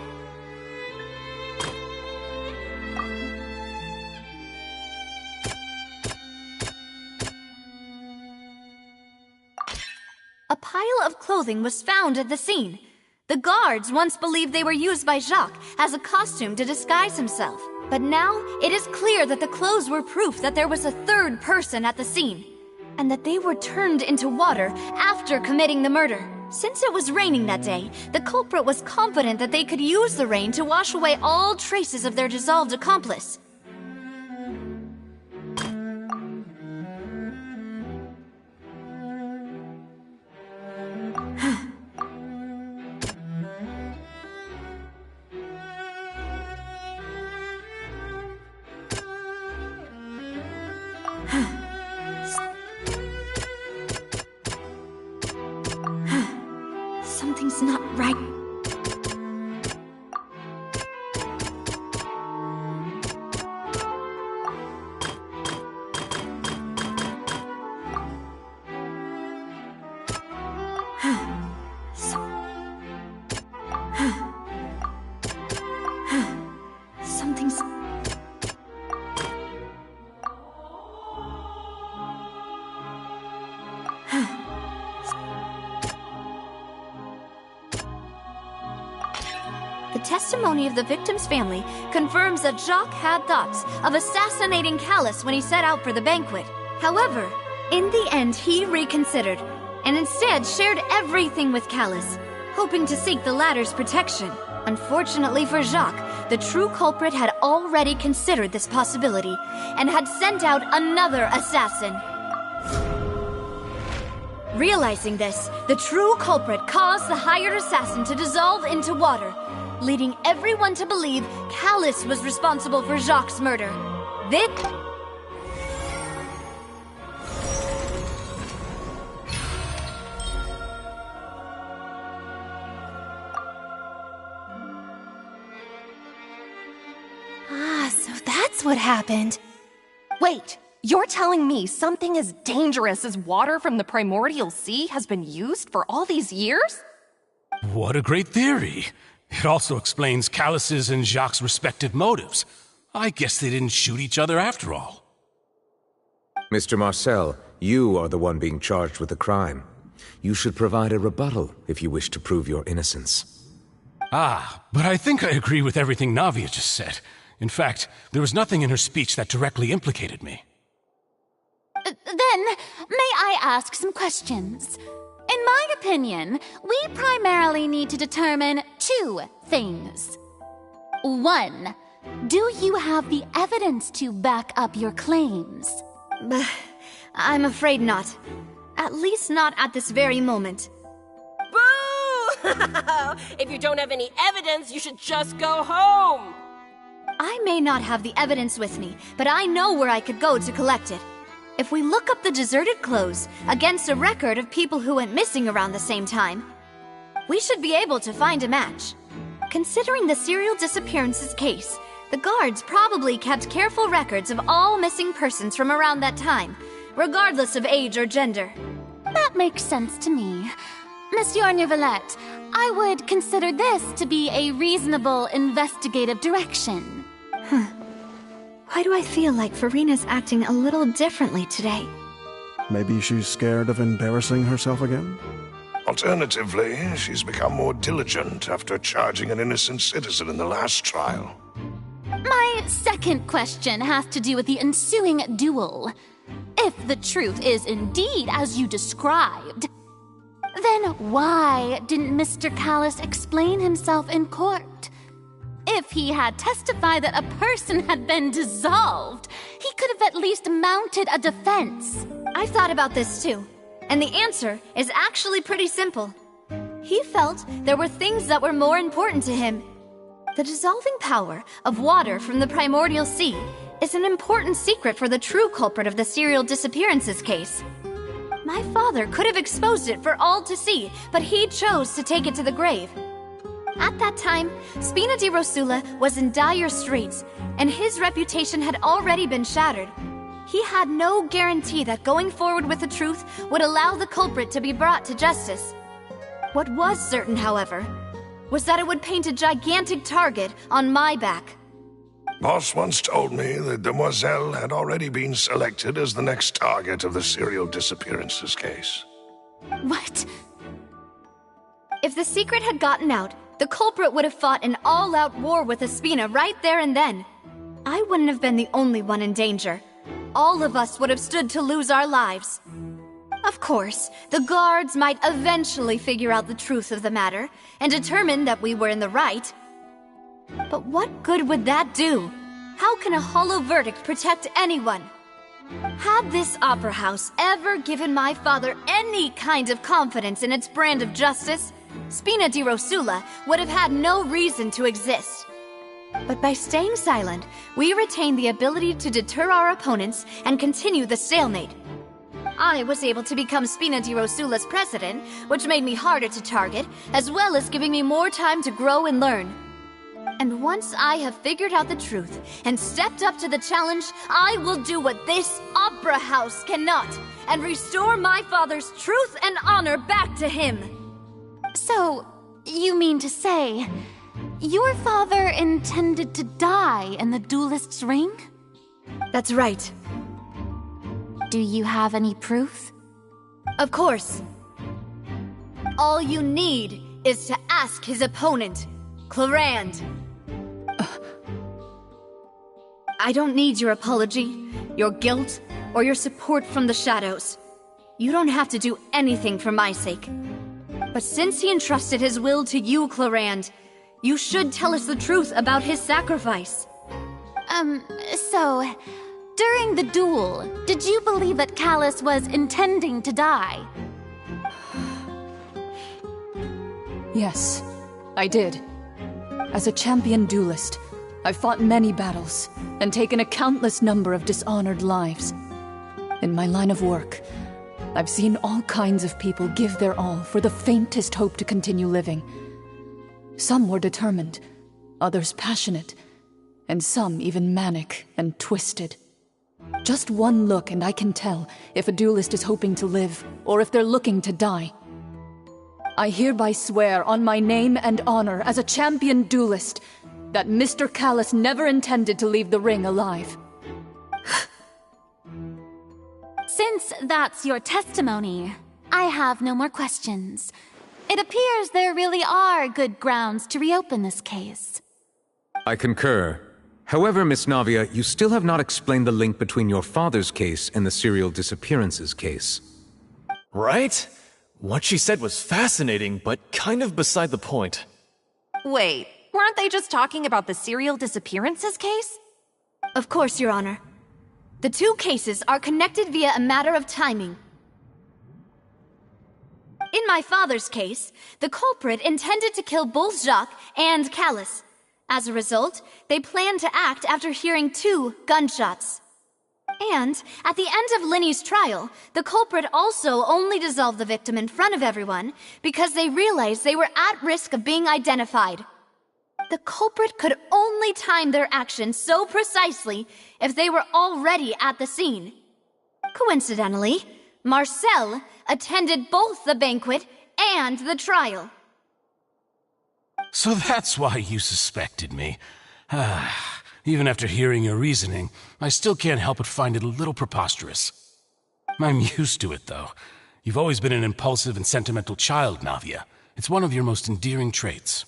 A pile of clothing was found at the scene. The guards once believed they were used by Jacques as a costume to disguise himself. But now, it is clear that the clothes were proof that there was a third person at the scene, and that they were turned into water after committing the murder. Since it was raining that day, the culprit was confident that they could use the rain to wash away all traces of their dissolved accomplice. testimony of the victim's family confirms that Jacques had thoughts of assassinating Callus when he set out for the banquet. However, in the end, he reconsidered and instead shared everything with Callus, hoping to seek the latter's protection. Unfortunately for Jacques, the true culprit had already considered this possibility and had sent out another assassin. Realizing this, the true culprit caused the hired assassin to dissolve into water, leading everyone to believe Callus was responsible for Jacques' murder. So that's what happened. Wait, you're telling me something as dangerous as water from the primordial sea has been used for all these years? What a great theory. It also explains Callus's and Jacques' respective motives. I guess they didn't shoot each other after all. Mr. Marcel, you are the one being charged with the crime. You should provide a rebuttal if you wish to prove your innocence. But I think I agree with everything Navia just said. In fact, there was nothing in her speech that directly implicated me. Then, may I ask some questions? In my opinion, we primarily need to determine two things. One, do you have the evidence to back up your claims? I'm afraid not. At least not at this very moment. Boo! If you don't have any evidence, you should just go home! I may not have the evidence with me, but I know where I could go to collect it. If we look up the deserted clothes against a record of people who went missing around the same time, we should be able to find a match. Considering the serial disappearances case, the guards probably kept careful records of all missing persons from around that time, regardless of age or gender. That makes sense to me. Monsieur Neuvillette, I would consider this to be a reasonable investigative direction. Why do I feel like Farina's acting a little differently today? Maybe she's scared of embarrassing herself again? Alternatively, she's become more diligent after charging an innocent citizen in the last trial. My second question has to do with the ensuing duel. If the truth is indeed as you described, then why didn't Mr. Callus explain himself in court? If he had testified that a person had been dissolved, he could have at least mounted a defense. I've thought about this too, and the answer is actually pretty simple. He felt there were things that were more important to him. The dissolving power of water from the primordial sea is an important secret for the true culprit of the serial disappearances case. My father could have exposed it for all to see, but he chose to take it to the grave. At that time, Spina di Rosula was in dire straits, and his reputation had already been shattered. He had no guarantee that going forward with the truth would allow the culprit to be brought to justice. What was certain, however, was that it would paint a gigantic target on my back. Boss once told me that Demoiselle had already been selected as the next target of the serial disappearances case. What? If the secret had gotten out, the culprit would have fought an all-out war with Espina right there and then. I wouldn't have been the only one in danger. All of us would have stood to lose our lives. Of course, the guards might eventually figure out the truth of the matter and determine that we were in the right. But what good would that do? How can a hollow verdict protect anyone? Had this opera house ever given my father any kind of confidence in its brand of justice, Spina di Rosula would have had no reason to exist. But by staying silent, we retain the ability to deter our opponents and continue the stalemate. I was able to become Spina di Rosula's president, which made me harder to target, as well as giving me more time to grow and learn. And once I have figured out the truth and stepped up to the challenge, I will do what this opera house cannot, and restore my father's truth and honor back to him. So, you mean to say, your father intended to die in the duelist's ring? That's right. Do you have any proof? Of course. All you need is to ask his opponent. Clarand! I don't need your apology, your guilt, or your support from the shadows. You don't have to do anything for my sake. But since he entrusted his will to you, Clarand, you should tell us the truth about his sacrifice. So, during the duel, did you believe that Callus was intending to die? Yes, I did. As a champion duelist, I've fought many battles and taken a countless number of dishonored lives. In my line of work, I've seen all kinds of people give their all for the faintest hope to continue living. Some were determined, others passionate, and some even manic and twisted. Just one look and I can tell if a duelist is hoping to live or if they're looking to die. I hereby swear on my name and honor as a champion duelist that Mr. Callus never intended to leave the ring alive. Since that's your testimony, I have no more questions. It appears there really are good grounds to reopen this case. I concur. However, Miss Navia, you still have not explained the link between your father's case and the serial disappearances case. Right? What she said was fascinating, but kind of beside the point. Wait, weren't they just talking about the serial disappearances case? Of course, Your Honor. The two cases are connected via a matter of timing. In my father's case, the culprit intended to kill both Jacques and Callus. As a result, they planned to act after hearing 2 gunshots. And, at the end of Linny's trial, the culprit also only dissolved the victim in front of everyone because they realized they were at risk of being identified. The culprit could only time their actions so precisely if they were already at the scene. Coincidentally, Marcel attended both the banquet and the trial. So that's why you suspected me. Even after hearing your reasoning, I still can't help but find it a little preposterous. I'm used to it, though. You've always been an impulsive and sentimental child, Navia. It's one of your most endearing traits.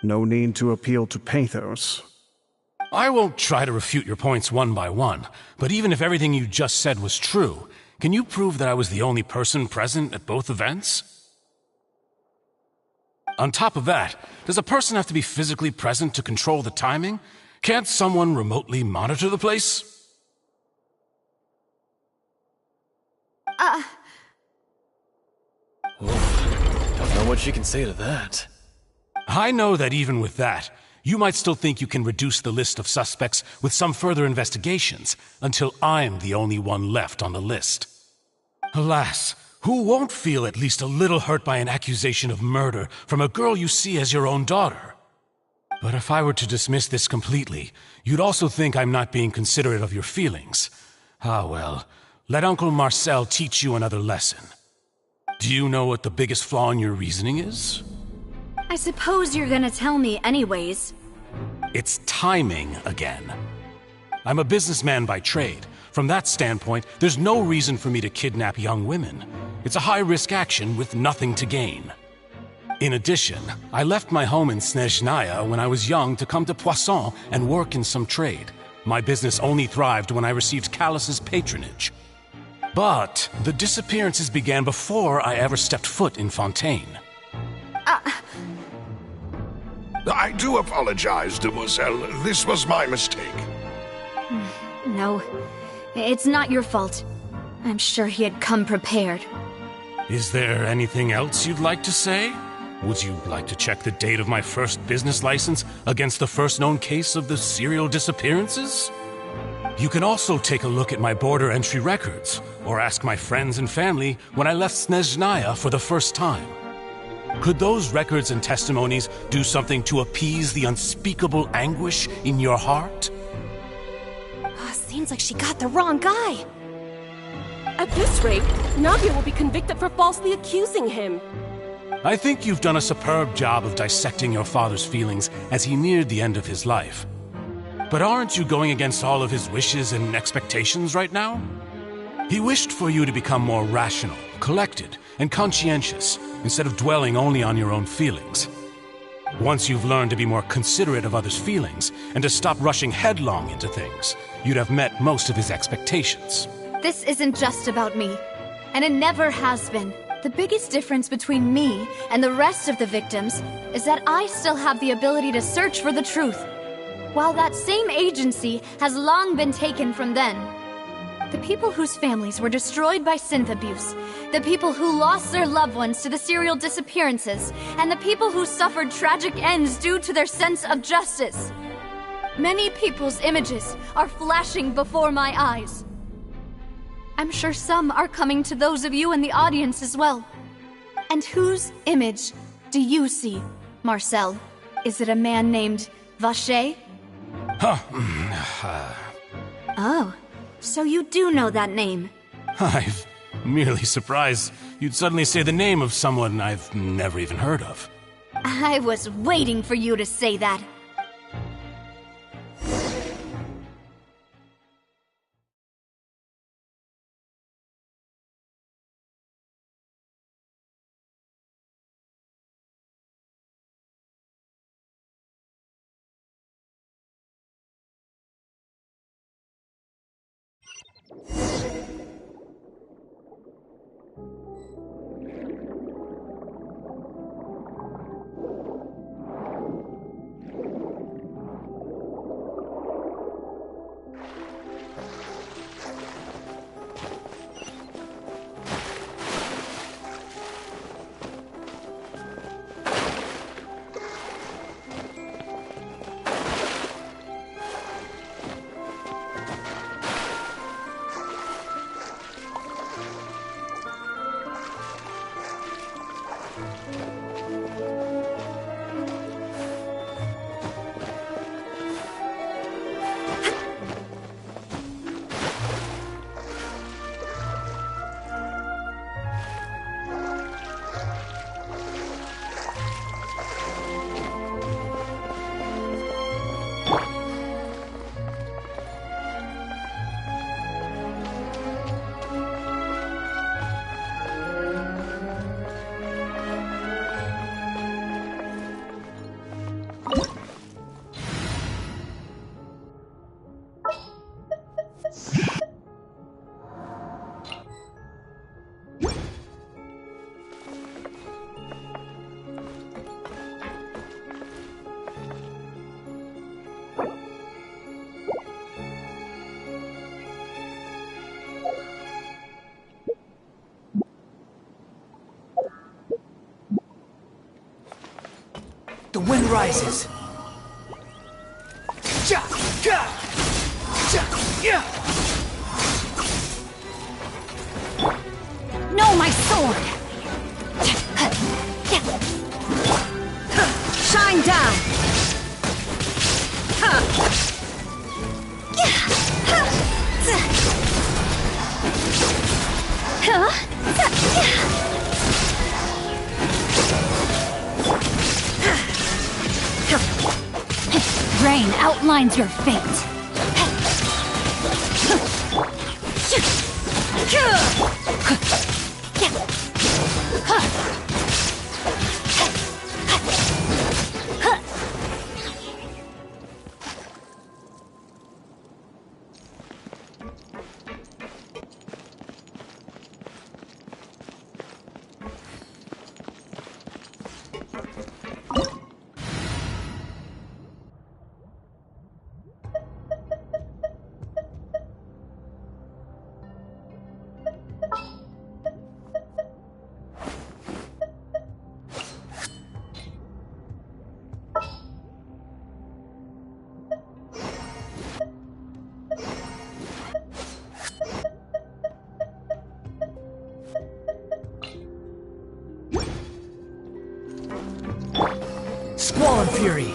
No need to appeal to pathos. I won't try to refute your points one by one, but even if everything you just said was true, can you prove that I was the only person present at both events? On top of that, does a person have to be physically present to control the timing? Can't someone remotely monitor the place? Don't know what she can say to that. I know that even with that, you might still think you can reduce the list of suspects with some further investigations until I'm the only one left on the list. Alas, who won't feel at least a little hurt by an accusation of murder from a girl you see as your own daughter? But if I were to dismiss this completely, you'd also think I'm not being considerate of your feelings. Ah well, let Uncle Marcel teach you another lesson. Do you know what the biggest flaw in your reasoning is? I suppose you're gonna tell me anyways. It's timing again. I'm a businessman by trade. From that standpoint, there's no reason for me to kidnap young women. It's a high-risk action with nothing to gain. In addition, I left my home in Snezhnaya when I was young to come to Poisson and work in some trade. My business only thrived when I received Callus's patronage. But the disappearances began before I ever stepped foot in Fontaine. I do apologize, demoiselle. This was my mistake. No, it's not your fault. I'm sure he had come prepared. Is there anything else you'd like to say? Would you like to check the date of my first business license against the first known case of the serial disappearances? You can also take a look at my border entry records, or ask my friends and family when I left Snezhnaya for the first time. Could those records and testimonies do something to appease the unspeakable anguish in your heart? Seems like she got the wrong guy. At this rate, Navia will be convicted for falsely accusing him. I think you've done a superb job of dissecting your father's feelings as he neared the end of his life. But aren't you going against all of his wishes and expectations right now? He wished for you to become more rational, collected, and conscientious, instead of dwelling only on your own feelings. Once you've learned to be more considerate of others' feelings, and to stop rushing headlong into things, you'd have met most of his expectations. This isn't just about me, and it never has been. The biggest difference between me and the rest of the victims is that I still have the ability to search for the truth, while that same agency has long been taken from them. The people whose families were destroyed by synth abuse, the people who lost their loved ones to the serial disappearances, and the people who suffered tragic ends due to their sense of justice. Many people's images are flashing before my eyes. I'm sure some are coming to those of you in the audience as well. And whose image do you see, Marcel? Is it a man named Vacher? Oh, so you do know that name. I'm merely surprised you'd suddenly say the name of someone I've never even heard of. I was waiting for you to say that. The wind rises. No, my sword! Shine down! Rain outlines your fate. Squall and Fury!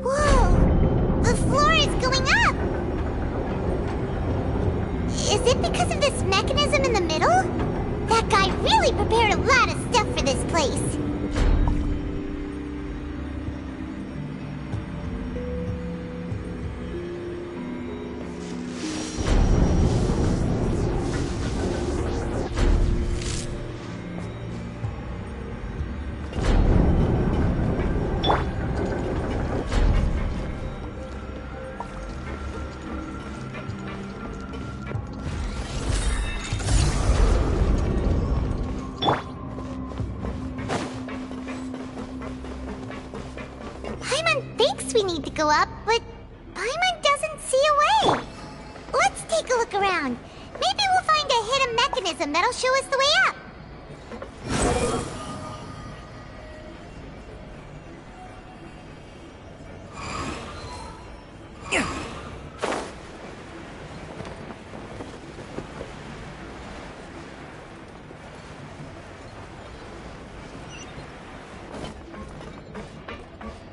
Whoa! The floor is going up! Is it because of this mechanism in the middle? That guy really prepared a lot of stuff for this place. go up, but Paimon doesn't see a way. Let's take a look around. Maybe we'll find a hidden mechanism that'll show us the way up.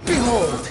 Behold!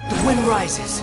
The wind rises.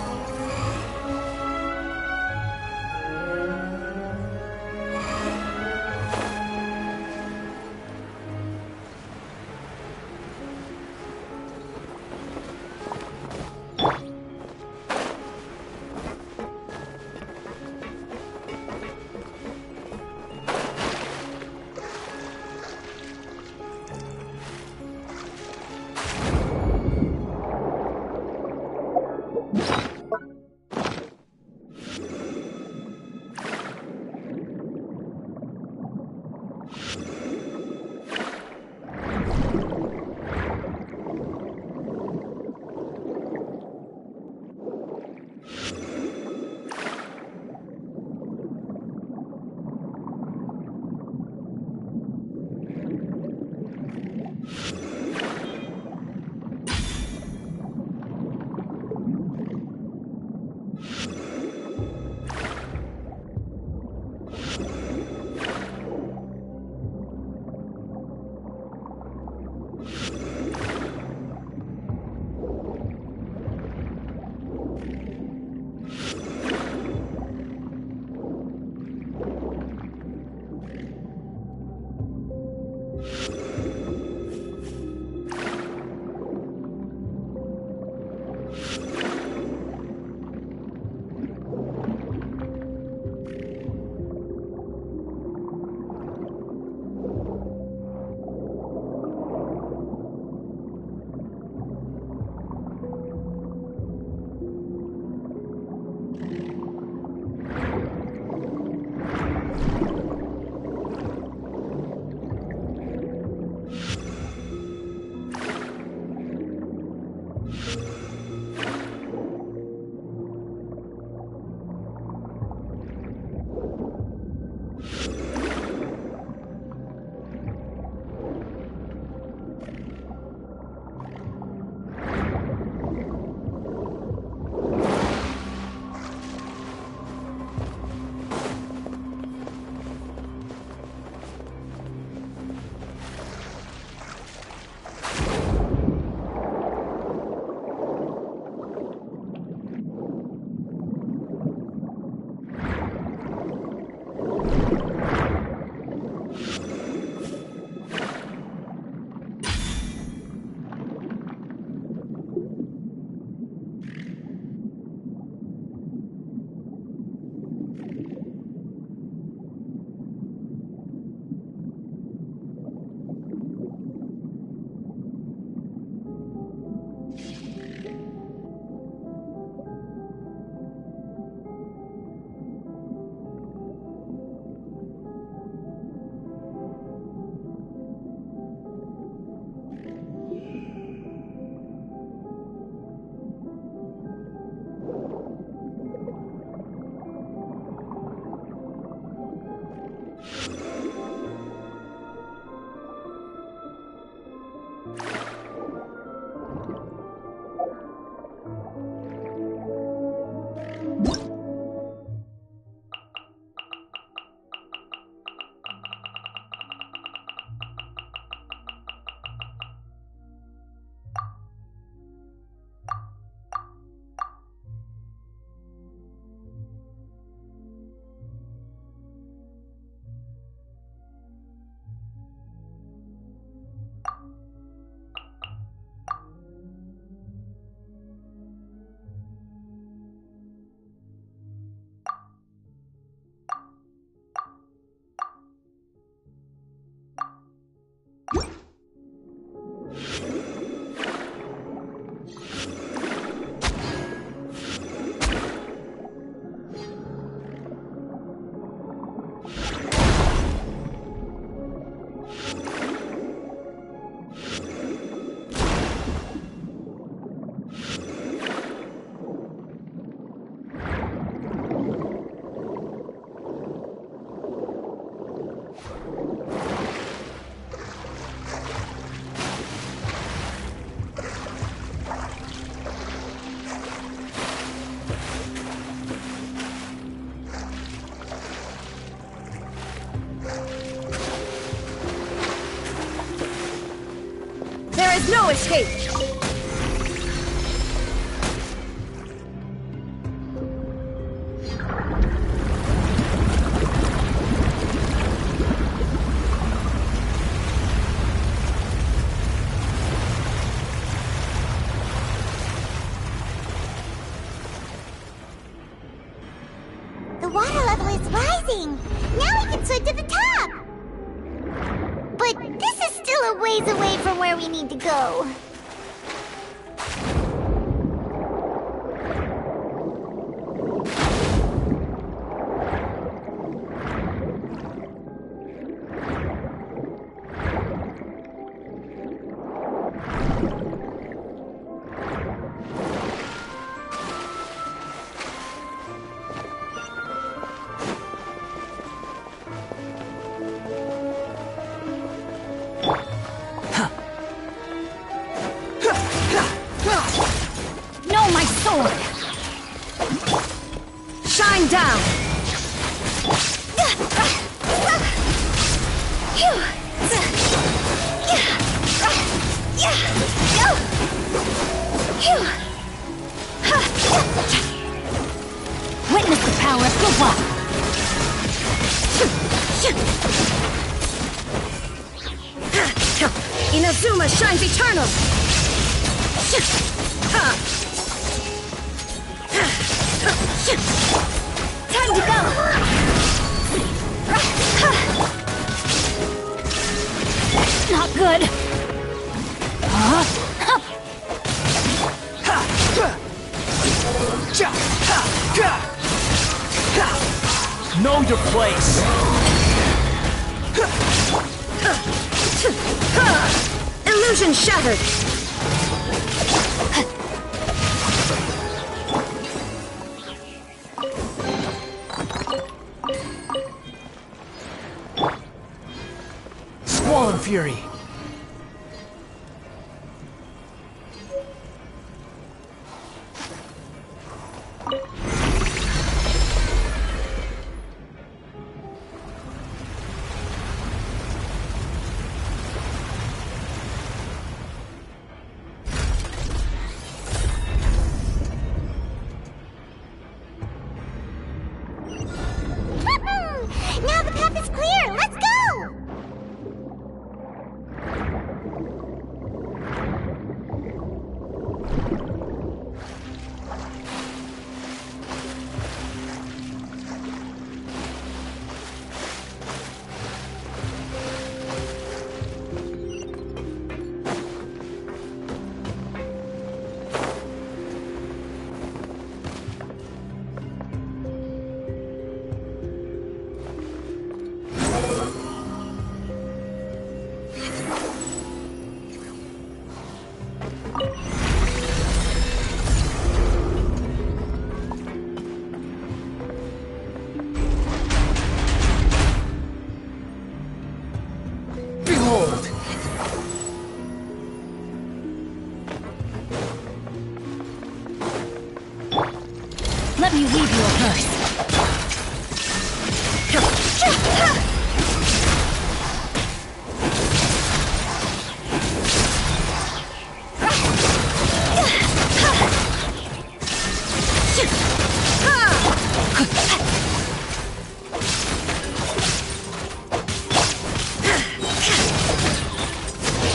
There is no escape! The water level is rising! Now we can swim to the top! But this is still a ways away from where we need to go. No, my sword! Shine down! Witness the power of Gova! Inazuma shines eternal! Time to go! Not good! Know your place! Illusion shattered! Squall Fury! Now the path is clear! Let's go! Behold! Let me leave you a verse.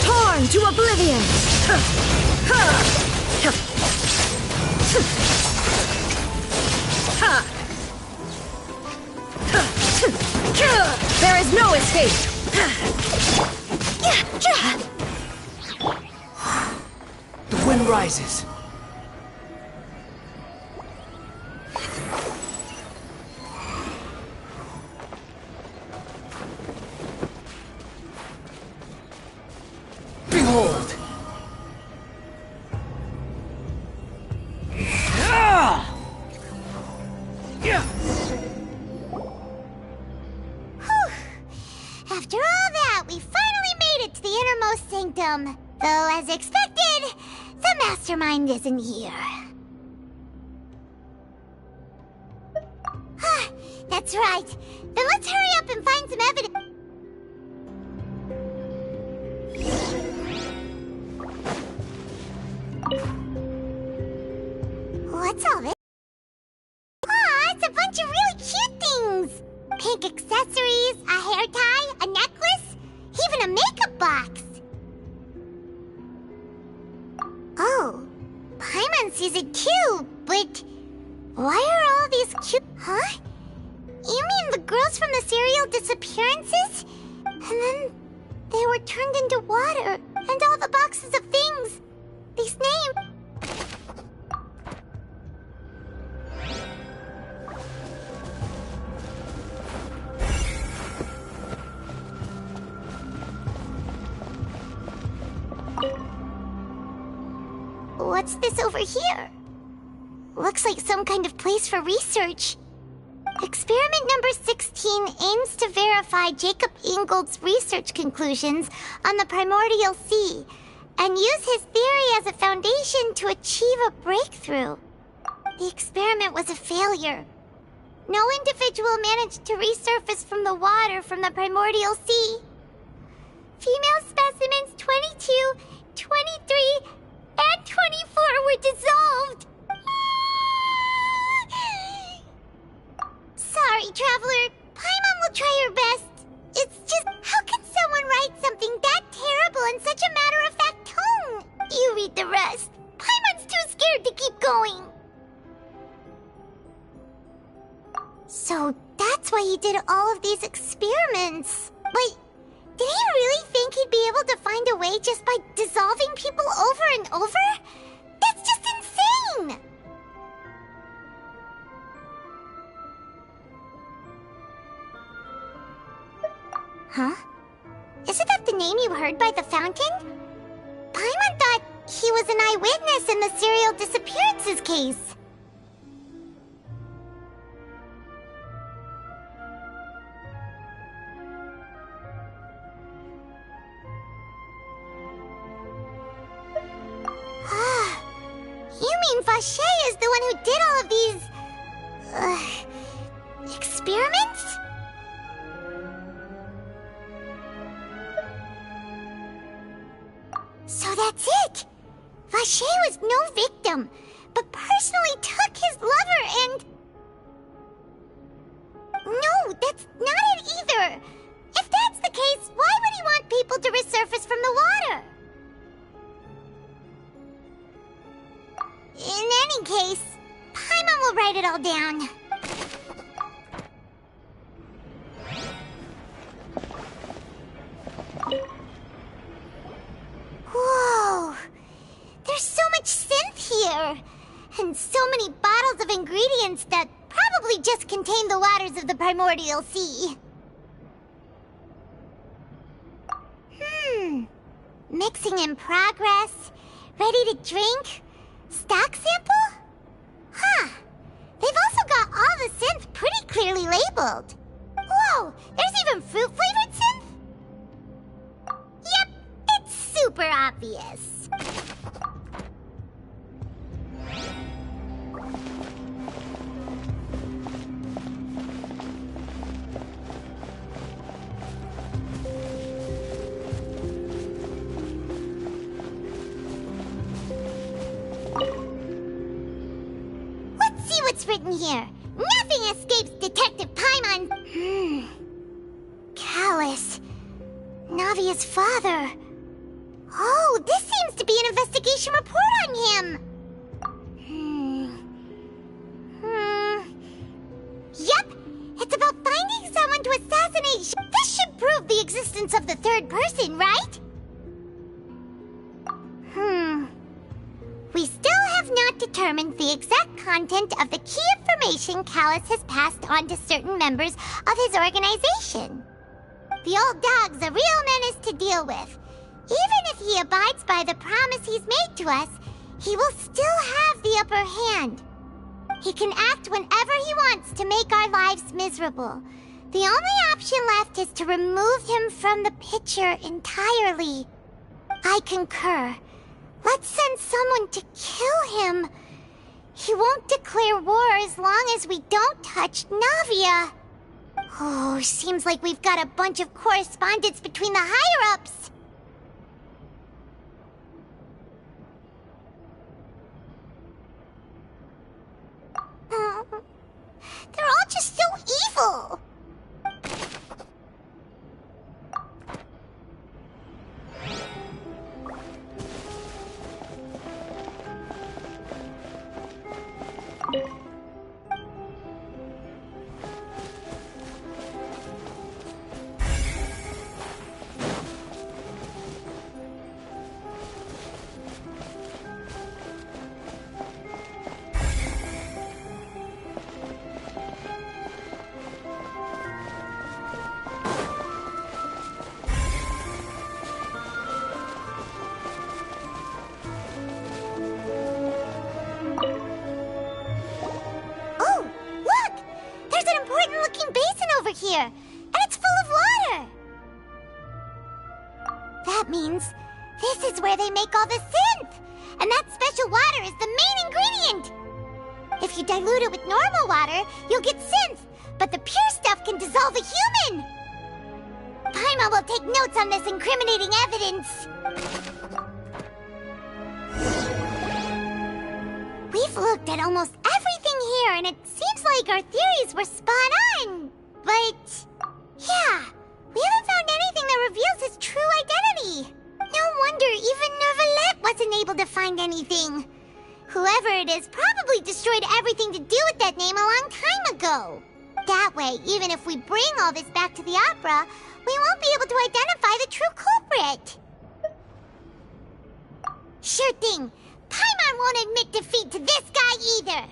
Torn to oblivion! There is no escape! The wind rises. Behold! After all that, we finally made it to the innermost sanctum. Though, as expected, the mastermind isn't here. That's right. Then let's hurry up and find some evidence. bunch of really cute things. Pink accessories, a hair tie, a necklace, even a makeup box. Oh, Paimon sees it too, but why are all these cute... Huh? You mean the girls from the serial disappearances? And then they were turned into water, and all the boxes of things. These names... What's this over here? Looks like some kind of place for research. Experiment number 16 aims to verify Jacob Ingold's research conclusions on the primordial sea and use his theory as a foundation to achieve a breakthrough. The experiment was a failure. No individual managed to resurface from the water from the primordial sea. Female specimens 22, 23, and 24 were dissolved. Sorry, Traveler. Paimon will try her best. It's just, how can someone write something that terrible in such a matter-of-fact tone? You read the rest. Paimon's too scared to keep going. So that's why he did all of these experiments. But did he really think he'd be able to find a way just by dissolving people over and over? That's just insane! Huh? Isn't that the name you heard by the fountain? Paimon thought he was an eyewitness in the serial disappearances case. You mean Vache is the one who did all of these... experiments? So that's it! Vache was no victim, but personally took his lover and... No, that's not it either! If that's the case, why would he want people to resurface from the water? In any case, Paimon will write it all down. Whoa! There's so much synth here! And so many bottles of ingredients that probably just contain the waters of the primordial sea. Mixing in progress. Ready to drink? Stock sample? Huh. They've also got all the synth pretty clearly labeled. Whoa! There's even fruit-flavored synth? Yep, it's super obvious. Let's see what's written here. Nothing escapes Detective Paimon. Callus. Navia's father. Oh, this seems to be an investigation report on him. Yep, it's about finding someone to assassinate. This should prove the existence of the third person, right? We still have not determined the exact content of the key information Callus has passed on to certain members of his organization. The old dog's a real menace to deal with. Even if he abides by the promise he's made to us, he will still have the upper hand. He can act whenever he wants to make our lives miserable. The only option left is to remove him from the picture entirely. I concur. Let's send someone to kill him. He won't declare war as long as we don't touch Navia. Oh, seems like we've got a bunch of correspondence between the higher-ups. They're all This is where they make all the synth! And that special water is the main ingredient! If you dilute it with normal water, you'll get synth, but the pure stuff can dissolve a human! Paimon will take notes on this incriminating evidence. We've looked at almost everything here, and it seems like our theories were spot on. But, yeah, we haven't found anything that reveals his true identity. No wonder even Neuvillette wasn't able to find anything. Whoever it is probably destroyed everything to do with that name a long time ago. That way, even if we bring all this back to the opera, we won't be able to identify the true culprit. Sure thing. Paimon won't admit defeat to this guy either.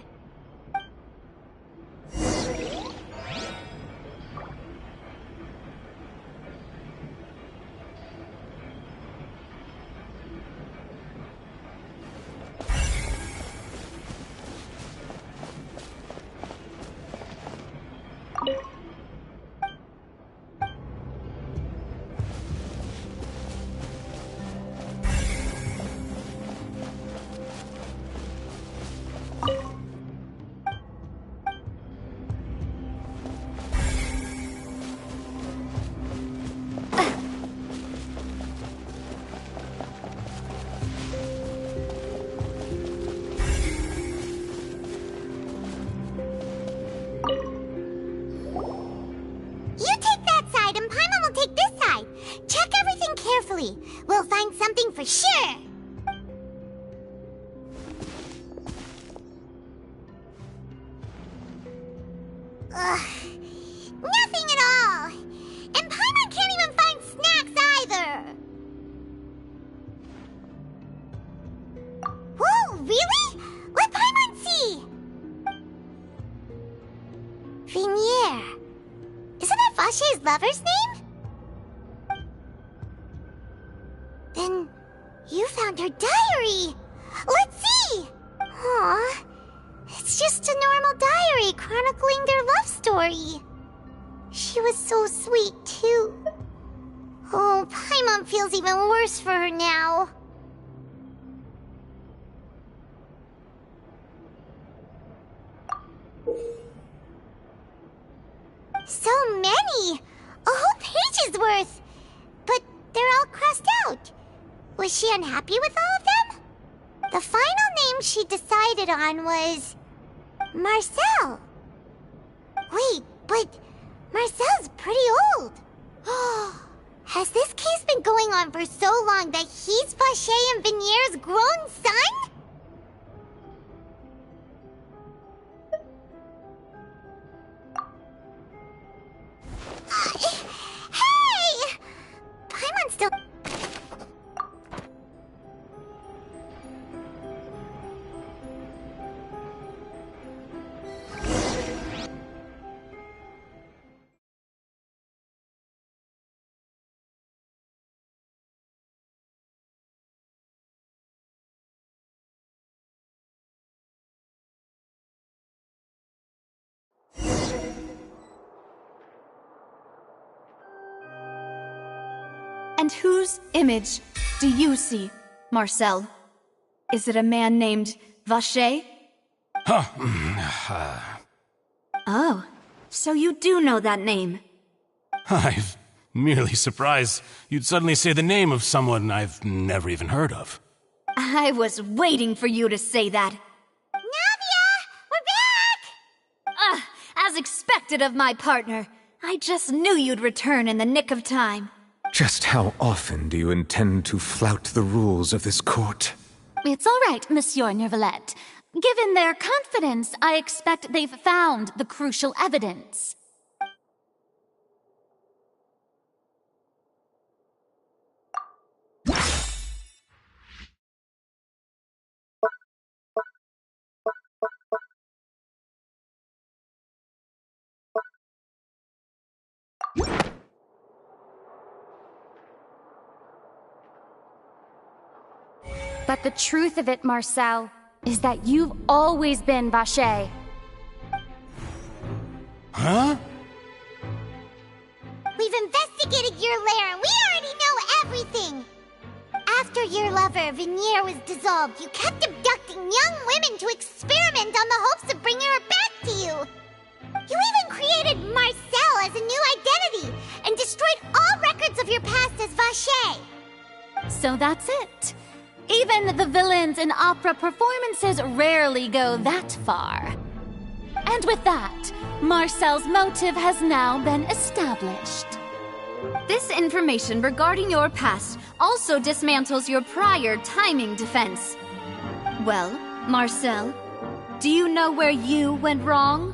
We'll find something for sure. Ugh, nothing at all. And Paimon can't even find snacks either. Whoa, really? Let Paimon see. Vinier. Isn't that Vache's lover's name? Then you found her diary. Let's see. Aw, it's just a normal diary chronicling their love story. She was so sweet, too. Oh, Paimon feels even worse for her now. So many! A whole page's worth! But they're all crossed out. Was she unhappy with all of them? The final name she decided on was... Marcel. Wait, but Marcel's pretty old. Has this case been going on for so long that he's Vache and Vinier's grown son? Hey! Paimon's still... And whose image do you see, Marcel? Is it a man named Vache? Oh, so you do know that name. I'm merely surprised you'd suddenly say the name of someone I've never even heard of. I was waiting for you to say that. Navia! We're back! As expected of my partner. I just knew you'd return in the nick of time. Just how often do you intend to flout the rules of this court? It's all right, Monsieur Neuvillette. Given their confidence, I expect they've found the crucial evidence. But the truth of it, Marcel, is that you've always been Vache. Huh? We've investigated your lair and we already know everything! After after your lover, Vinier, was dissolved, you kept abducting young women to experiment on the hopes of bringing her back to you. You even created Marcel as a new identity and destroyed all records of your past as Vache. So that's it. Even the villains in opera performances rarely go that far. And with that, Marcel's motive has now been established. This information regarding your past also dismantles your prior timing defense. Well, Marcel, do you know where you went wrong?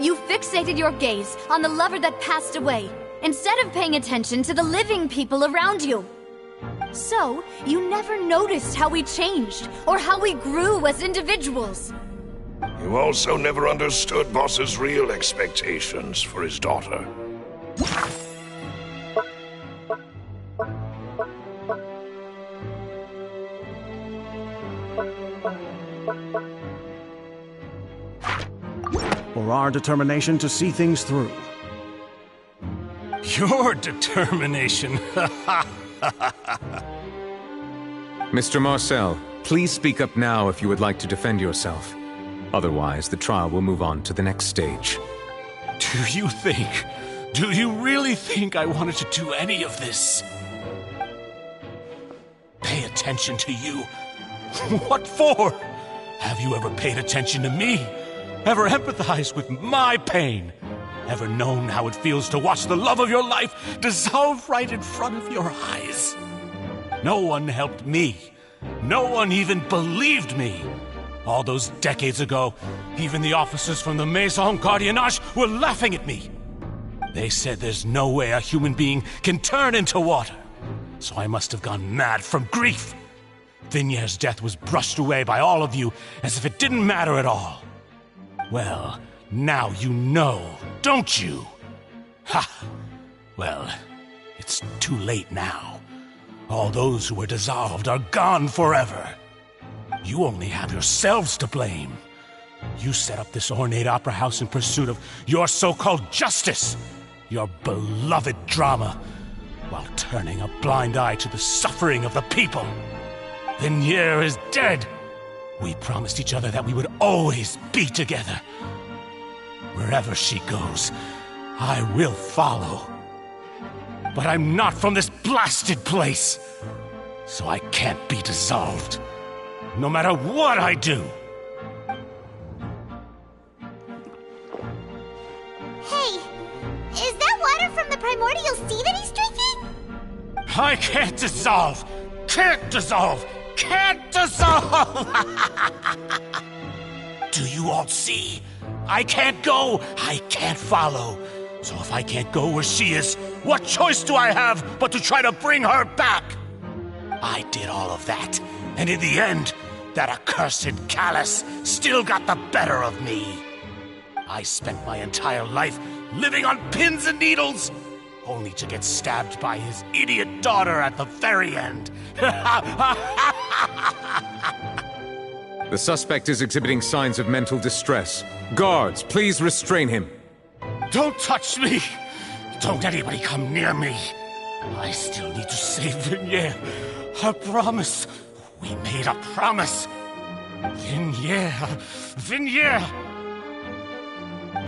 You fixated your gaze on the lover that passed away, instead of paying attention to the living people around you. So, you never noticed how we changed, or how we grew as individuals. You also never understood Boss's real expectations for his daughter. Or our determination to see things through. Your determination. Mr. Marcel, please speak up now if you would like to defend yourself. Otherwise, the trial will move on to the next stage. Do you really think I wanted to do any of this? Pay attention to you? What for? Have you ever paid attention to me? Ever empathized with my pain? Ever known how it feels to watch the love of your life dissolve right in front of your eyes? No one helped me. No one even believed me. All those decades ago, even the officers from the Maison Gardiennage were laughing at me. They said there's no way a human being can turn into water. So I must have gone mad from grief. Vinier's death was brushed away by all of you as if it didn't matter at all. Well, now you know, don't you? Ha! Well, it's too late now. All those who were dissolved are gone forever. You only have yourselves to blame. You set up this ornate opera house in pursuit of your so-called justice, your beloved drama, while turning a blind eye to the suffering of the people. Vinier is dead. We promised each other that we would always be together. Wherever she goes, I will follow. But I'm not from this blasted place, so I can't be dissolved, no matter what I do. Hey, is that water from the primordial sea that he's drinking? I can't dissolve! Can't dissolve! Can't dissolve! Do you all see? I can't go! I can't follow! So if I can't go where she is, what choice do I have but to try to bring her back? I did all of that, and in the end, that accursed Callus still got the better of me. I spent my entire life living on pins and needles, only to get stabbed by his idiot daughter at the very end. The suspect is exhibiting signs of mental distress. Guards, please restrain him. Don't touch me! Don't anybody come near me! I still need to save Vinier. A promise. We made a promise. Vinier. Vinier!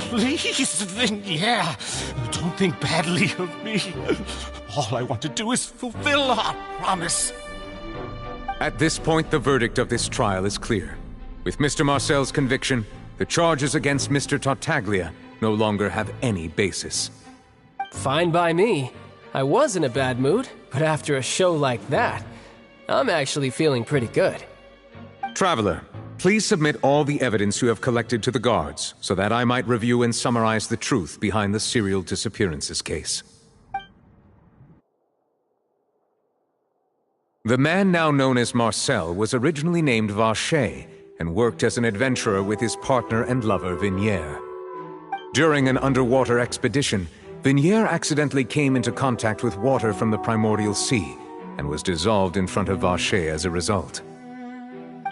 Please, Vinier. Don't think badly of me. All I want to do is fulfill our promise. At this point, the verdict of this trial is clear. With Mr. Marcel's conviction, the charges against Mr. Tartaglia no longer have any basis. Fine by me. I was in a bad mood, but after a show like that, I'm actually feeling pretty good. Traveler, please submit all the evidence you have collected to the guards, so that I might review and summarize the truth behind the serial disappearances case. The man now known as Marcel was originally named Vache and worked as an adventurer with his partner and lover Vinier. During an underwater expedition, Vinier accidentally came into contact with water from the primordial sea and was dissolved in front of Vache as a result.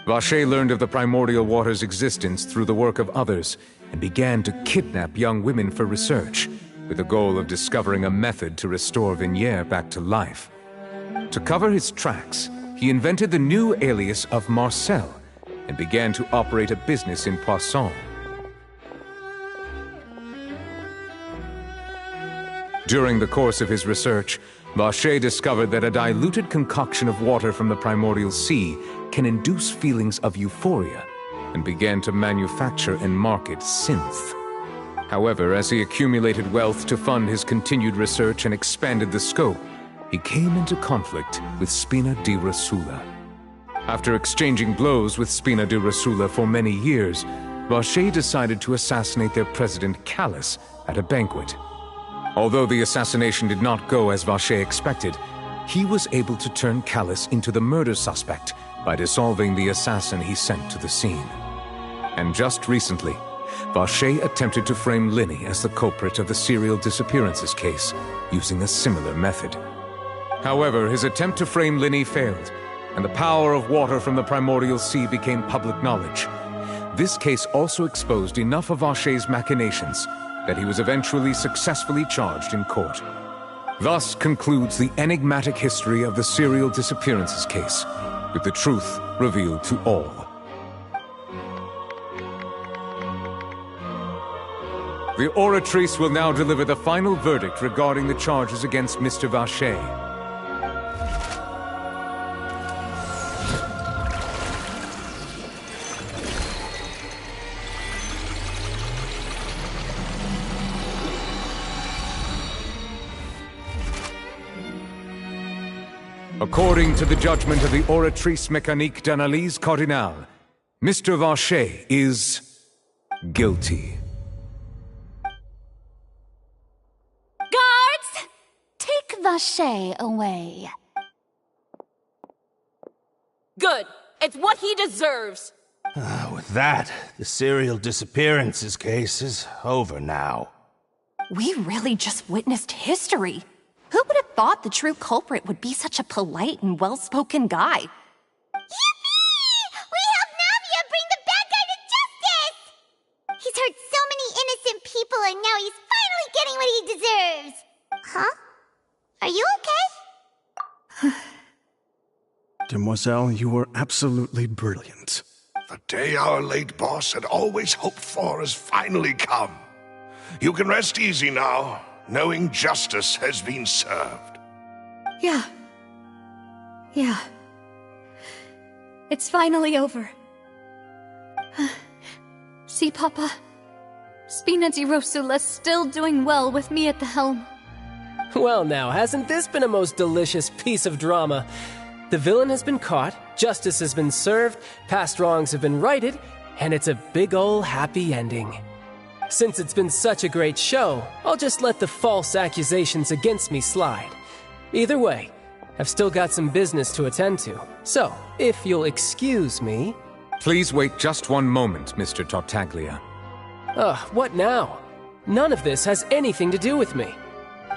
Vache learned of the primordial water's existence through the work of others and began to kidnap young women for research, with the goal of discovering a method to restore Vignier back to life. To cover his tracks, he invented the new alias of Marcel and began to operate a business in Poisson. During the course of his research, Vacher discovered that a diluted concoction of water from the primordial sea can induce feelings of euphoria, and began to manufacture and market synth. However, as he accumulated wealth to fund his continued research and expanded the scope, he came into conflict with Spina di Rosula. After exchanging blows with Spina di Rosula for many years, Vacher decided to assassinate their president Callus at a banquet. Although the assassination did not go as Vacher expected, he was able to turn Callus into the murder suspect by dissolving the assassin he sent to the scene. And just recently, Vacher attempted to frame Linny as the culprit of the serial disappearances case, using a similar method. However, his attempt to frame Linny failed, and the power of water from the primordial sea became public knowledge. This case also exposed enough of Vacher's machinations that he was eventually successfully charged in court. Thus concludes the enigmatic history of the serial disappearances case, with the truth revealed to all. The Oratrice will now deliver the final verdict regarding the charges against Mr. Vacher. According to the judgment of the Oratrice Mécanique d'Analyse Cardinale, Mr. Vacher is guilty. Guards! Take Vacher away. Good. It's what he deserves. With that, the serial disappearances case is over now. We really just witnessed history. Who would have thought the true culprit would be such a polite and well-spoken guy? Yippee! We helped Navia bring the bad guy to justice! He's hurt so many innocent people and now he's finally getting what he deserves. Huh? Are you okay? Demoiselle, you were absolutely brilliant. The day our late boss had always hoped for has finally come. You can rest easy now, knowing justice has been served. Yeah. It's finally over. See, Papa? Spina di Rosula's still doing well with me at the helm. Well now, hasn't this been a most delicious piece of drama? The villain has been caught, justice has been served, past wrongs have been righted, and it's a big ol' happy ending. Since it's been such a great show, I'll just let the false accusations against me slide. Either way, I've still got some business to attend to. So, if you'll excuse me... Please wait just one moment, Mr. Tartaglia. What now? None of this has anything to do with me.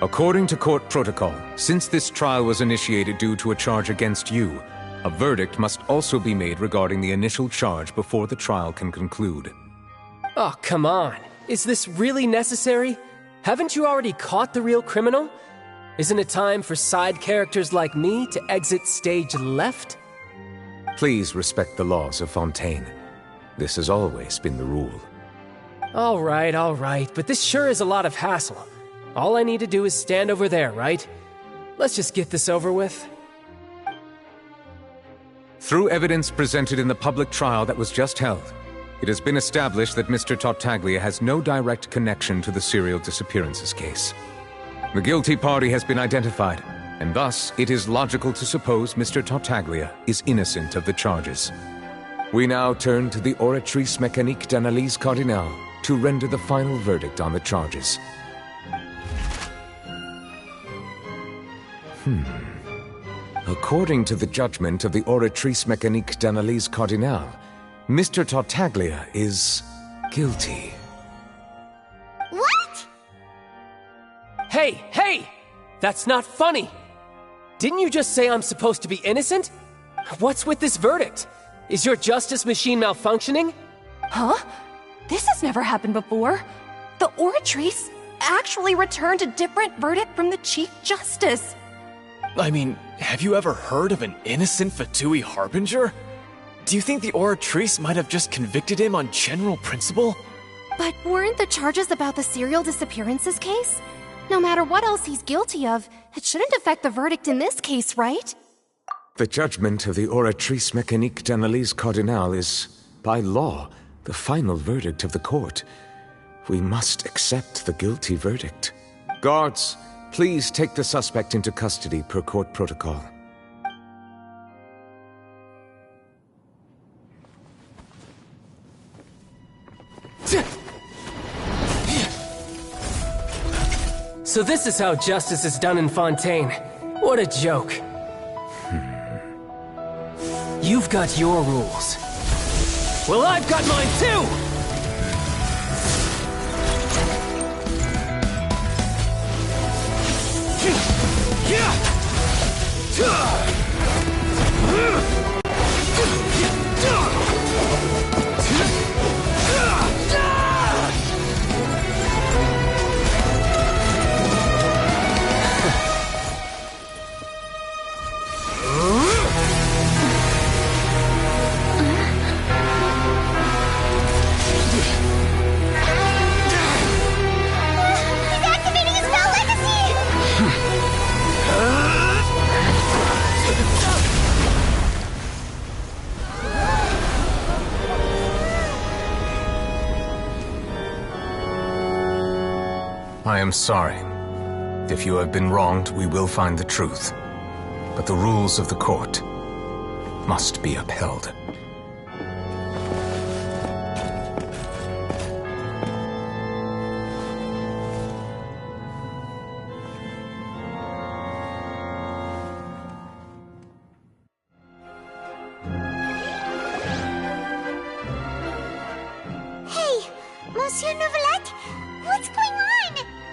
According to court protocol, since this trial was initiated due to a charge against you, a verdict must also be made regarding the initial charge before the trial can conclude. Oh, come on. Is this really necessary? Haven't you already caught the real criminal? Isn't it time for side characters like me to exit stage left? Please respect the laws of Fontaine. This has always been the rule. All right, but this sure is a lot of hassle. All I need to do is stand over there, right? Let's just get this over with. Through evidence presented in the public trial that was just held, it has been established that Mr. Tartaglia has no direct connection to the serial disappearances case. The guilty party has been identified, and thus it is logical to suppose Mr. Tartaglia is innocent of the charges. We now turn to the Oratrice Mécanique d'Analyse Cardinale to render the final verdict on the charges. According to the judgment of the Oratrice Mécanique d'Analyse Cardinale, Mr. Tartaglia is guilty. What? Hey! That's not funny! Didn't you just say I'm supposed to be innocent? What's with this verdict? Is your justice machine malfunctioning? Huh? This has never happened before. The Oratrice? actually returned a different verdict from the Chief Justice. I mean, have you ever heard of an innocent Fatui Harbinger? Do you think the Oratrice might have just convicted him on general principle? But weren't the charges about the serial disappearances case? No matter what else he's guilty of, it shouldn't affect the verdict in this case, right? The judgment of the Oratrice Mécanique d'Analyse Cardinal is, by law, the final verdict of the court. We must accept the guilty verdict. Guards, please take the suspect into custody per court protocol. So this is how justice is done in Fontaine. What a joke. You've got your rules. Well, I've got mine too! I am sorry. If you have been wronged, we will find the truth. But the rules of the court must be upheld. Hey, Monsieur Novelette, what's going on?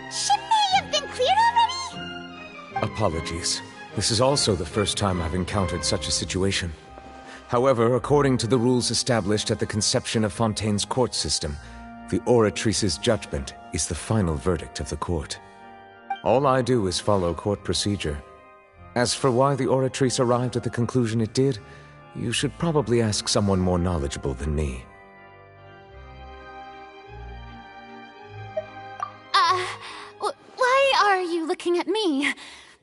Shouldn't they have been cleared already? Apologies. This is also the first time I've encountered such a situation. However, according to the rules established at the conception of Fontaine's court system, the Oratrice's judgment is the final verdict of the court. All I do is follow court procedure. As for why the Oratrice arrived at the conclusion it did, you should probably ask someone more knowledgeable than me. Why are you looking at me?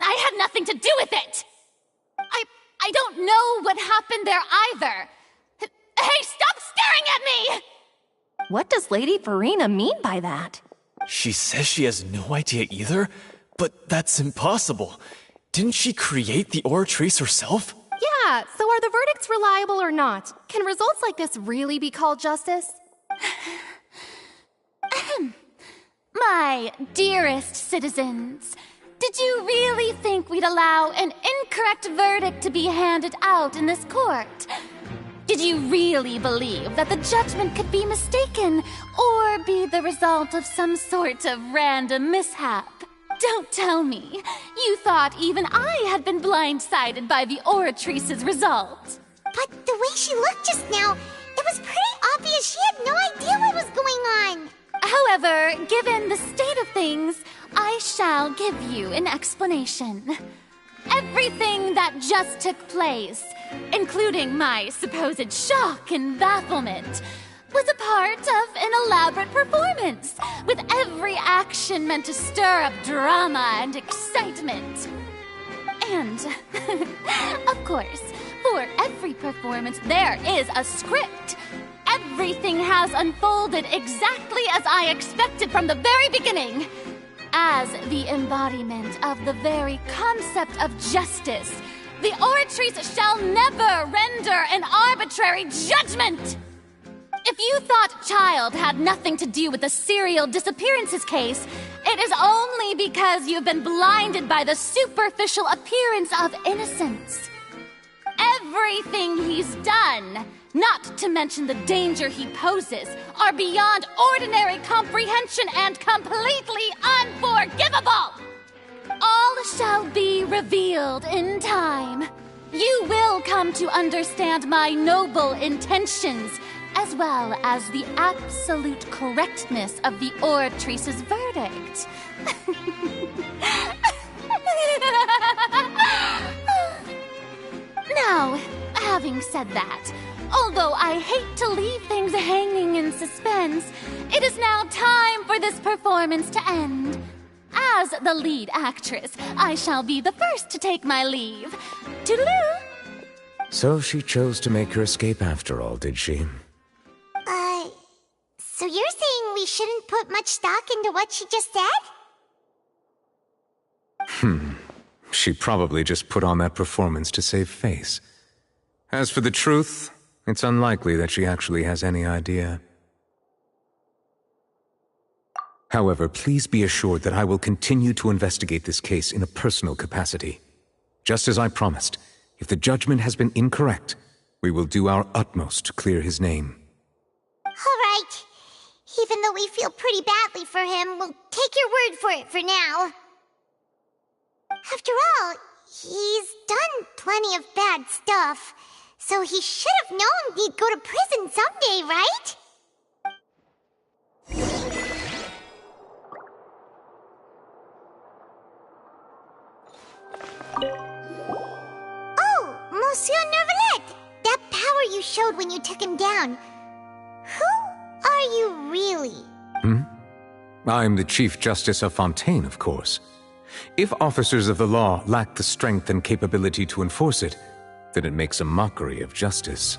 I had nothing to do with it! I don't know what happened there either! Hey, stop staring at me! What does Lady Farina mean by that? She says she has no idea either, but that's impossible. Didn't she create the Oratrice herself? Yeah, so are the verdicts reliable or not? Can results like this really be called justice? My dearest citizens, did you really think we'd allow an incorrect verdict to be handed out in this court? Did you really believe that the judgment could be mistaken or be the result of some sort of random mishap? Don't tell me. You thought even I had been blindsided by the Oratrice's result. But the way she looked just now, it was pretty obvious she had no idea what was going on. However, given the state of things, I shall give you an explanation. Everything that just took place, including my supposed shock and bafflement, was a part of an elaborate performance, with every action meant to stir up drama and excitement. And, of course, for every performance there is a script. Everything has unfolded exactly as I expected from the very beginning. As the embodiment of the very concept of justice, the Oratrice shall never render an arbitrary judgment! If you thought Child had nothing to do with the serial disappearances case, it is only because you've been blinded by the superficial appearance of innocence. Everything he's done, not to mention the danger he poses, are beyond ordinary comprehension and completely unforgivable! All shall be revealed in time. You will come to understand my noble intentions as well as the absolute correctness of the oratrice's verdict. Now, having said that, although I hate to leave things hanging in suspense, it is now time for this performance to end. As the lead actress, I shall be the first to take my leave. Toodaloo! So she chose to make her escape after all, did she? So you're saying we shouldn't put much stock into what she just said? She probably just put on that performance to save face. As for the truth, it's unlikely that she actually has any idea. However, please be assured that I will continue to investigate this case in a personal capacity. Just as I promised, if the judgment has been incorrect, we will do our utmost to clear his name. All right. Even though we feel pretty badly for him, we'll take your word for it for now. After all, he's done plenty of bad stuff, so he should have known he'd go to prison someday, right? Oh, Monsieur Neuvillette! That power you showed when you took him down. Who are you really? I'm the Chief Justice of Fontaine, of course. If officers of the law lack the strength and capability to enforce it, then it makes a mockery of justice.